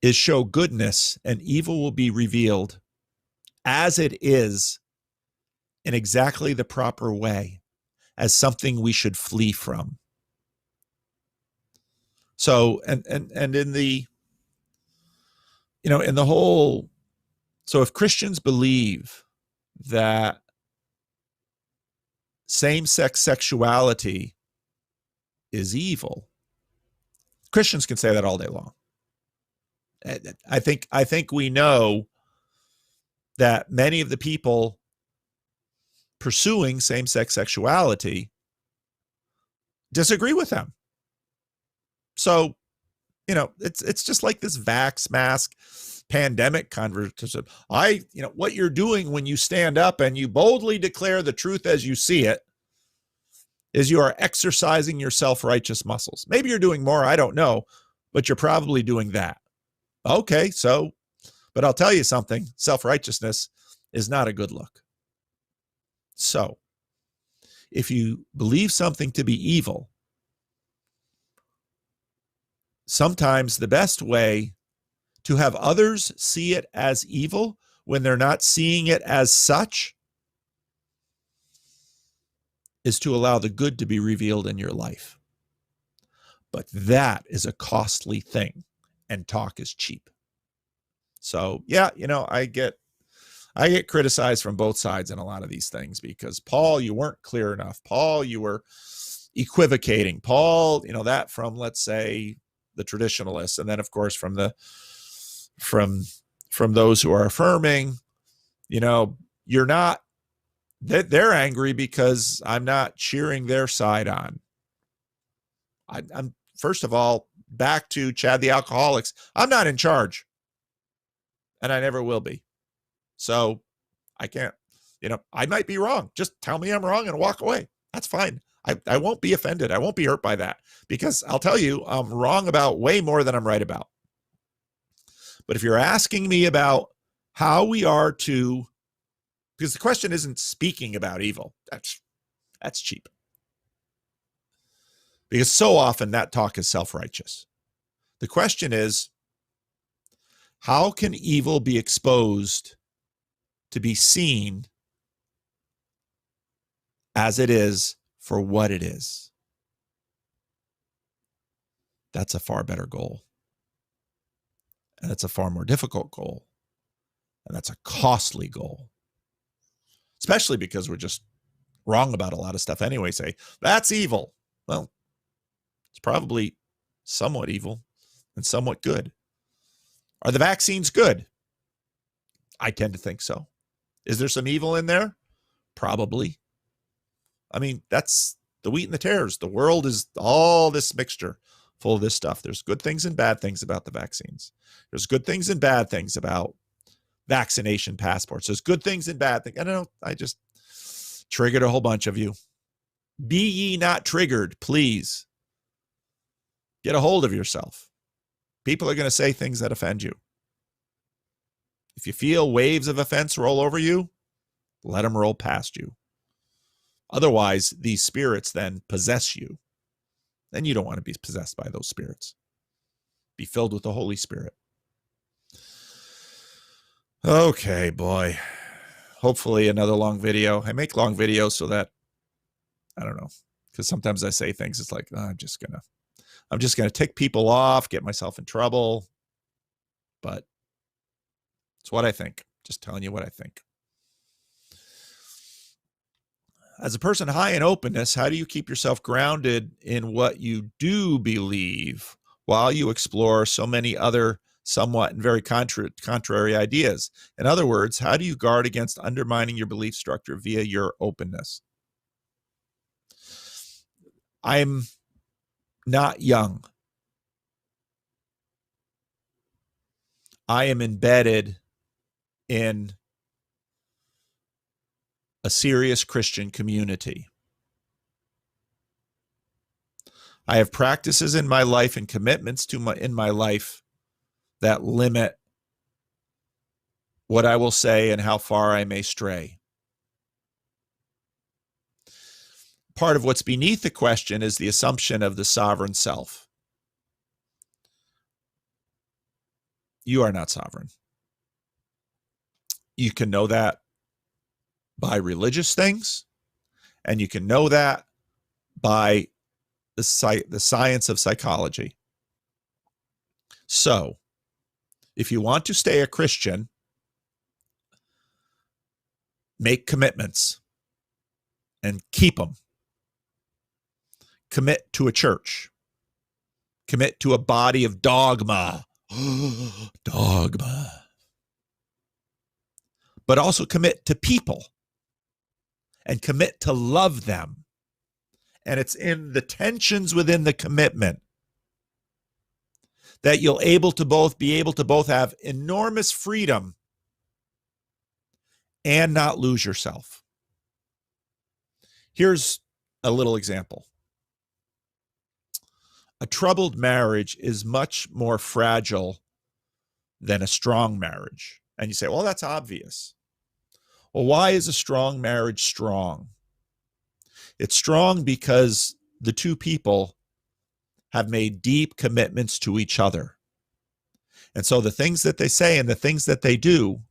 Is show goodness, and evil will be revealed as it is in exactly the proper way, as something we should flee from. So, and in the, in the whole, so if Christians believe that same-sex sexuality is evil, Christians can say that all day long. I think we know that many of the people pursuing same-sex sexuality disagree with them. So, it's just like this vax mask pandemic conversation. What you're doing when you stand up and you boldly declare the truth as you see it is you are exercising your self-righteous muscles. Maybe you're doing more, I don't know, but you're probably doing that. Okay, but I'll tell you something, self-righteousness is not a good look. So, if you believe something to be evil, sometimes the best way to have others see it as evil when they're not seeing it as such is to allow the good to be revealed in your life. But that is a costly thing, and talk is cheap. So, yeah, I get criticized from both sides in a lot of these things because, Paul, you weren't clear enough. Paul, you were equivocating. Paul, that from, let's say, the traditionalists, and then of course from those who are affirming, you're not, they're angry because I'm not cheering their side on. I'm first of all, back to Chad the Alcoholics, I'm not in charge, and I never will be. So I can't, I might be wrong. Just tell me I'm wrong and walk away. That's fine. I won't be offended. I won't be hurt by that, because I'll tell you, I'm wrong about way more than I'm right about. But if you're asking me about how we are to, because the question isn't speaking about evil. That's cheap. Because so often that talk is self-righteous. The question is, how can evil be exposed to be seen as it is for what it is? That's a far better goal. And it's a far more difficult goal. And that's a costly goal. Especially because we're just wrong about a lot of stuff anyway. Say, that's evil. Well, it's probably somewhat evil and somewhat good. Are the vaccines good? I tend to think so. Is there some evil in there? Probably. I mean, that's the wheat and the tares. The world is all this mixture full of this stuff. There's good things and bad things about the vaccines. There's good things and bad things about vaccination passports. There's good things and bad things. I don't know. I just triggered a whole bunch of you. Be ye not triggered, please. Get a hold of yourself. People are going to say things that offend you. If you feel waves of offense roll over you, let them roll past you. Otherwise, these spirits then possess you. Then you don't want to be possessed by those spirits. Be filled with the Holy Spirit. Okay, boy. Hopefully another long video. I make long videos so that, I don't know, because sometimes I say things, it's like, oh, I'm just gonna tick people off, get myself in trouble. But it's what I think. Just telling you what I think. As a person high in openness, how do you keep yourself grounded in what you do believe while you explore so many other somewhat and very contrary ideas? In other words, how do you guard against undermining your belief structure via your openness? I'm not young. I am embedded in a serious Christian community. I have practices in my life and commitments in my life that limit what I will say and how far I may stray. Part of what's beneath the question is the assumption of the sovereign self. You are not sovereign. You can know that by religious things, and you can know that by the science of psychology. So, if you want to stay a Christian, make commitments and keep them. Commit to a church. Commit to a body of dogma. Dogma. But also commit to people and commit to love them. And it's in the tensions within the commitment that you'll be able to both have enormous freedom and not lose yourself. Here's a little example. A troubled marriage is much more fragile than a strong marriage. And you say, well, that's obvious. Well, why is a strong marriage strong? It's strong because the two people have made deep commitments to each other. And so the things that they say and the things that they do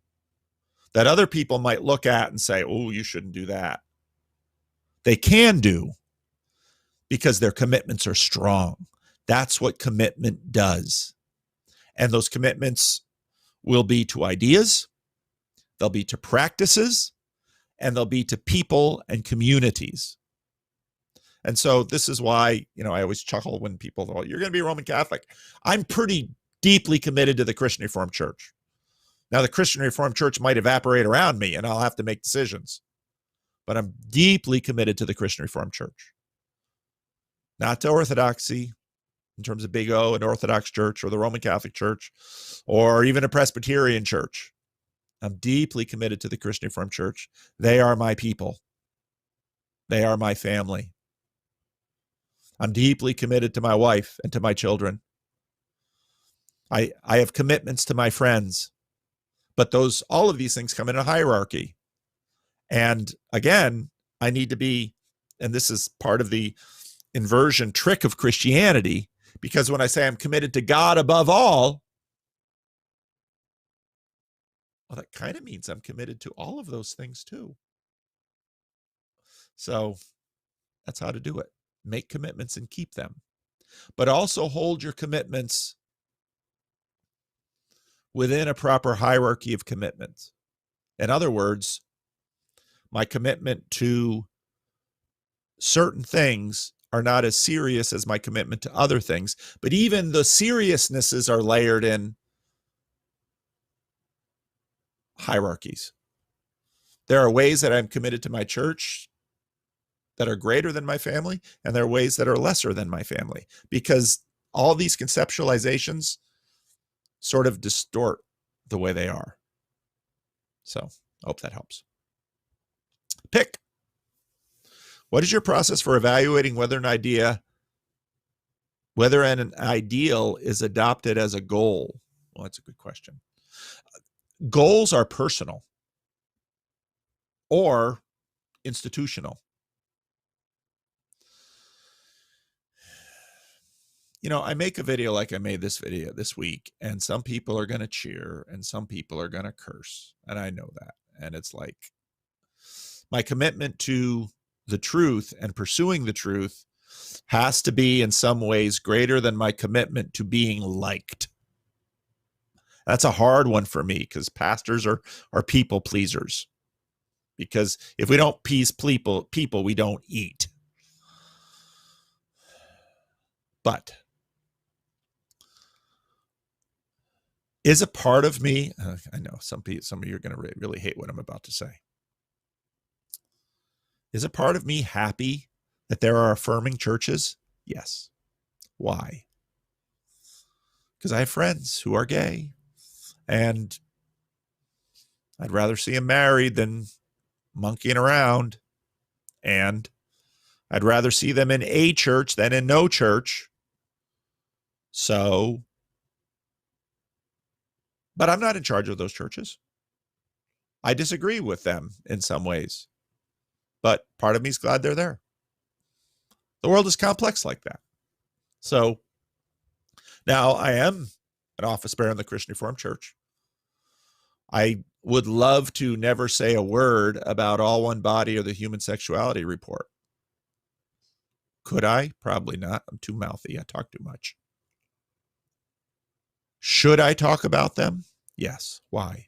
that other people might look at and say, oh, you shouldn't do that, they can do because their commitments are strong. That's what commitment does. And those commitments will be to ideas, they'll be to practices, and they'll be to people and communities. And so this is why, I always chuckle when people go, you're going to be a Roman Catholic. I'm pretty deeply committed to the Christian Reformed Church. Now, the Christian Reformed Church might evaporate around me and I'll have to make decisions. But I'm deeply committed to the Christian Reformed Church. Not to Orthodoxy, in terms of Big O, an Orthodox Church, or the Roman Catholic Church, or even a Presbyterian Church. I'm deeply committed to the Christian Reformed Church. They are my people. They are my family. I'm deeply committed to my wife and to my children. I have commitments to my friends. But all of these things come in a hierarchy. And again, I need to be, and this is part of the inversion trick of Christianity, because when I say I'm committed to God above all, well, that kind of means I'm committed to all of those things too. So that's how to do it. Make commitments and keep them. But also hold your commitments within a proper hierarchy of commitments. In other words, my commitment to certain things are not as serious as my commitment to other things, but even the seriousnesses are layered in hierarchies. There are ways that I'm committed to my church that are greater than my family, and there are ways that are lesser than my family, because all these conceptualizations sort of distort the way they are. So I hope that helps. Pick. What is your process for evaluating whether an ideal is adopted as a goal? Well, that's a good question. Goals are personal or institutional. I make a video like I made this video this week, and some people are going to cheer and some people are going to curse. And I know that. And it's like my commitment to the truth and pursuing the truth has to be in some ways greater than my commitment to being liked. That's a hard one for me, because pastors are people pleasers. Because if we don't please people, we don't eat. But is a part of me, I know some of you are going to really hate what I'm about to say. Is a part of me happy that there are affirming churches? Yes. Why? Because I have friends who are gay, and I'd rather see them married than monkeying around. And I'd rather see them in a church than in no church. So, but I'm not in charge of those churches. I disagree with them in some ways, but part of me is glad they're there. The world is complex like that. So now I am an office bearer in the Christian Reformed Church. I would love to never say a word about All One Body or the Human Sexuality Report. Could I? Probably not. I'm too mouthy. I talk too much. Should I talk about them? Yes. Why?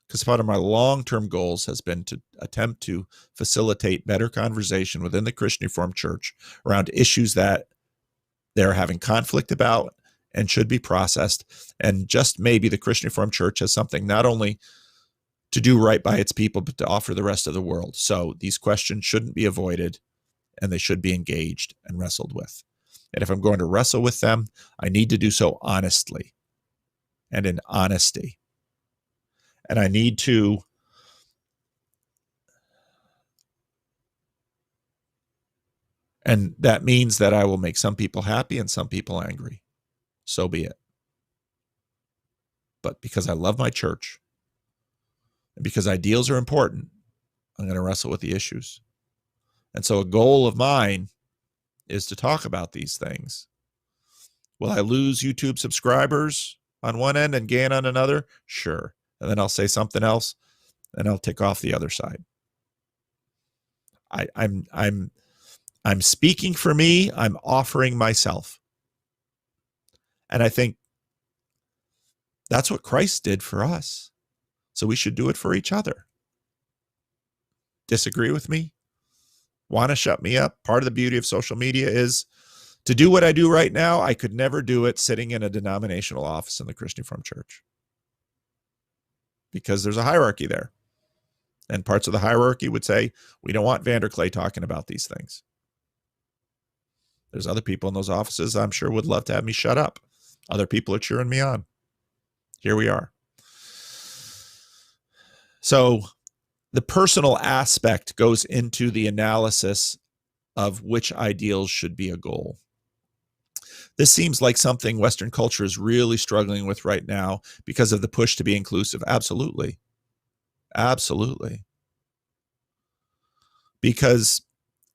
Because part of my long-term goals has been to attempt to facilitate better conversation within the Christian Reformed Church around issues that they're having conflict about and should be processed. And just maybe the Christian Reformed Church has something not only to do right by its people, but to offer the rest of the world. So these questions shouldn't be avoided, and they should be engaged and wrestled with. And if I'm going to wrestle with them, I need to do so honestly and in honesty. And I need to and that means that I will make some people happy and some people angry. So be it. But because I love my church and because ideals are important, I'm going to wrestle with the issues. And so a goal of mine is to talk about these things. Will I lose YouTube subscribers on one end and gain on another? Sure. And then I'll say something else and I'll tick off the other side. I'm speaking for me. I'm offering myself. And I think that's what Christ did for us. So we should do it for each other. Disagree with me? Want to shut me up? Part of the beauty of social media is to do what I do right now. I could never do it sitting in a denominational office in the Christian Reformed Church, because there's a hierarchy there. And parts of the hierarchy would say, we don't want Vanderklay talking about these things. There's other people in those offices I'm sure would love to have me shut up. Other people are cheering me on. Here we are. So the personal aspect goes into the analysis of which ideals should be a goal. This seems like something Western culture is really struggling with right now because of the push to be inclusive. Absolutely. Absolutely. Because,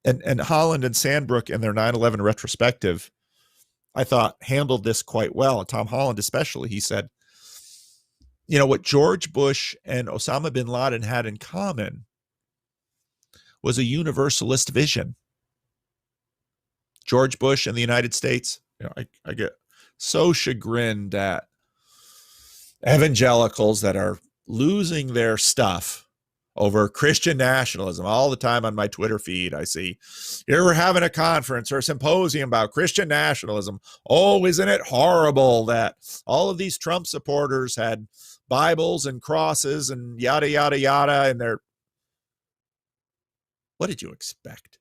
and Holland and Sandbrook in their 9/11 retrospective, I thought handled this quite well. Tom Holland especially, he said, what George Bush and Osama bin Laden had in common was a universalist vision. George Bush and the United States, I get so chagrined at evangelicals that are losing their stuff over Christian nationalism. All the time on my Twitter feed, I see, here we're having a conference or a symposium about Christian nationalism. Oh, isn't it horrible that all of these Trump supporters had Bibles and crosses and yada, yada, yada, and they're... What did you expect?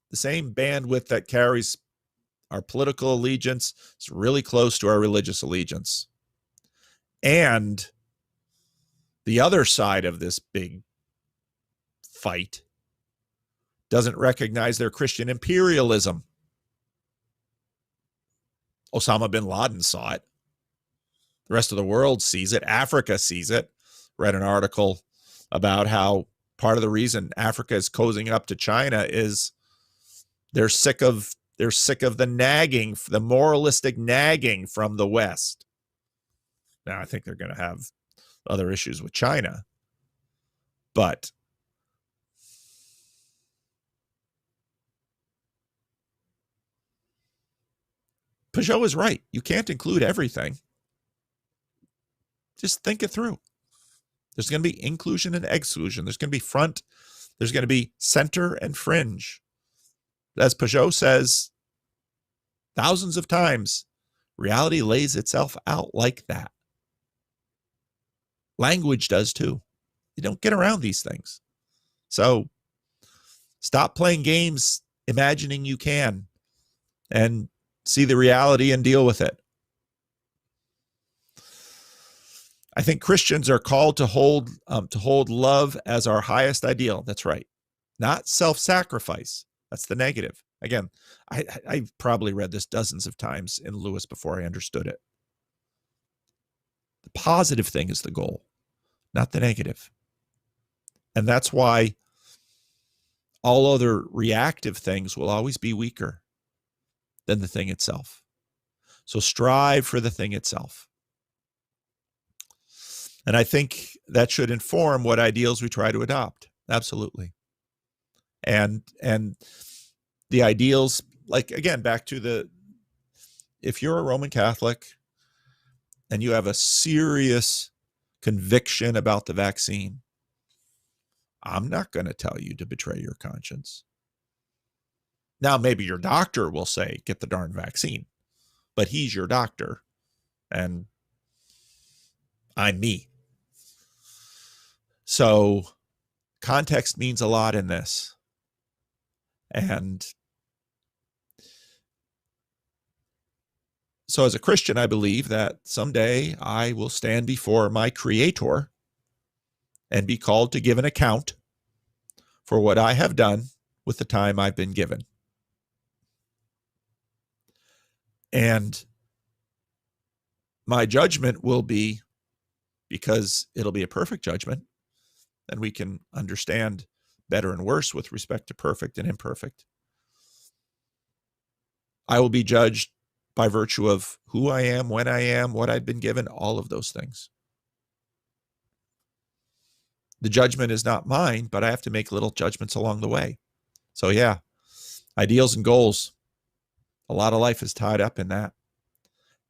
The same bandwidth that carries our political allegiance is really close to our religious allegiance. And the other side of this big fight doesn't recognize their Christian imperialism. Osama bin Laden saw it. The rest of the world sees it. Africa sees it. Read an article about how part of the reason Africa is cozying up to China is they're sick of the nagging, the moralistic nagging from the West. Now, I think they're going to have other issues with China, but Peugeot is right. You can't include everything. Just think it through. There's going to be inclusion and exclusion. There's going to be front. There's going to be center and fringe. As Peugeot says thousands of times, reality lays itself out like that. Language does too. You don't get around these things. So stop playing games imagining you can and see the reality and deal with it. I think Christians are called to hold love as our highest ideal. That's right. Not self-sacrifice. That's the negative. Again, I've probably read this dozens of times in Lewis before I understood it. The positive thing is the goal, not the negative. And that's why all other reactive things will always be weaker than the thing itself. So strive for the thing itself. And I think that should inform what ideals we try to adopt. Absolutely. And the ideals, like, again, back to if you're a Roman Catholic and you have a serious conviction about the vaccine, I'm not going to tell you to betray your conscience. Now, maybe your doctor will say, get the darn vaccine, but he's your doctor and I'm me. So context means a lot in this. And so as a Christian, I believe that someday I will stand before my Creator and be called to give an account for what I have done with the time I've been given. And my judgment will be, because it'll be a perfect judgment, and we can understand better and worse with respect to perfect and imperfect. I will be judged by virtue of who I am, when I am, what I've been given, all of those things. The judgment is not mine, but I have to make little judgments along the way. So yeah, ideals and goals. A lot of life is tied up in that.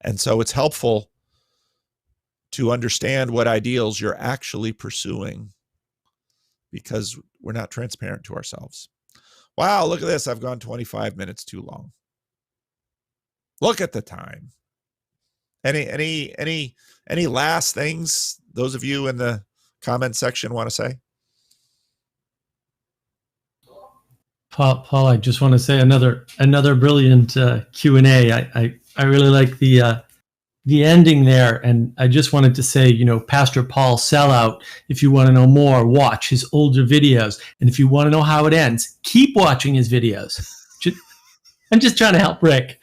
And so it's helpful to understand what ideals you're actually pursuing, because we're not transparent to ourselves. Wow, look at this. I've gone 25 minutes too long. Look at the time. Any last things those of you in the comment section want to say? Paul, I just want to say another brilliant Q&A. I really like the the ending there, and I just wanted to say, Pastor Paul Sellout, if you want to know more, watch his older videos. And if you want to know how it ends, keep watching his videos. I'm just trying to help Rick.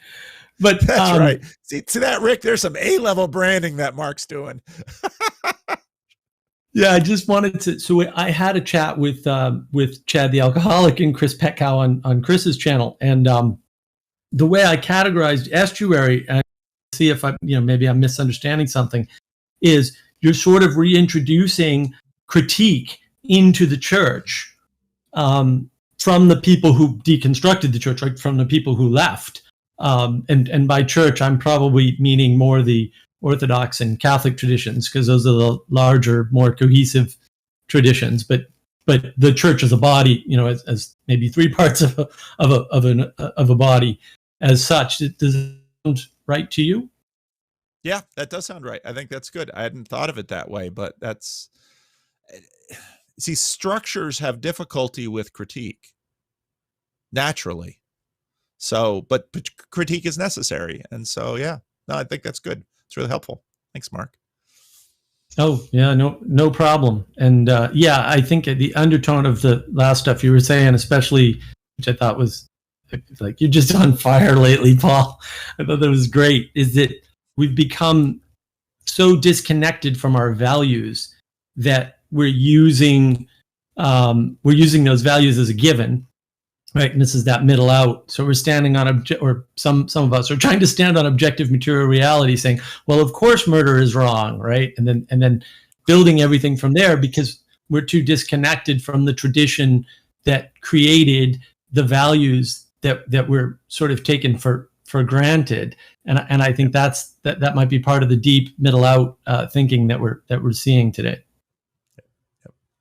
But that's right. See, to that, Rick, there's some A-level branding that Mark's doing. Yeah, I just wanted to. So I had a chat with Chad the Alcoholic and Chris Petkow on Chris's channel, and the way I categorized estuary, and see if maybe I'm misunderstanding something, is you're sort of reintroducing critique into the church from the people who deconstructed the church, right? From the people who left. And by church, I'm probably meaning more the Orthodox and Catholic traditions, because those are the larger, more cohesive traditions. But the church as a body, as maybe three parts of a body, as such, does it sound right to you? Yeah, that does sound right. I think that's good. I hadn't thought of it that way, but see, structures have difficulty with critique naturally. So, but critique is necessary. And so, yeah, no, I think that's good. It's really helpful. Thanks, Mark. Oh, yeah, no problem. And I think the undertone of the last stuff you were saying, especially, which I thought was like, you're just on fire lately, Paul. I thought that was great, is that we've become so disconnected from our values that we're using those values as a given. Right, and this is that middle out. So we're standing on or some of us are trying to stand on objective material reality, saying, "Well, of course, murder is wrong," right? And then building everything from there, because we're too disconnected from the tradition that created the values that we're sort of taken for granted. And I think that might be part of the deep middle out thinking that we're seeing today.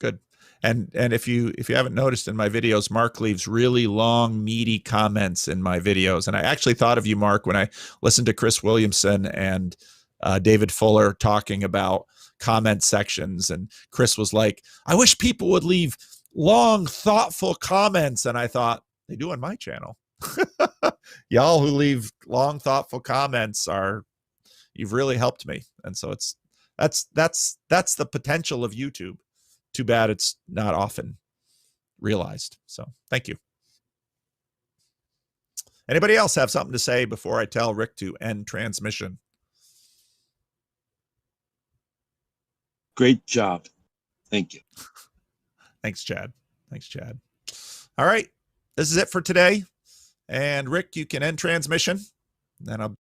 Good. And if you haven't noticed in my videos, Mark leaves really long, meaty comments in my videos. And I actually thought of you, Mark, when I listened to Chris Williamson and David Fuller talking about comment sections. And Chris was like, I wish people would leave long, thoughtful comments. And I thought, they do on my channel. Y'all who leave long, thoughtful comments you've really helped me. And so that's the potential of YouTube. Too bad it's not often realized. So thank you. Anybody else have something to say before I tell Rick to end transmission? Great job. Thank you. Thanks, Chad. All right. This is it for today. And Rick, you can end transmission. Then I'll